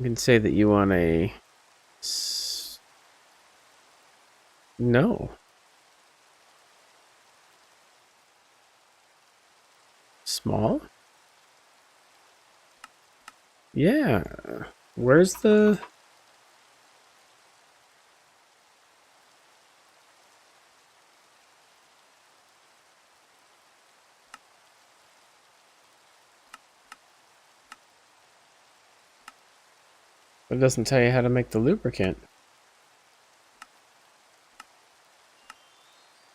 You can say that you want a... No. Small? Yeah. Where's the... It doesn't tell you how to make the lubricant.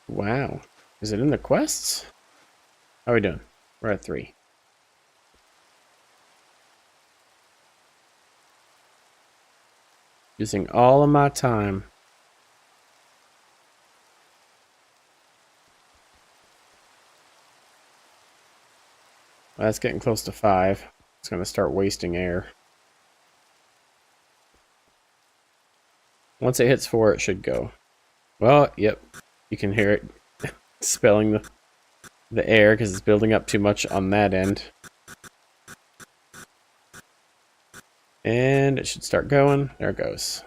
Wow. Is it in the quests? How are we doing? We're at 3. Using all of my time. Well, that's getting close to 5. It's going to start wasting air. Once it hits 4, it should go. Well, yep. You can hear it spilling the air because it's building up too much on that end. And it should start going. There it goes.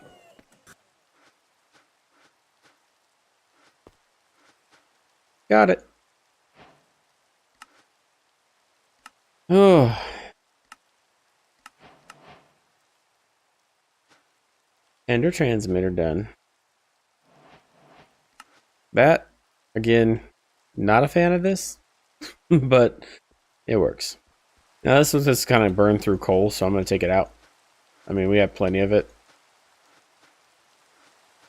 Got it. Oh. Ender transmitter done. That, again, not a fan of this, but it works. Now this was just kind of burned through coal, so I'm going to take it out. I mean, we have plenty of it.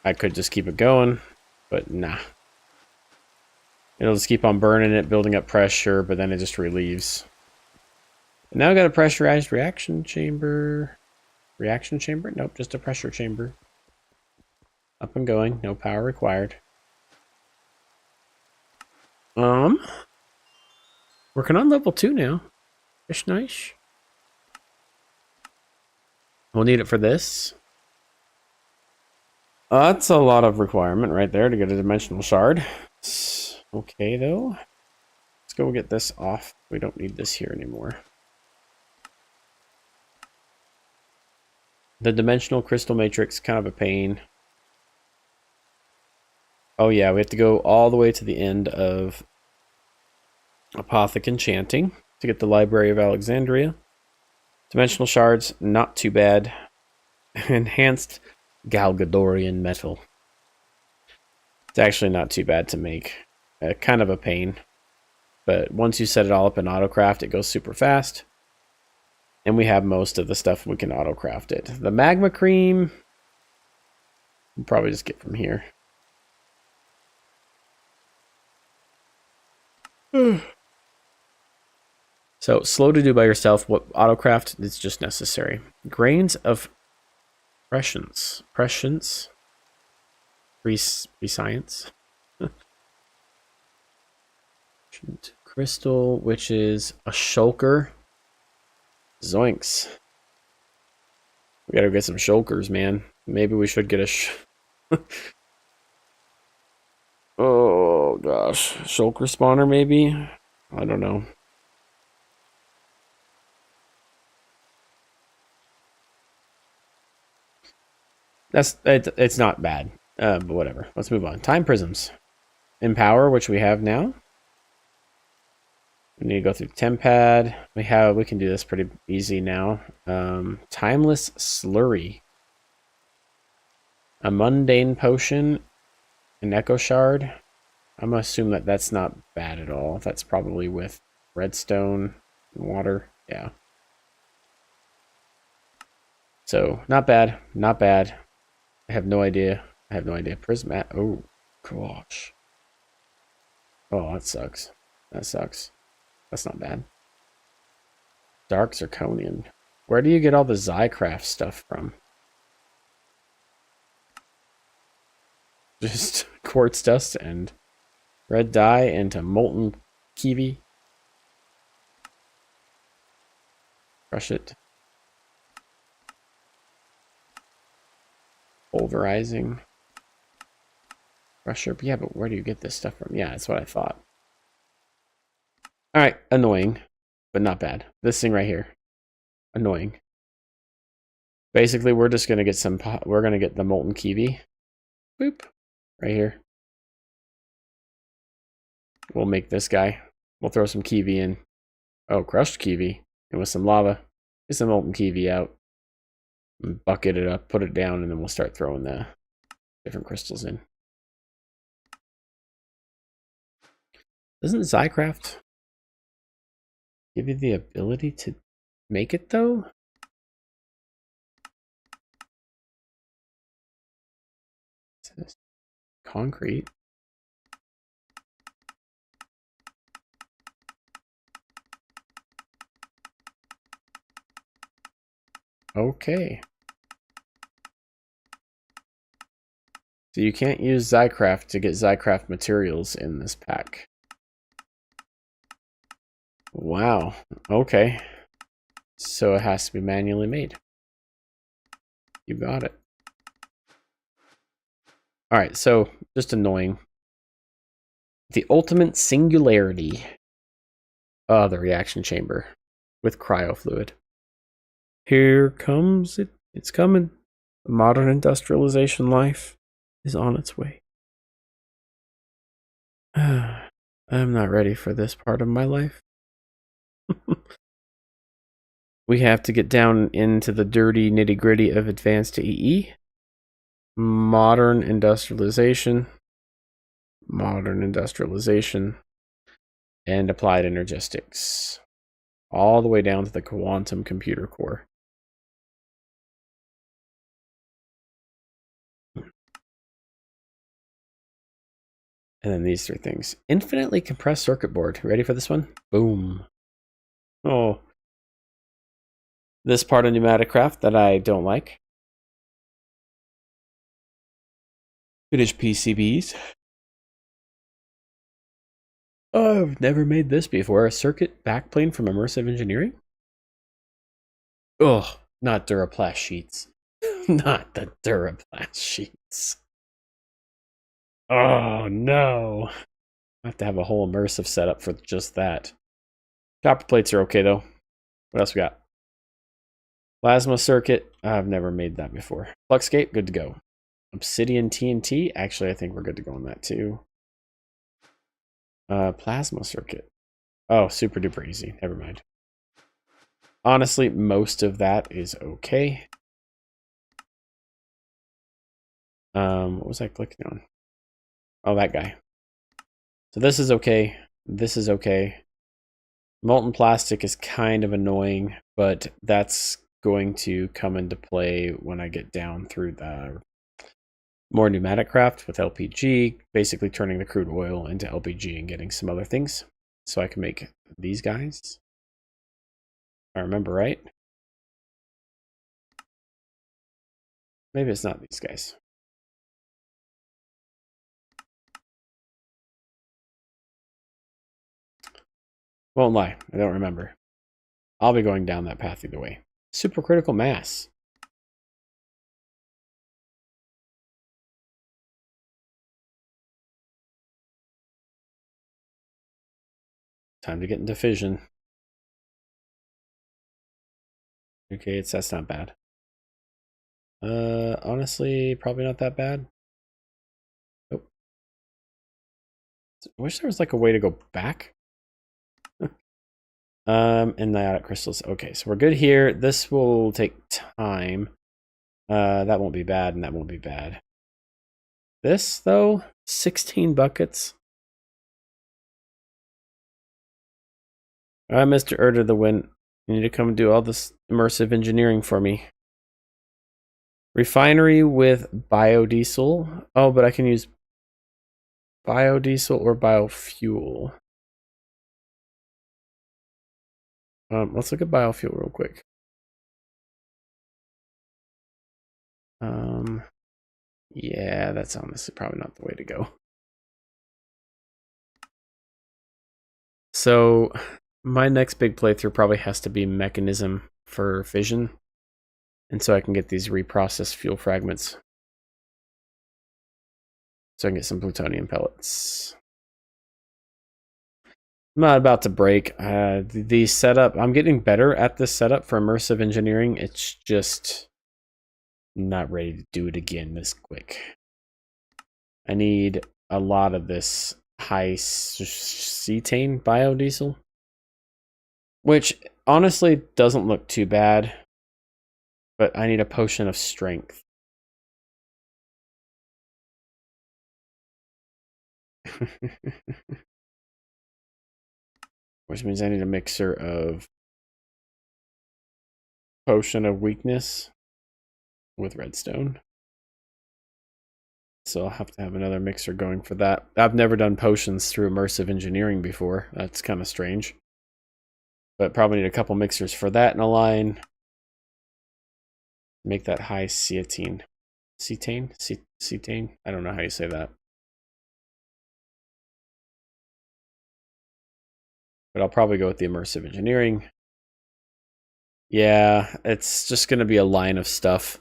I could just keep it going, but nah. It'll just keep on burning it, building up pressure, but then it just relieves. And now I got a pressurized reaction chamber. Reaction chamber? Nope, just a pressure chamber. Up and going, no power required. Working on level 2 now. Fish nice. We'll need it for this. That's a lot of requirement right there to get a dimensional shard. It's okay though. Let's go get this off. We don't need this here anymore. The dimensional crystal matrix, kind of a pain. Oh yeah, we have to go all the way to the end of Apothic Enchanting to get the Library of Alexandria. Dimensional shards, not too bad. Enhanced Galgadorian metal. It's actually not too bad to make. Kind of a pain. But once you set it all up in autocraft, it goes super fast. And we have most of the stuff we can autocraft it. The magma cream, we'll probably just get from here. So, slow to do by yourself. What autocraft is just necessary. Grains of prescience. Prescience? Prescience? Crystal, which is a shulker. Zoinks. We gotta get some shulkers, man. Maybe we should get a oh, gosh. Shulker spawner, maybe? I don't know. It's not bad, but whatever. Let's move on. Time prisms. Empower, which we have now. We need to go through Tempad. We can do this pretty easy now. Timeless Slurry. A mundane potion. An echo shard. I'm gonna assume that that's not bad at all. That's probably with redstone and water. Yeah. So not bad. Not bad. I have no idea. Prismat. Oh gosh. Oh, that sucks. That sucks. That's not bad. Dark zirconium. Where do you get all the Zycraft stuff from? Just quartz dust and red dye into molten kiwi. Crush it. Pulverizing. Crusher. Yeah, but where do you get this stuff from? Yeah, that's what I thought. Alright, annoying, but not bad. This thing right here. Annoying. Basically, we're just going to get some... We're going to get the molten kiwi. Boop. Right here. We'll make this guy. We'll throw some kiwi in. Oh, crushed kiwi. And with some lava. Get some molten kiwi out. Bucket it up, put it down, and then we'll start throwing the different crystals in. Doesn't Zycraft give you the ability to make it, though? What's this? Concrete. Okay. So you can't use Zycraft to get Zycraft materials in this pack. Wow. Okay. So it has to be manually made. You got it. Alright, so just annoying. The ultimate singularity. Oh, the reaction chamber with cryo fluid. Here comes it. It's coming. Modern industrialization life is on its way. I'm not ready for this part of my life. We have to get down into the dirty nitty-gritty of advanced EE. Modern industrialization. Modern industrialization. And applied energistics. All the way down to the quantum computer core. And then these three things. Infinitely compressed circuit board. Ready for this one? Boom. Oh. This part of pneumatic craft that I don't like. Finish PCBs. Oh, I've never made this before. A circuit backplane from immersive engineering? Ugh, not Duraplast sheets. Not the Duraplast sheets. Oh, no. I have to have a whole immersive setup for just that. Copper plates are okay, though. What else we got? Plasma circuit. I've never made that before. Fluxgate, good to go. Obsidian TNT. Actually, I think we're good to go on that, too. Plasma circuit. Oh, super duper easy. Never mind. Honestly, most of that is okay. What was I clicking on? Oh, that guy. So this is okay. This is okay. Molten plastic is kind of annoying, but that's going to come into play when I get down through the more pneumatic craft with LPG, basically turning the crude oil into LPG and getting some other things. So I can make these guys. If I remember right. Maybe it's not these guys. Won't lie, I don't remember. I'll be going down that path either way. Supercritical mass. Time to get into fission. Okay, that's not bad. Honestly, probably not that bad. Nope. I wish there was like a way to go back. And the crystals. Okay, so we're good here. This will take time. That won't be bad, and that won't be bad. This, though, 16 buckets. All right, Mr. Erda the Wind. You need to come and do all this immersive engineering for me. Refinery with biodiesel. Oh, but I can use biodiesel or biofuel. Let's look at biofuel real quick. Yeah, that's honestly probably not the way to go. So my next big playthrough probably has to be mechanism for fission. And so I can get these reprocessed fuel fragments. So I can get some plutonium pellets. I'm not about to break. The setup, I'm getting better at this setup for immersive engineering. It's just not ready to do it again this quick. I need a lot of this high cetane biodiesel, which honestly doesn't look too bad, but I need a potion of strength. Which means I need a mixer of potion of weakness with redstone. So I'll have to have another mixer going for that. I've never done potions through immersive engineering before. That's kind of strange. But probably need a couple mixers for that in a line. Make that high cetane. Cetane? Cetane? I don't know how you say that. But I'll probably go with the immersive engineering. Yeah, it's just going to be a line of stuff.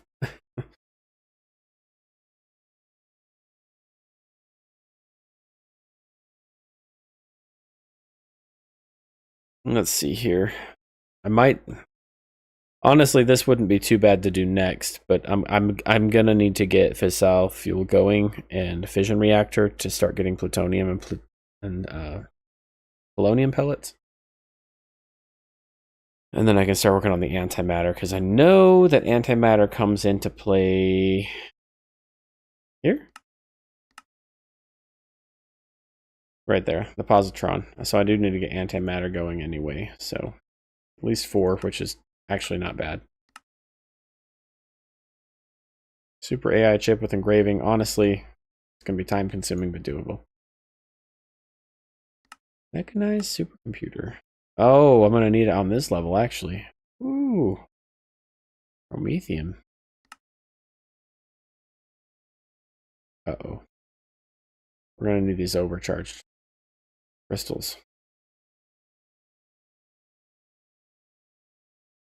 Let's see here. I might honestly, this wouldn't be too bad to do next, but I'm gonna need to get fissile fuel going and fission reactor to start getting plutonium and polonium pellets. And then I can start working on the antimatter, because I know that antimatter comes into play here. Right there, the positron. So I do need to get antimatter going anyway. So at least 4, which is actually not bad. Super AI chip with engraving. Honestly, it's going to be time consuming, but doable. Mechanized supercomputer. Oh, I'm going to need it on this level, actually. Ooh. Promethium. Uh-oh. We're going to need these overcharged crystals.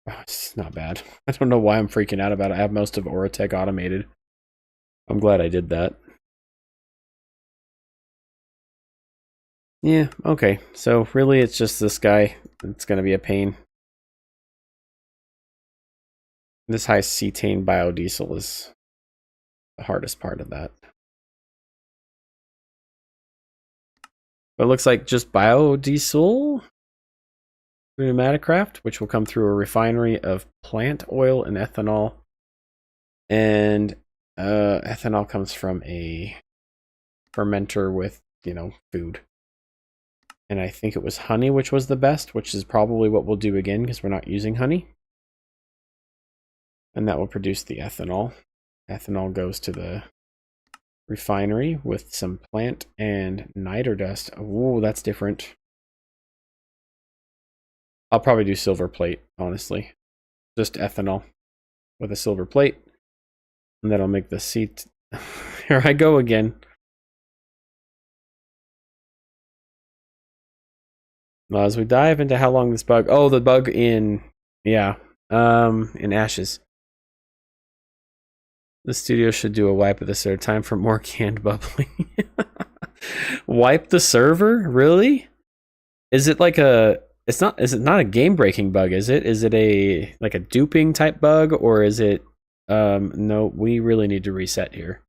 Oh, it's not bad. I don't know why I'm freaking out about it. I have most of Oratech automated. I'm glad I did that. Yeah, okay. So really it's just this guy. It's going to be a pain. This high cetane biodiesel is the hardest part of that. But it looks like just biodiesel pneumaticraft, which will come through a refinery of plant oil and ethanol. And ethanol comes from a fermenter with, food. And I think it was honey, which was the best, which is probably what we'll do again because we're not using honey. And that will produce the ethanol. Ethanol goes to the refinery with some plant and niter dust. Oh, that's different. I'll probably do silver plate, honestly. Just ethanol with a silver plate. And that'll make the seat. Here I go again. Well, as we dive into how long this bug. Oh, the bug in. Yeah. In Ashes. The studio should do a wipe of the server. Time for more canned bubbling. Wipe the server? Really? Is it like a? It's not. Is it not a game-breaking bug? Is it? Is it a like a duping type bug, or is it? No. We really need to reset here.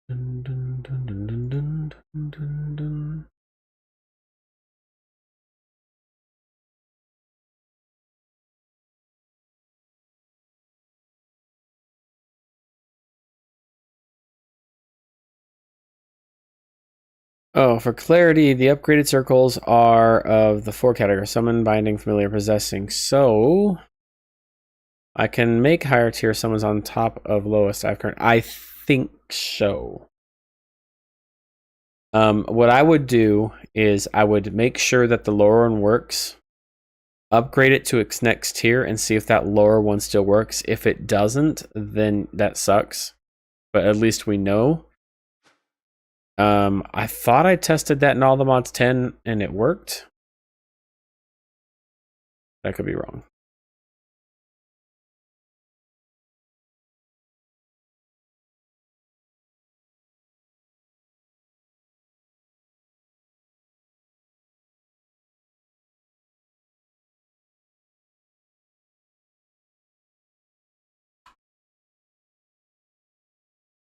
Dun, dun, dun, dun, dun, dun, dun, dun. Oh, for clarity, the upgraded circles are of the 4 categories: summon, binding, familiar, possessing. So I can make higher tier summons on top of lowest I've current. I think so. What I would do is I would make sure that the lower one works, upgrade it to its next tier, and see if that lower one still works. If it doesn't, then that sucks. But at least we know. I thought I tested that in all the mods 10 and it worked. I could be wrong.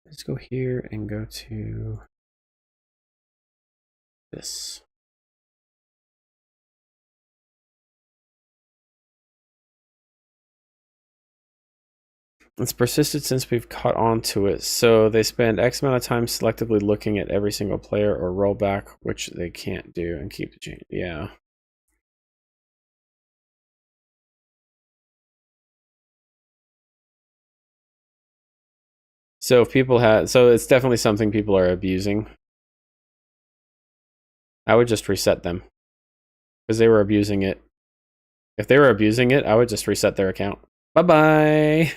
Let's go here and go to this. It's persisted since we've caught on to it. So they spend X amount of time selectively looking at every single player or roll back, which they can't do, and keep the chain. Yeah. So if people have, so it's definitely something people are abusing. I would just reset them because they were abusing it. If they were abusing it, I would just reset their account. Bye-bye.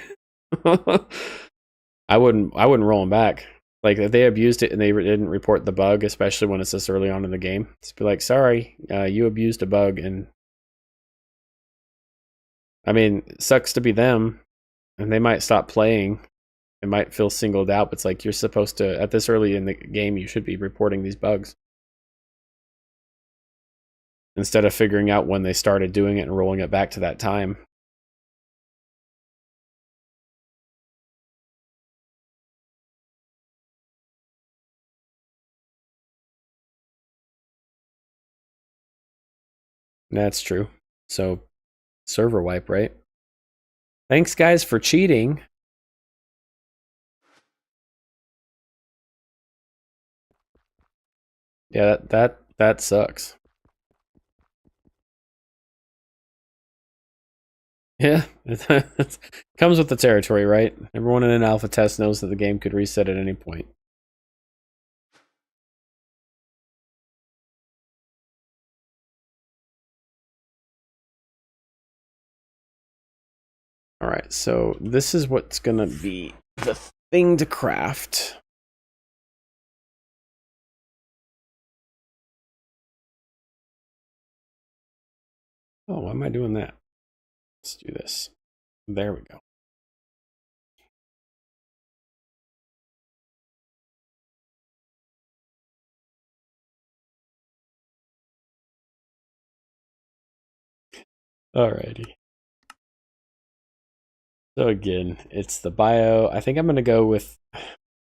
I wouldn't roll them back. Like if they abused it and they didn't report the bug, especially when it's this early on in the game, just be like, sorry, you abused a bug. And I mean, it sucks to be them, and they might stop playing. It might feel singled out, but it's like you're supposed to, at this early in the game, you should be reporting these bugs. Instead of figuring out when they started doing it and rolling it back to that time. That's true. So, server wipe, right? Thanks, guys, for cheating. Yeah, that sucks. Yeah, it comes with the territory, right? Everyone in an alpha test knows that the game could reset at any point. All right, so this is what's gonna be the thing to craft. Oh, why am I doing that? Let's do this. There we go. Alrighty. So again, it's the bio. I think I'm gonna go with.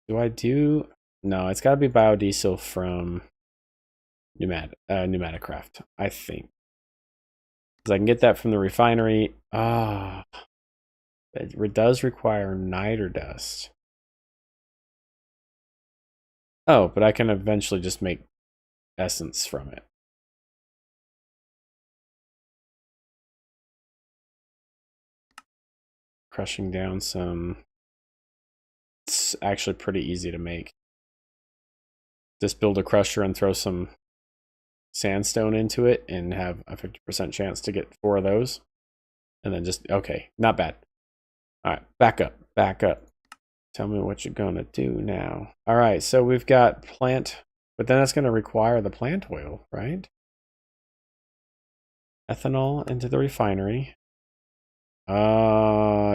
Do I do? No, it's got to be biodiesel from Pneumaticraft. I think because I can get that from the refinery. Ah, it does require niter dust. Oh, but I can eventually just make essence from it. Crushing down some. It's actually pretty easy to make. Just build a crusher and throw some sandstone into it and have a 50% chance to get 4 of those. And then just, okay, not bad. All right, back up, back up. Tell me what you're gonna do now. All right, so we've got plant, but then that's gonna require the plant oil, right? Ethanol into the refinery.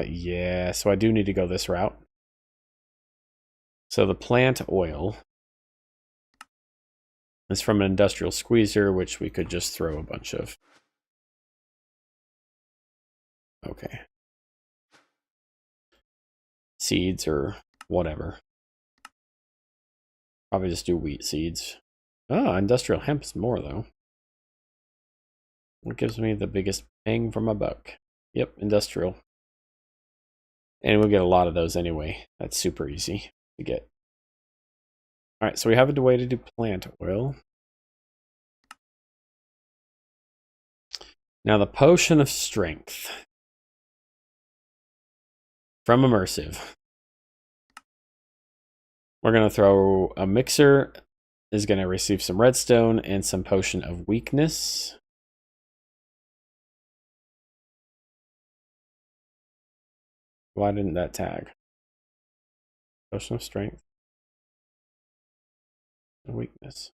Yeah, so I do need to go this route. So the plant oil is from an industrial squeezer, which we could just throw a bunch of. Okay. Seeds or whatever. Probably just do wheat seeds. Oh, industrial hemp is more though. What gives me the biggest bang for my buck? Yep, industrial. And we'll get a lot of those anyway. That's super easy to get. Alright, so we have a way to do plant oil. Now the potion of strength. From Immersive. We're going to throw a mixer, is going to receive some redstone and some potion of weakness. Why didn't that tag? Potion of strength. And weakness.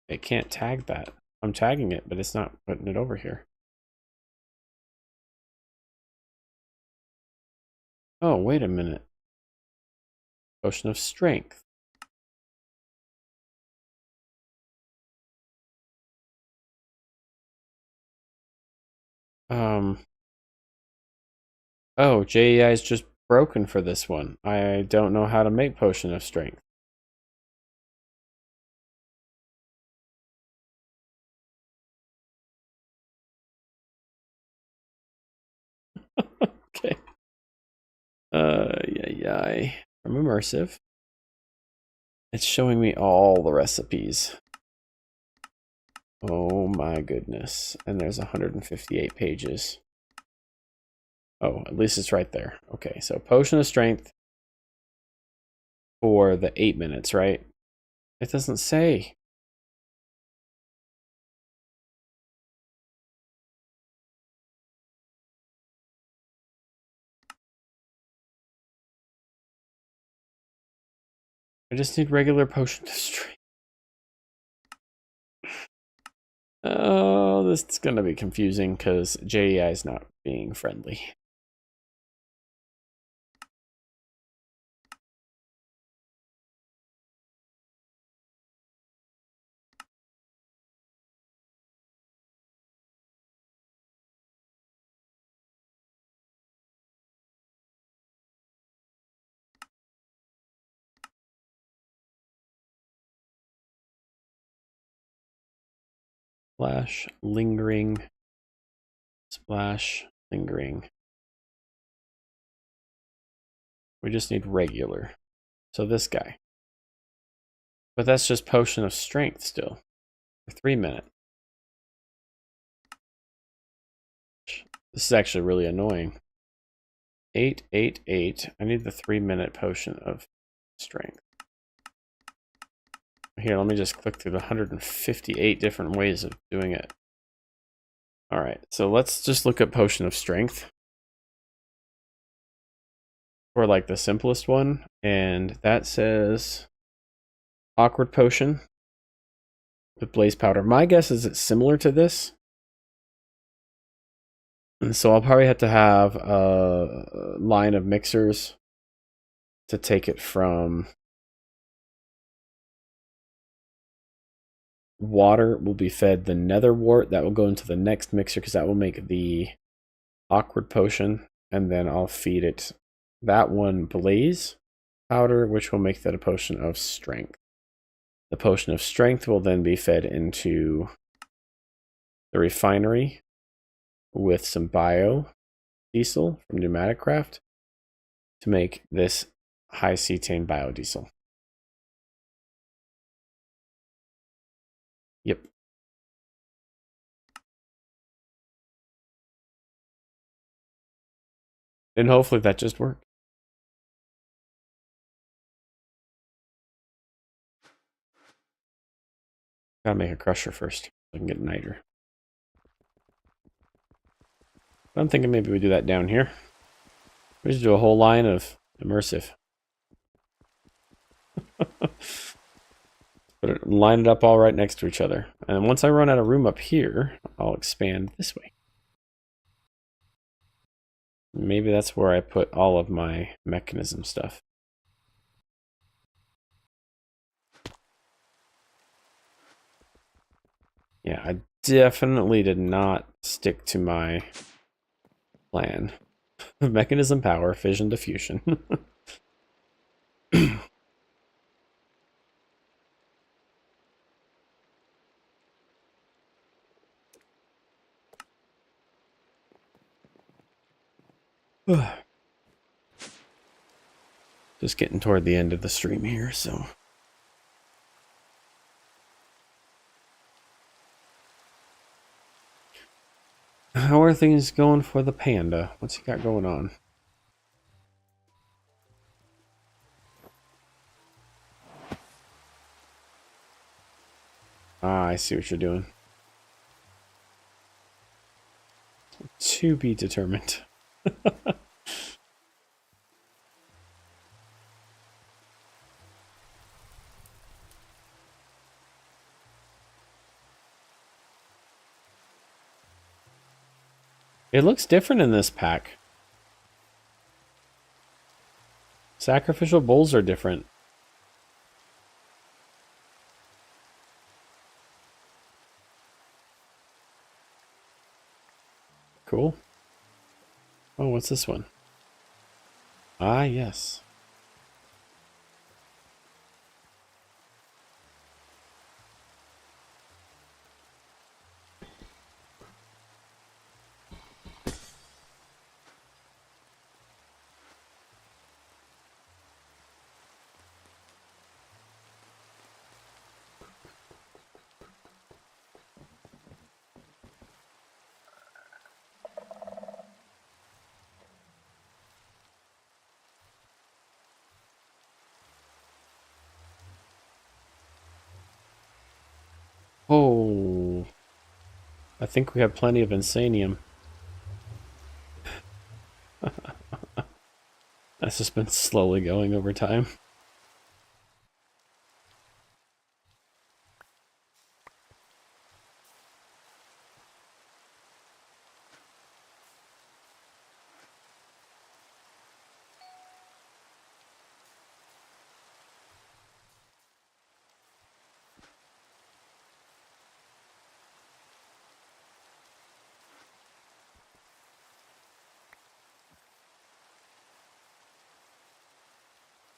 It can't tag that. I'm tagging it, but it's not putting it over here. Oh, wait a minute. Potion of strength. Oh, JEI is just broken for this one. I don't know how to make potion of strength. Okay. Yeah. From Immersive. It's showing me all the recipes. Oh my goodness. And there's 158 pages. Oh, at least it's right there. Okay, so potion of strength for the 8 minutes, right? It doesn't say. I just need regular potion of strength. Oh, this is gonna be confusing because JEI is not being friendly. Splash, lingering, splash, lingering. We just need regular. So this guy. But that's just potion of strength still. For 3 minutes. This is actually really annoying. 8. I need the 3 minute potion of strength. Here, let me just click through the 158 different ways of doing it. Alright, so let's just look at potion of strength. For like the simplest one. And that says awkward potion with blaze powder. My guess is it's similar to this. And so I'll probably have to have a line of mixers to take it from water will be fed the nether wart. That will go into the next mixer because that will make the awkward potion. And then I'll feed it that one blaze powder, which will make that a potion of strength. The potion of strength will then be fed into the refinery with some biodiesel from Pneumatic Craft to make this high cetane biodiesel. Yep. And hopefully that just worked. Gotta make a crusher first so I can get niter. I'm thinking maybe we do that down here. We just do a whole line of immersive. Line it up all right next to each other. And once I run out of room up here, I'll expand this way. Maybe that's where I put all of my mechanism stuff. Yeah, I definitely did not stick to my plan. Mechanism power, fission to fusion. Just getting toward the end of the stream here, so. How are things going for the panda? What's he got going on? Ah, I see what you're doing. To be determined. It looks different in this pack. Sacrificial bulls are different. Cool. Oh, what's this one? Ah, yes. Oh, I think we have plenty of insanium. That's just been slowly going over time.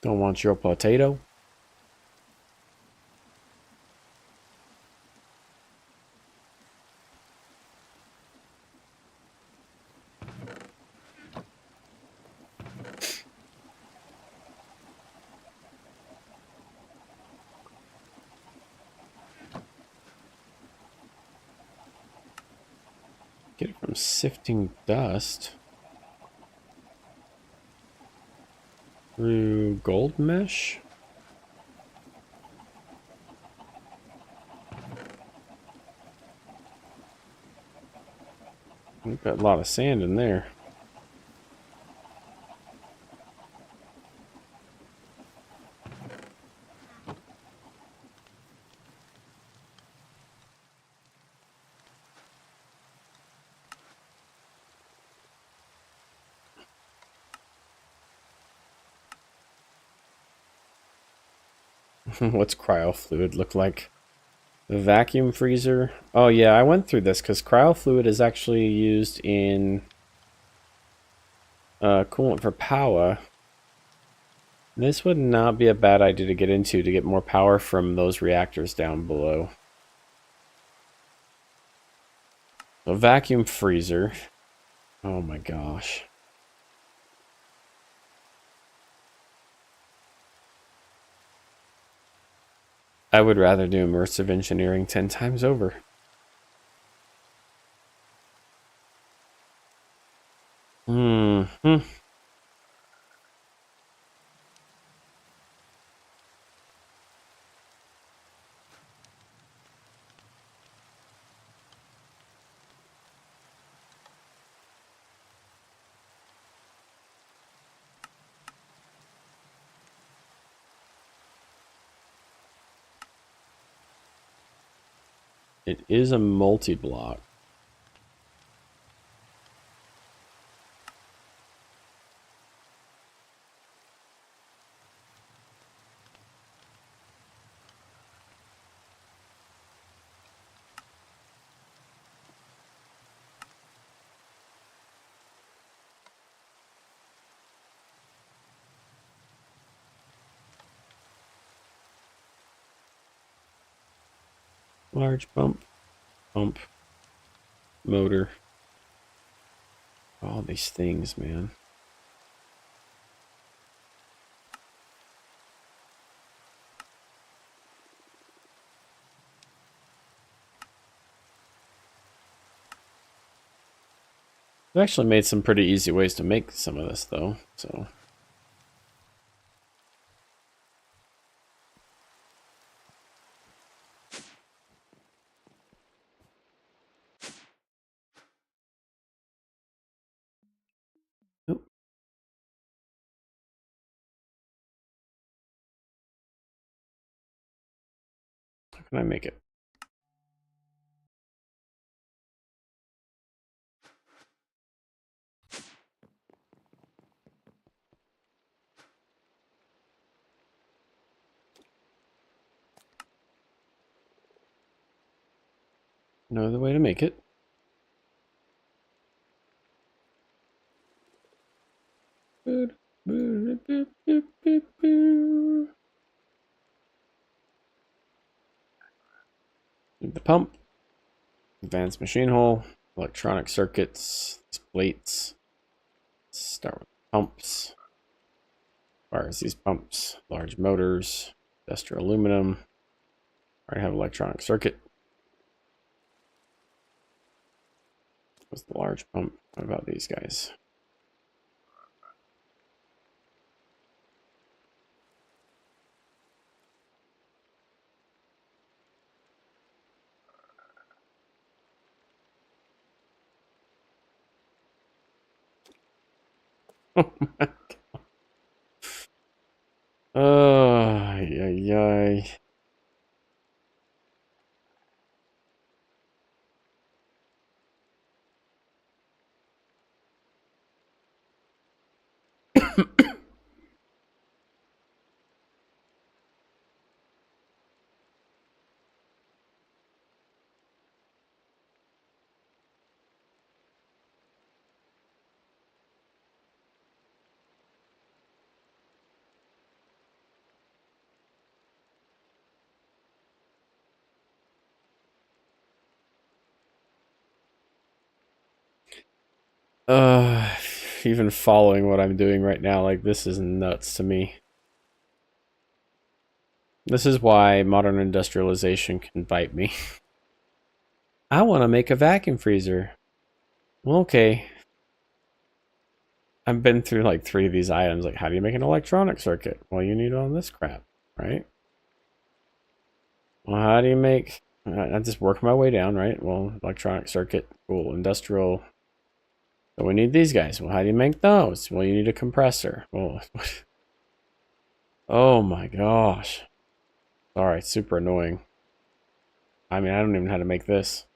Don't want your potato. Get it from sifting dust. Through gold mesh? We've got a lot of sand in there. What's cryo fluid look like? The vacuum freezer. Oh yeah, I went through this because cryo fluid is actually used in coolant for power. This would not be a bad idea to get into to get more power from those reactors down below. A vacuum freezer. Oh my gosh. I would rather do immersive engineering 10 times over. Hmm. It is a multi-block. Large pump, motor. All these things, man. I've actually made some pretty easy ways to make some of this, though, so... Oop, how can I make it? No other way to make it. Need the pump, advanced machine hole, electronic circuits, these plates. Let's start with pumps. Fires these pumps, large motors, industrial aluminum. Already have electronic circuit. What's the large pump? What about these guys? Oh, yay, yay. Uh, Even following what I'm doing right now, like, this is nuts to me. This is why modern industrialization can bite me. I want to make a vacuum freezer. Well, okay. I've been through like 3 of these items. Like, how do you make an electronic circuit? Well, you need all this crap, right? Well, how do you make... I just work my way down, right? Well, electronic circuit, cool, industrial. So we need these guys. Well, how do you make those? Well, you need a compressor. Well, oh my gosh. Sorry, super annoying. I mean, I don't even know how to make this.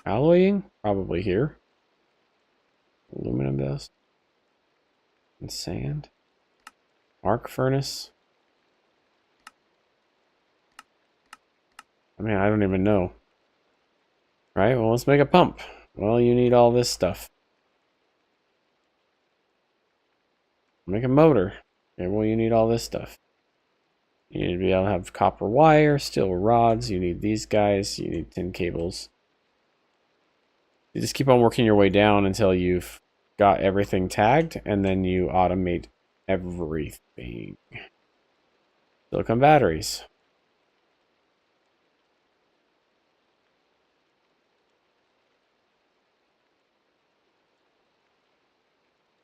Alloying? Probably here. Aluminum dust. And sand. Arc furnace. I mean, I don't even know. Right, well, let's make a pump. Well, you need all this stuff. Make a motor. Okay, well, you need all this stuff. You need to be able to have copper wire, steel rods. You need these guys. You need tin cables. You just keep on working your way down until you've got everything tagged, and then you automate everything. Silicon batteries.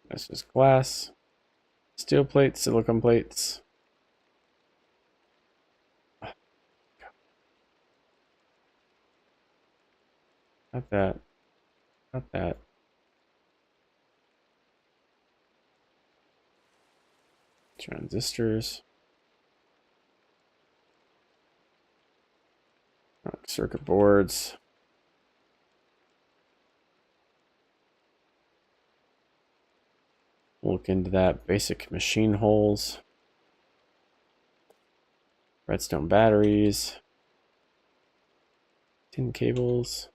This is glass. Steel plates, silicon plates. Not that. Not that. Transistors. Circuit boards. Look into that. Basic machine holes. Redstone batteries. Tin cables.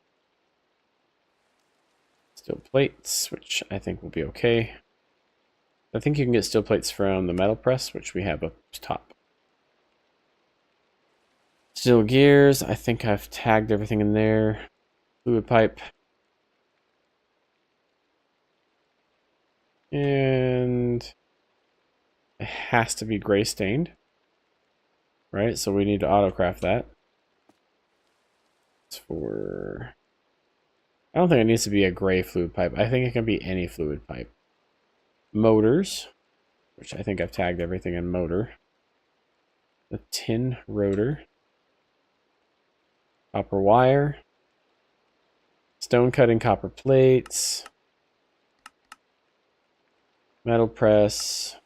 Steel plates, which I think will be okay. I think you can get steel plates from the metal press, which we have up top. Steel gears, I think I've tagged everything in there. Fluid pipe. And it has to be gray stained. right? So we need to autocraft that. It's for... I don't think it needs to be a gray fluid pipe. I think it can be any fluid pipe. Motors, which I think I've tagged everything in motor. The tin rotor. Copper wire. Stone cutting copper plates. Metal press.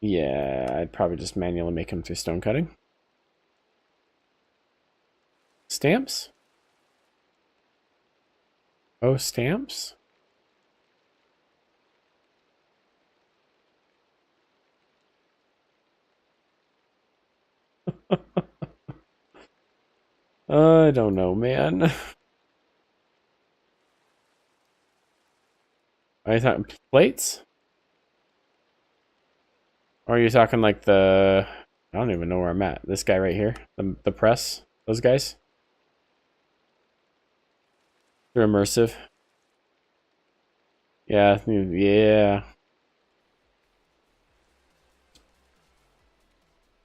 Yeah, I'd probably just manually make them through stone cutting. Stamps? Oh, stamps? I don't know, man. Are you talking plates? Or are you talking like the... I don't even know where I'm at. This guy right here? The press? Those guys? They're immersive. Yeah, yeah.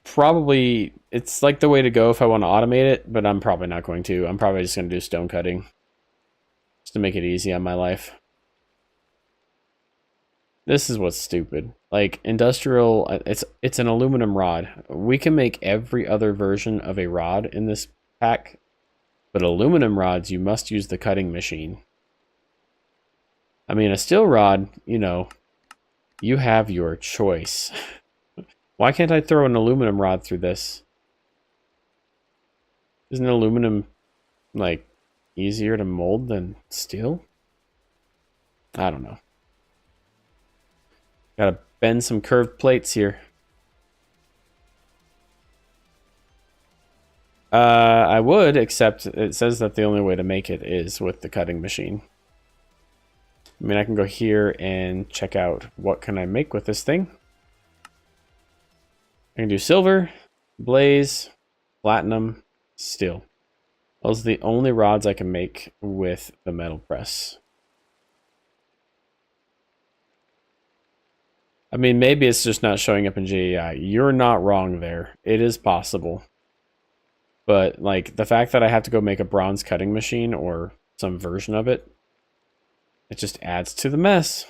Probably, it's like the way to go if I want to automate it, but I'm probably not going to. I'm probably just going to do stone cutting. Just to make it easy on my life. This is what's stupid. Like, industrial, it's an aluminum rod. We can make every other version of a rod in this pack, but aluminum rods, you must use the cutting machine. I mean, a steel rod, you know, you have your choice. Why can't I throw an aluminum rod through this? Isn't aluminum, like, easier to mold than steel? I don't know. Gotta bend some curved plates here. I would, except it says that the only way to make it is with the cutting machine. I mean, I can go here and check out what can I make with this thing. I can do silver, blaze, platinum, steel. Those are the only rods I can make with the metal press. I mean, maybe it's just not showing up in JEI. You're not wrong there. It is possible. But, like, the fact that I have to go make a bronze cutting machine or some version of it, it just adds to the mess.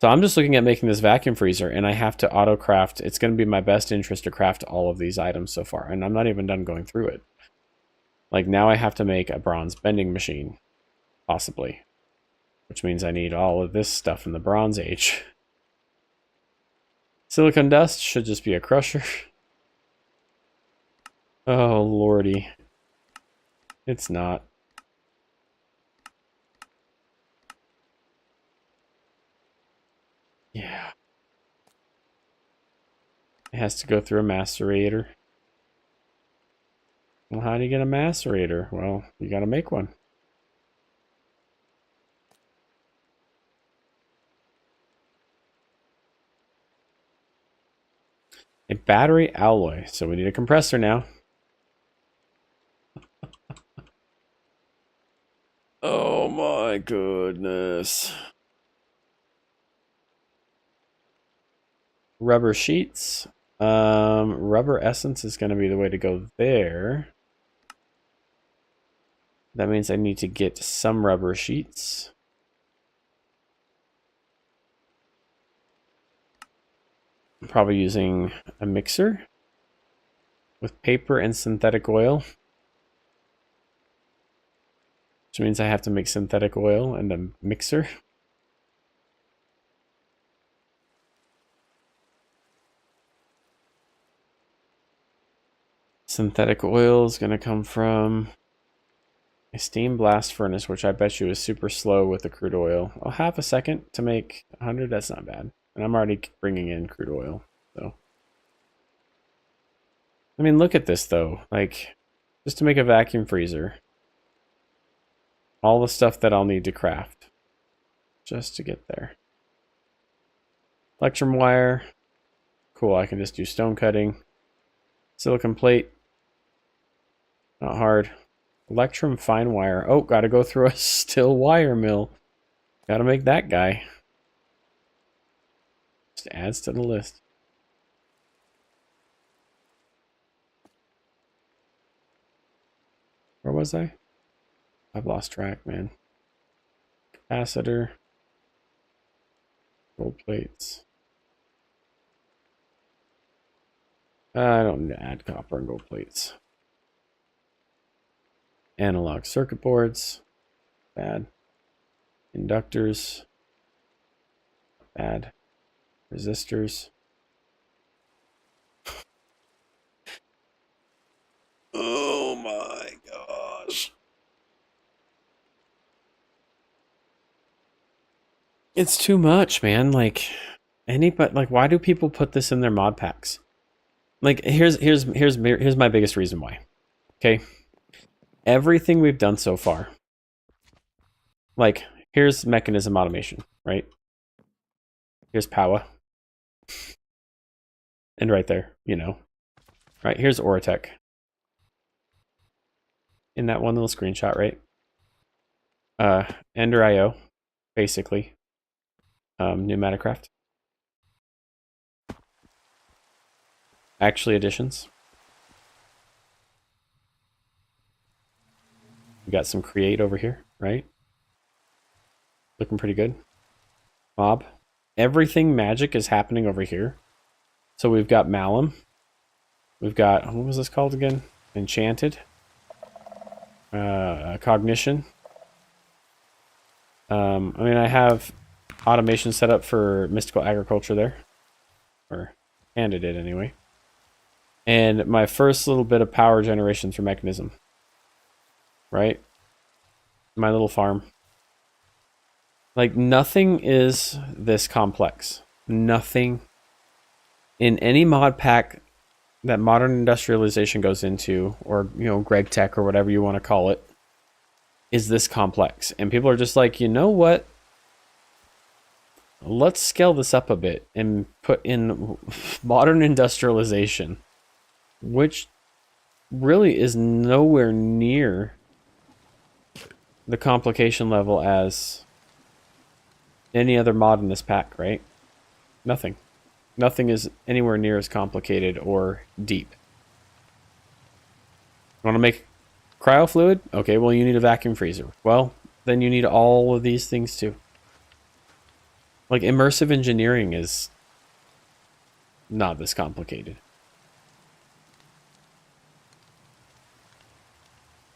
So I'm just looking at making this vacuum freezer, and I have to auto craft. It's going to be my best interest to craft all of these items so far, and I'm not even done going through it. Like, now I have to make a bronze bending machine, possibly, which means I need all of this stuff in the Bronze Age. Silicon dust should just be a crusher. Oh, lordy. It's not. Yeah. It has to go through a macerator. Well, how do you get a macerator? Well, you gotta make one. A battery alloy. So we need a compressor now. Oh my goodness. Rubber sheets. Rubber essence is going to be the way to go there. That means I need to get some rubber sheets. I'm probably using a mixer with paper and synthetic oil. Which means I have to make synthetic oil and a mixer. Synthetic oil is going to come from a steam blast furnace, which I bet you is super slow with the crude oil. I'll have a second to make 100. That's not bad. And I'm already bringing in crude oil. So, I mean, look at this, though. Like, just to make a vacuum freezer. All the stuff that I'll need to craft. Just to get there. Electrum wire. Cool, I can just do stone cutting. Silicon plate. Not hard. Electrum fine wire. Oh, gotta go through a still wire mill. Gotta make that guy. Just adds to the list. Where was I? I've lost track, man. Capacitor. Gold plates. I don't need to add copper and gold plates. Analog circuit boards. Bad. Inductors. Bad. Resistors. Oh my gosh. It's too much, man. Like why do people put this in their mod packs? Like here's my biggest reason why. Okay? Everything we've done so far. Like here's mechanism automation, right? Here's power. And right there, you know. Right, here's Oratech. In that one little screenshot, right? Ender IO, basically. Pneumaticraft. Actually additions. We got some create over here, right? Looking pretty good. Mob. Everything magic is happening over here. So we've got Malum. We've got, what was this called again? Enchanted. Cognition. I mean, I have automation set up for mystical agriculture there. Or handed it anyway. And my first little bit of power generation through mechanism. Right? My little farm. Like, nothing is this complex. Nothing in any mod pack that modern industrialization goes into, or, you know, Greg Tech or whatever you want to call it, is this complex. And people are just like, you know what? Let's scale this up a bit and put in modern industrialization, which really is nowhere near the complication level as any other mod in this pack, right? Nothing. Nothing is anywhere near as complicated or deep. Want to make cryo fluid? Okay, well, you need a vacuum freezer. Well, then you need all of these things too. Like, immersive engineering is not this complicated.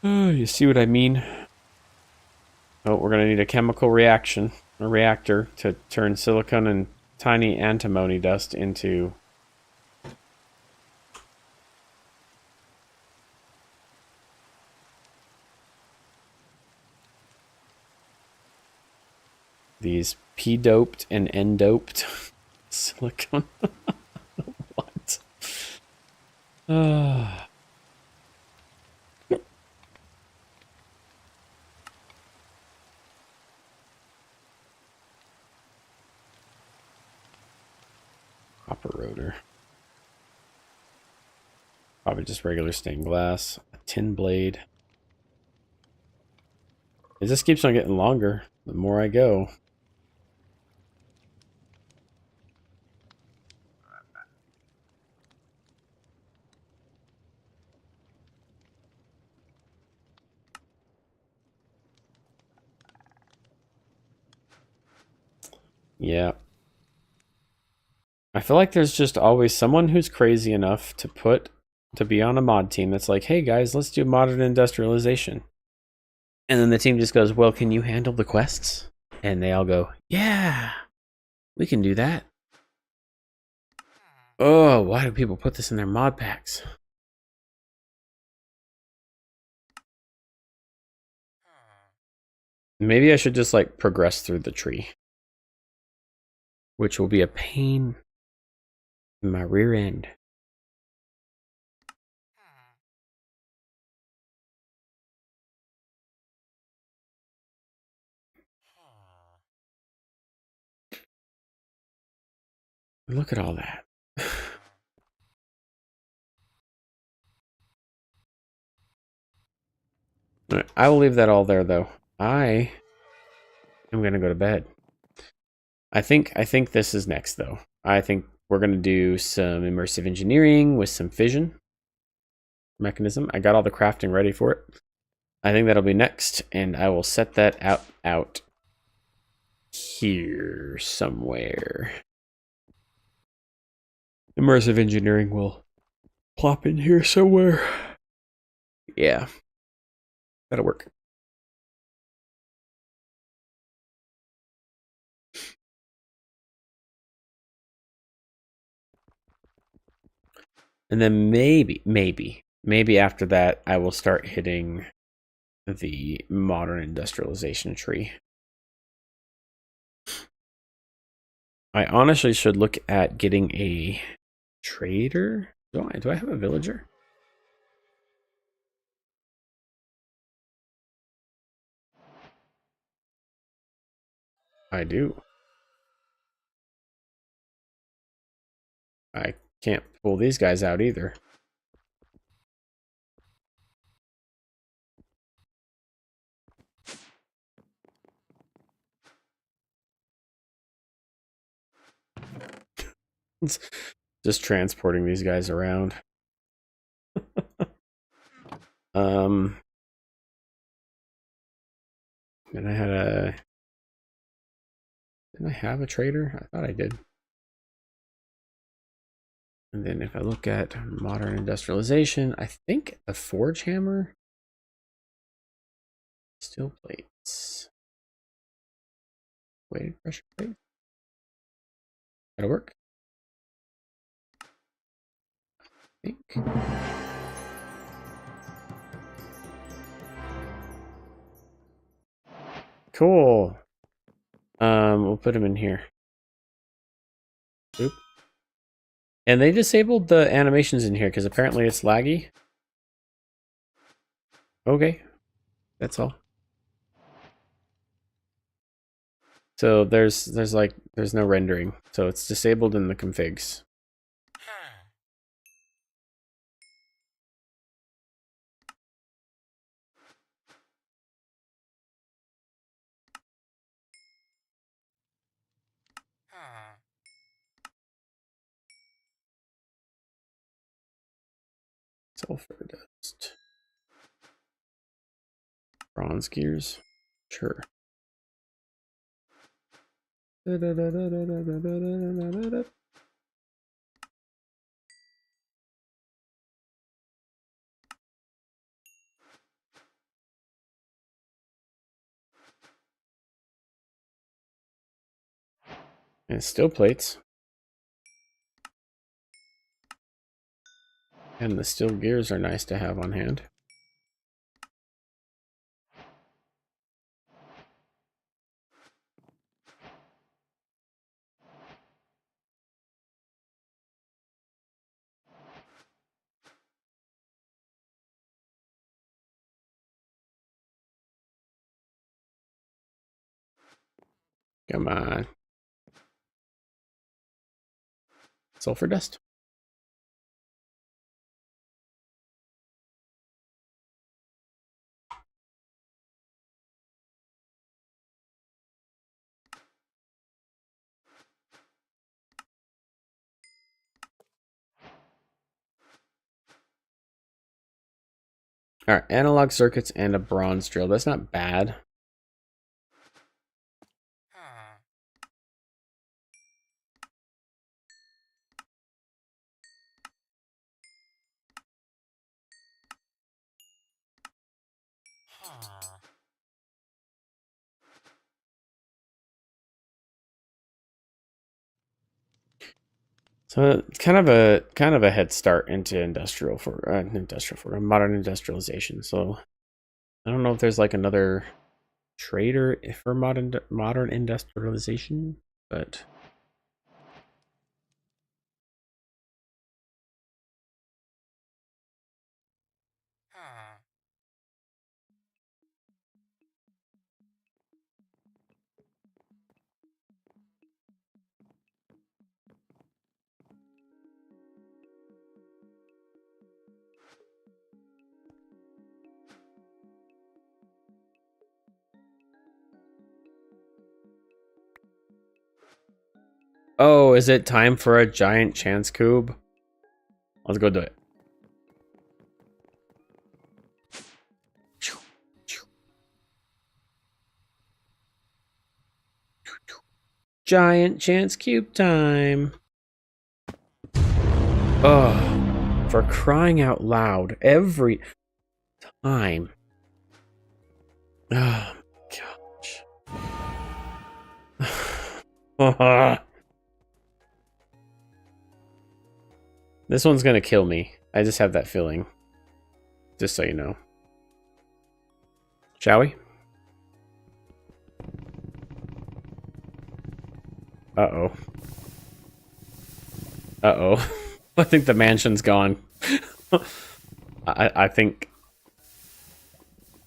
Oh, you see what I mean? Oh, we're going to need a chemical reaction, a reactor, to turn silicon and tiny antimony dust into these p-doped and n-doped silicon. What? Copper rotor. Probably just regular stained glass. A tin blade. It just keeps on getting longer the more I go. Yeah. I feel like there's just always someone who's crazy enough to be on a mod team that's like, hey guys, let's do modern industrialization. And then the team just goes, well, can you handle the quests? And they all go, yeah, we can do that. Oh, why do people put this in their mod packs? Maybe I should just like progress through the tree, which will be a pain in my rear end. Look at all that. Right, I will leave that all there though. I am gonna go to bed. I think this is next though. I think we're gonna do some immersive engineering with some fission mechanism. I got all the crafting ready for it. I think that'll be next, and I will set that out here somewhere. Immersive engineering will plop in here somewhere. Yeah, that'll work. And then maybe after that, I will start hitting the modern industrialization tree. I honestly should look at getting a trader. Do I have a villager? I do. I can't pull these guys out either. It's just transporting these guys around. And I had a... Didn't I have a trader? I thought I did. And then if I look at modern industrialization, I think a forge hammer, steel plates, weighted pressure plate. That'll work. I think. Cool. We'll put them in here. Oop. And they disabled the animations in here because apparently it's laggy. Okay, that's all. So there's no rendering, so it's disabled in the configs. Sulfur dust. Bronze gears. Sure. And steel plates. And the steel gears are nice to have on hand. Come on. Sulfur dust. All right, analog circuits and a bronze drill. That's not bad. So it's kind of a head start into modern industrialization. So I don't know if there's like another trader for modern industrialization, but oh, is it time for a giant chance cube? Let's go do it. Giant chance cube time. Oh, for crying out loud every time. Oh my gosh. This one's gonna kill me. I just have that feeling. Just so you know. Shall we? Uh-oh. Uh-oh. I think the mansion's gone. I think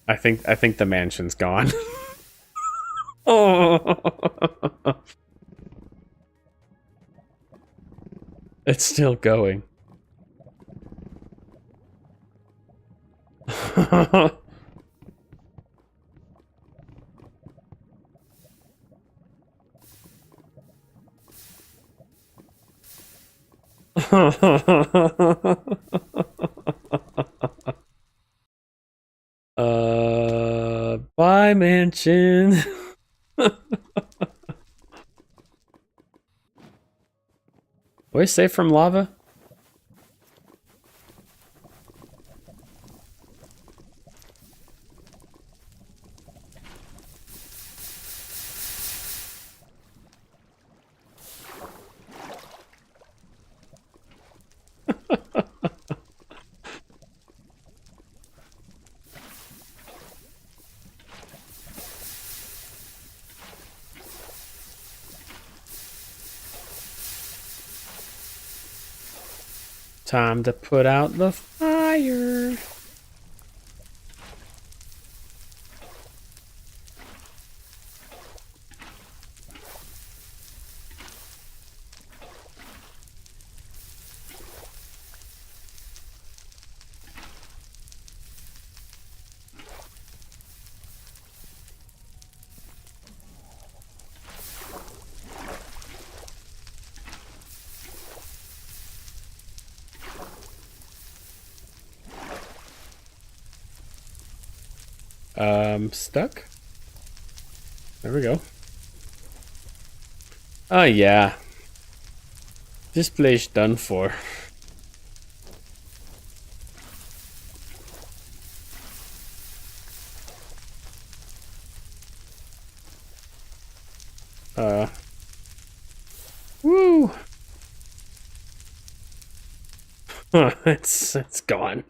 the mansion's gone. Oh. It's still going. Bye, mansion. Are we safe from lava? Time to put out the fire. Stuck? There we go. Oh yeah. This place done for. Woo! It's gone.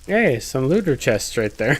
Hey, some looter chests right there.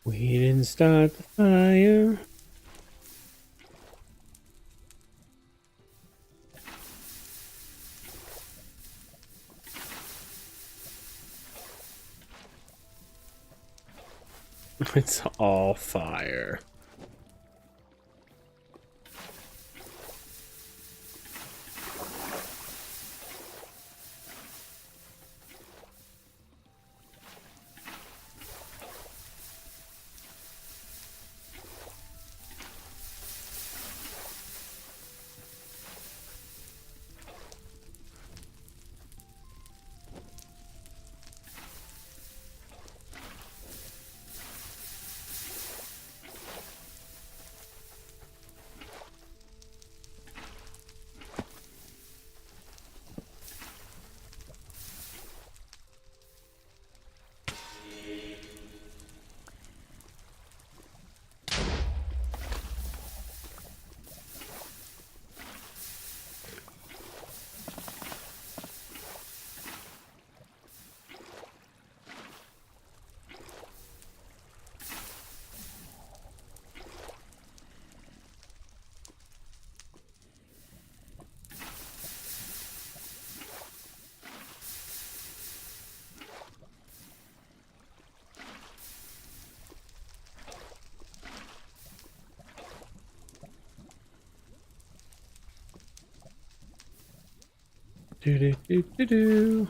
We didn't start the fire. It's all fire. Do do do do do.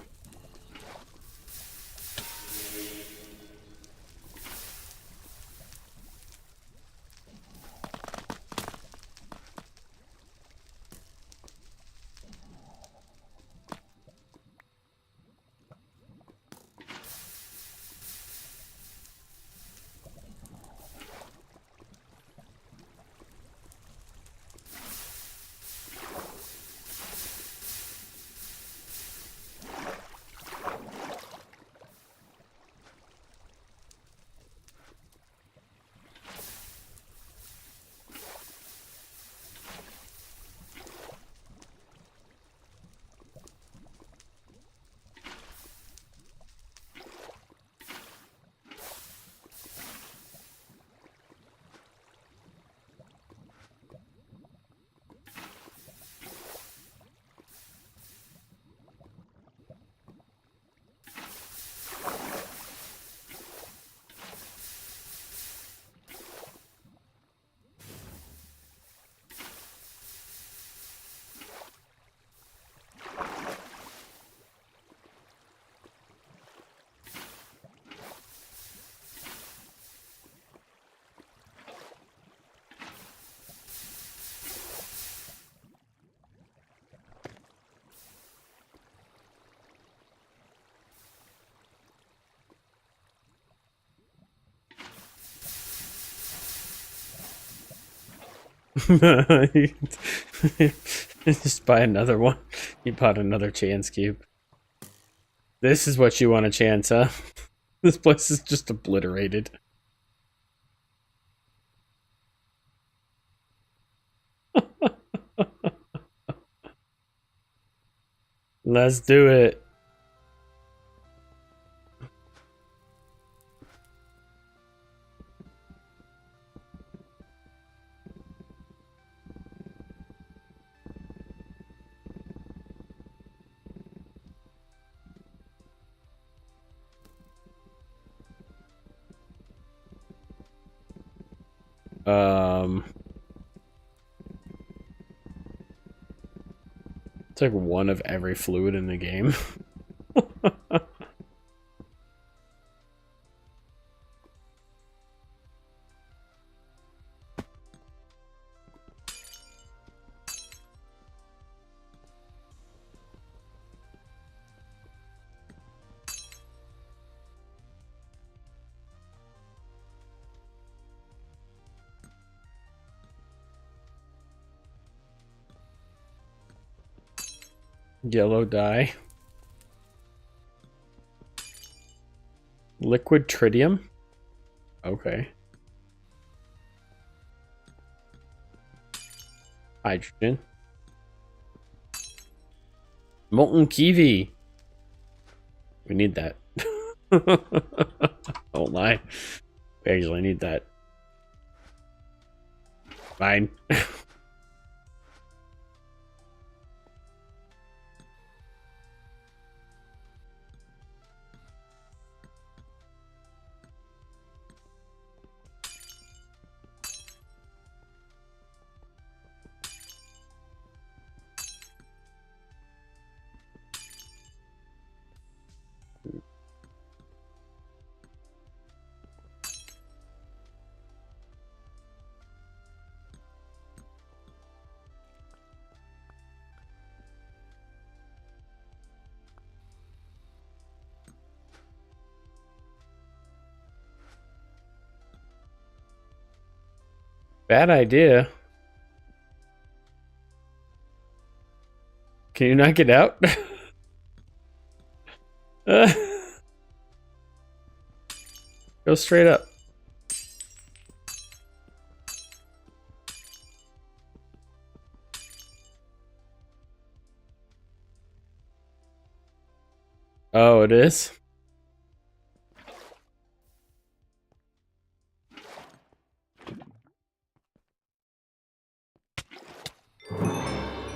Just buy another one. You bought another chance cube. This is what you want a chance, huh? This place is just obliterated. Let's do it. It's like one of every fluid in the game. Yellow dye. Liquid tritium? Okay. Hydrogen. Molten kiwi. We need that. Don't lie. We actually need that. Fine. Bad idea. Can you not get out? Go straight up. Oh, it is?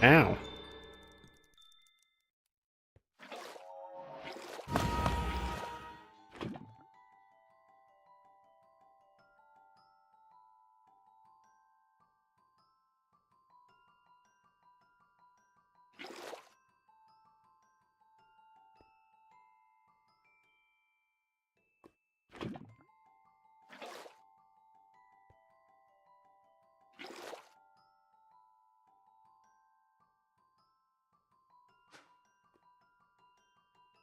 Ow.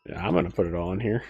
Yeah, I'm gonna put it all in here.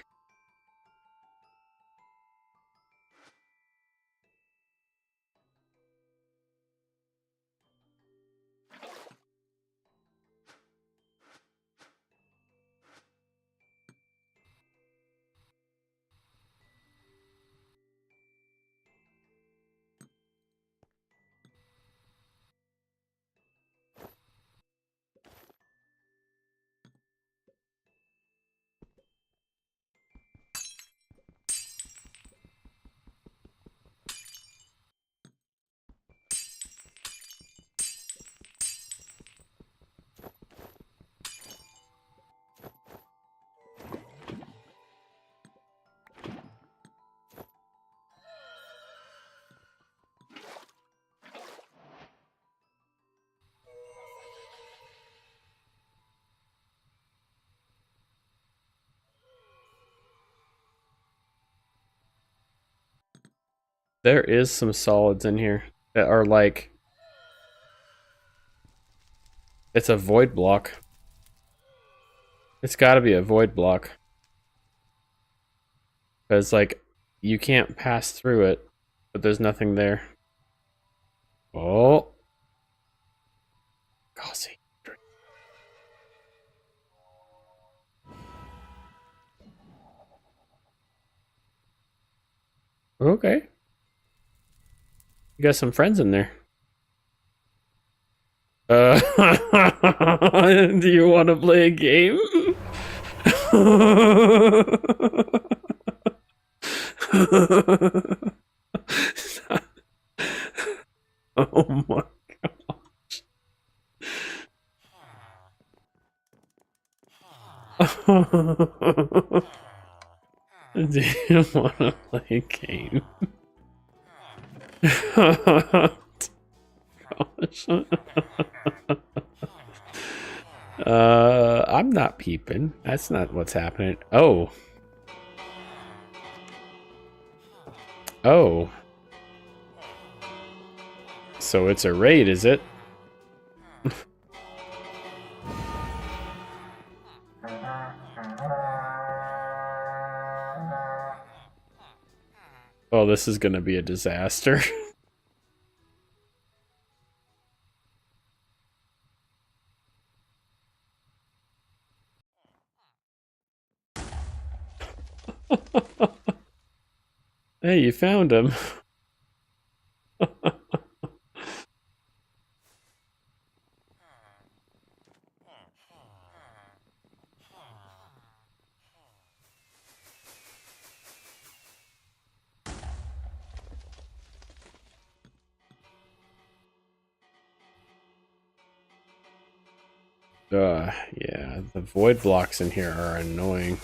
There is some solids in here that are like... It's a void block. It's gotta be a void block. Because, like, you can't pass through it, but there's nothing there. Oh. Gossy. Okay. You got some friends in there. Do you want to play a game? Oh my gosh. Do you want to play a game? Gosh. I'm not peeping. That's not what's happening. Oh. Oh. So it's a raid, is it? Oh, this is gonna be a disaster. Hey, you found him. Yeah, the void blocks in here are annoying.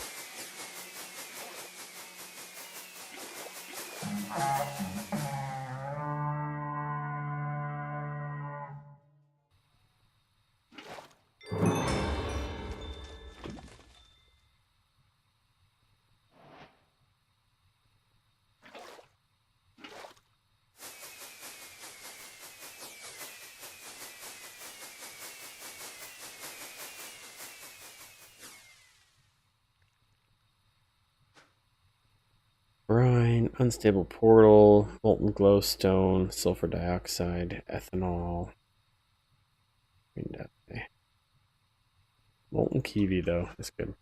Brine, unstable portal, molten glowstone, sulfur dioxide, ethanol. Molten kiwi though, that's good.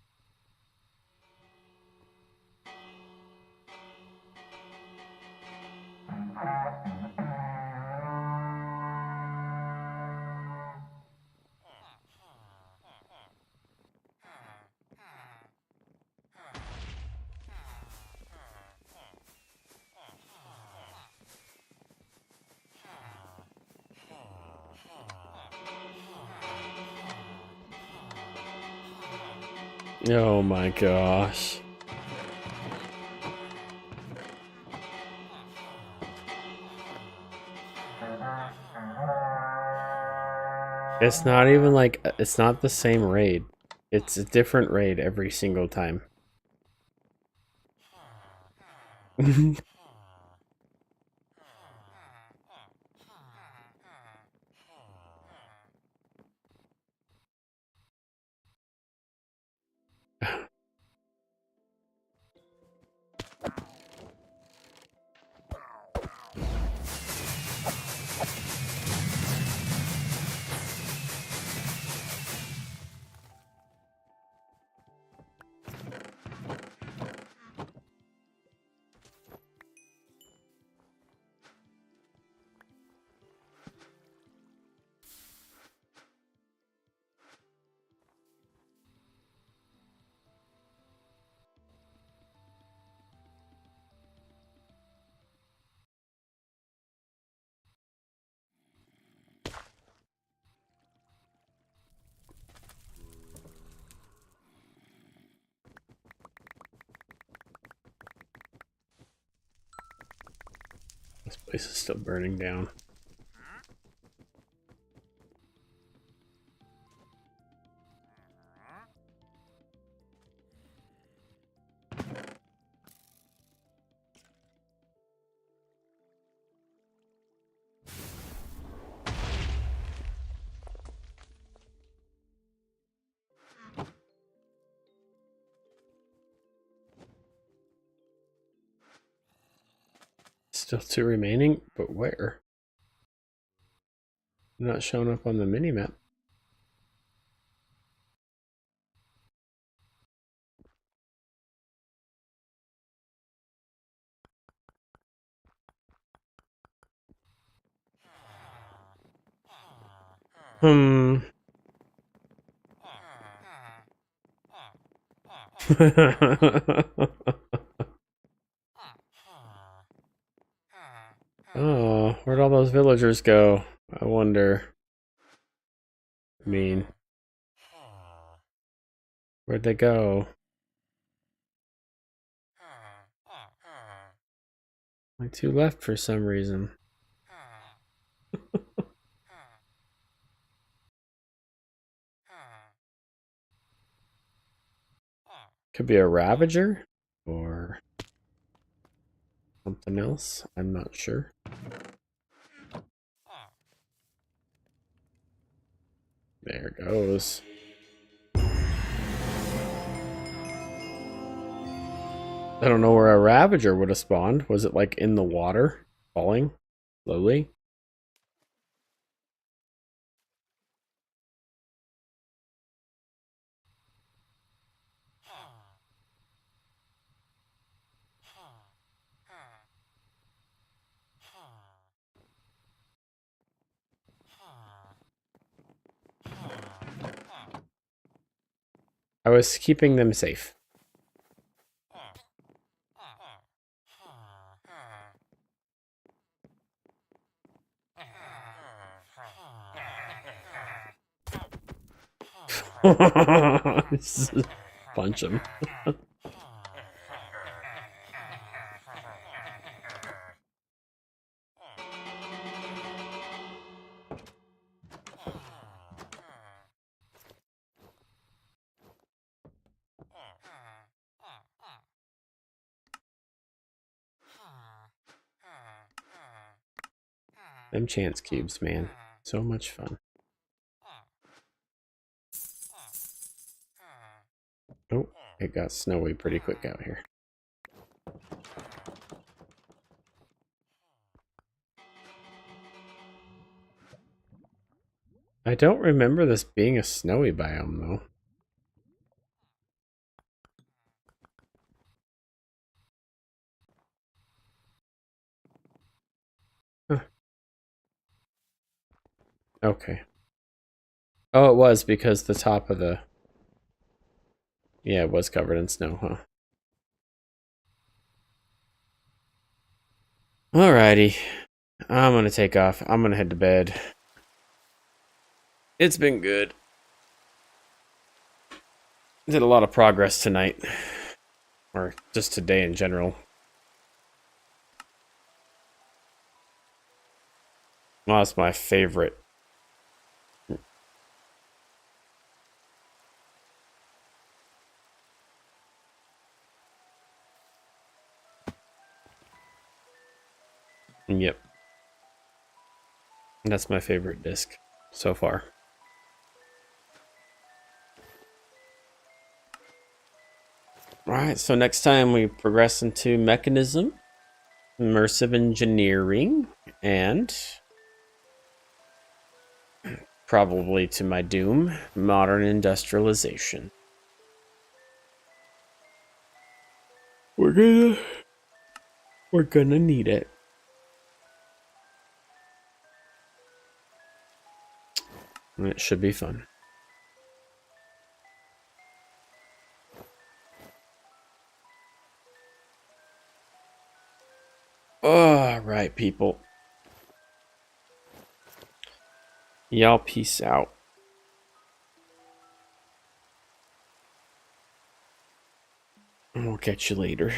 Oh my gosh. It's not even like, it's not the same raid. It's a different raid every single time. This place is still burning down. Still 2 remaining, but where? Not showing up on the minimap. Hmm. Oh, where'd all those villagers go? I wonder. I mean, where'd they go? Only 2 left for some reason. Could be a Ravager or something else. I'm not sure. There goes. I don't know where a Ravager would have spawned. Was it like in the water? Falling? Slowly? I was keeping them safe. Just punch him. Them chance cubes, man. So much fun. Oh, it got snowy pretty quick out here. I don't remember this being a snowy biome, though. Huh. Okay. Oh, it was because the top of the... Yeah, it was covered in snow, huh? Alrighty. I'm gonna take off. I'm gonna head to bed. It's been good. Did a lot of progress tonight. Or just today in general. Well, that's my favorite. Yep. That's my favorite disc so far. Alright, so next time we progress into mechanism, immersive engineering, and probably to my doom, modern industrialization. We're gonna need it. It should be fun. Alright, people. Y'all peace out. We'll catch you later.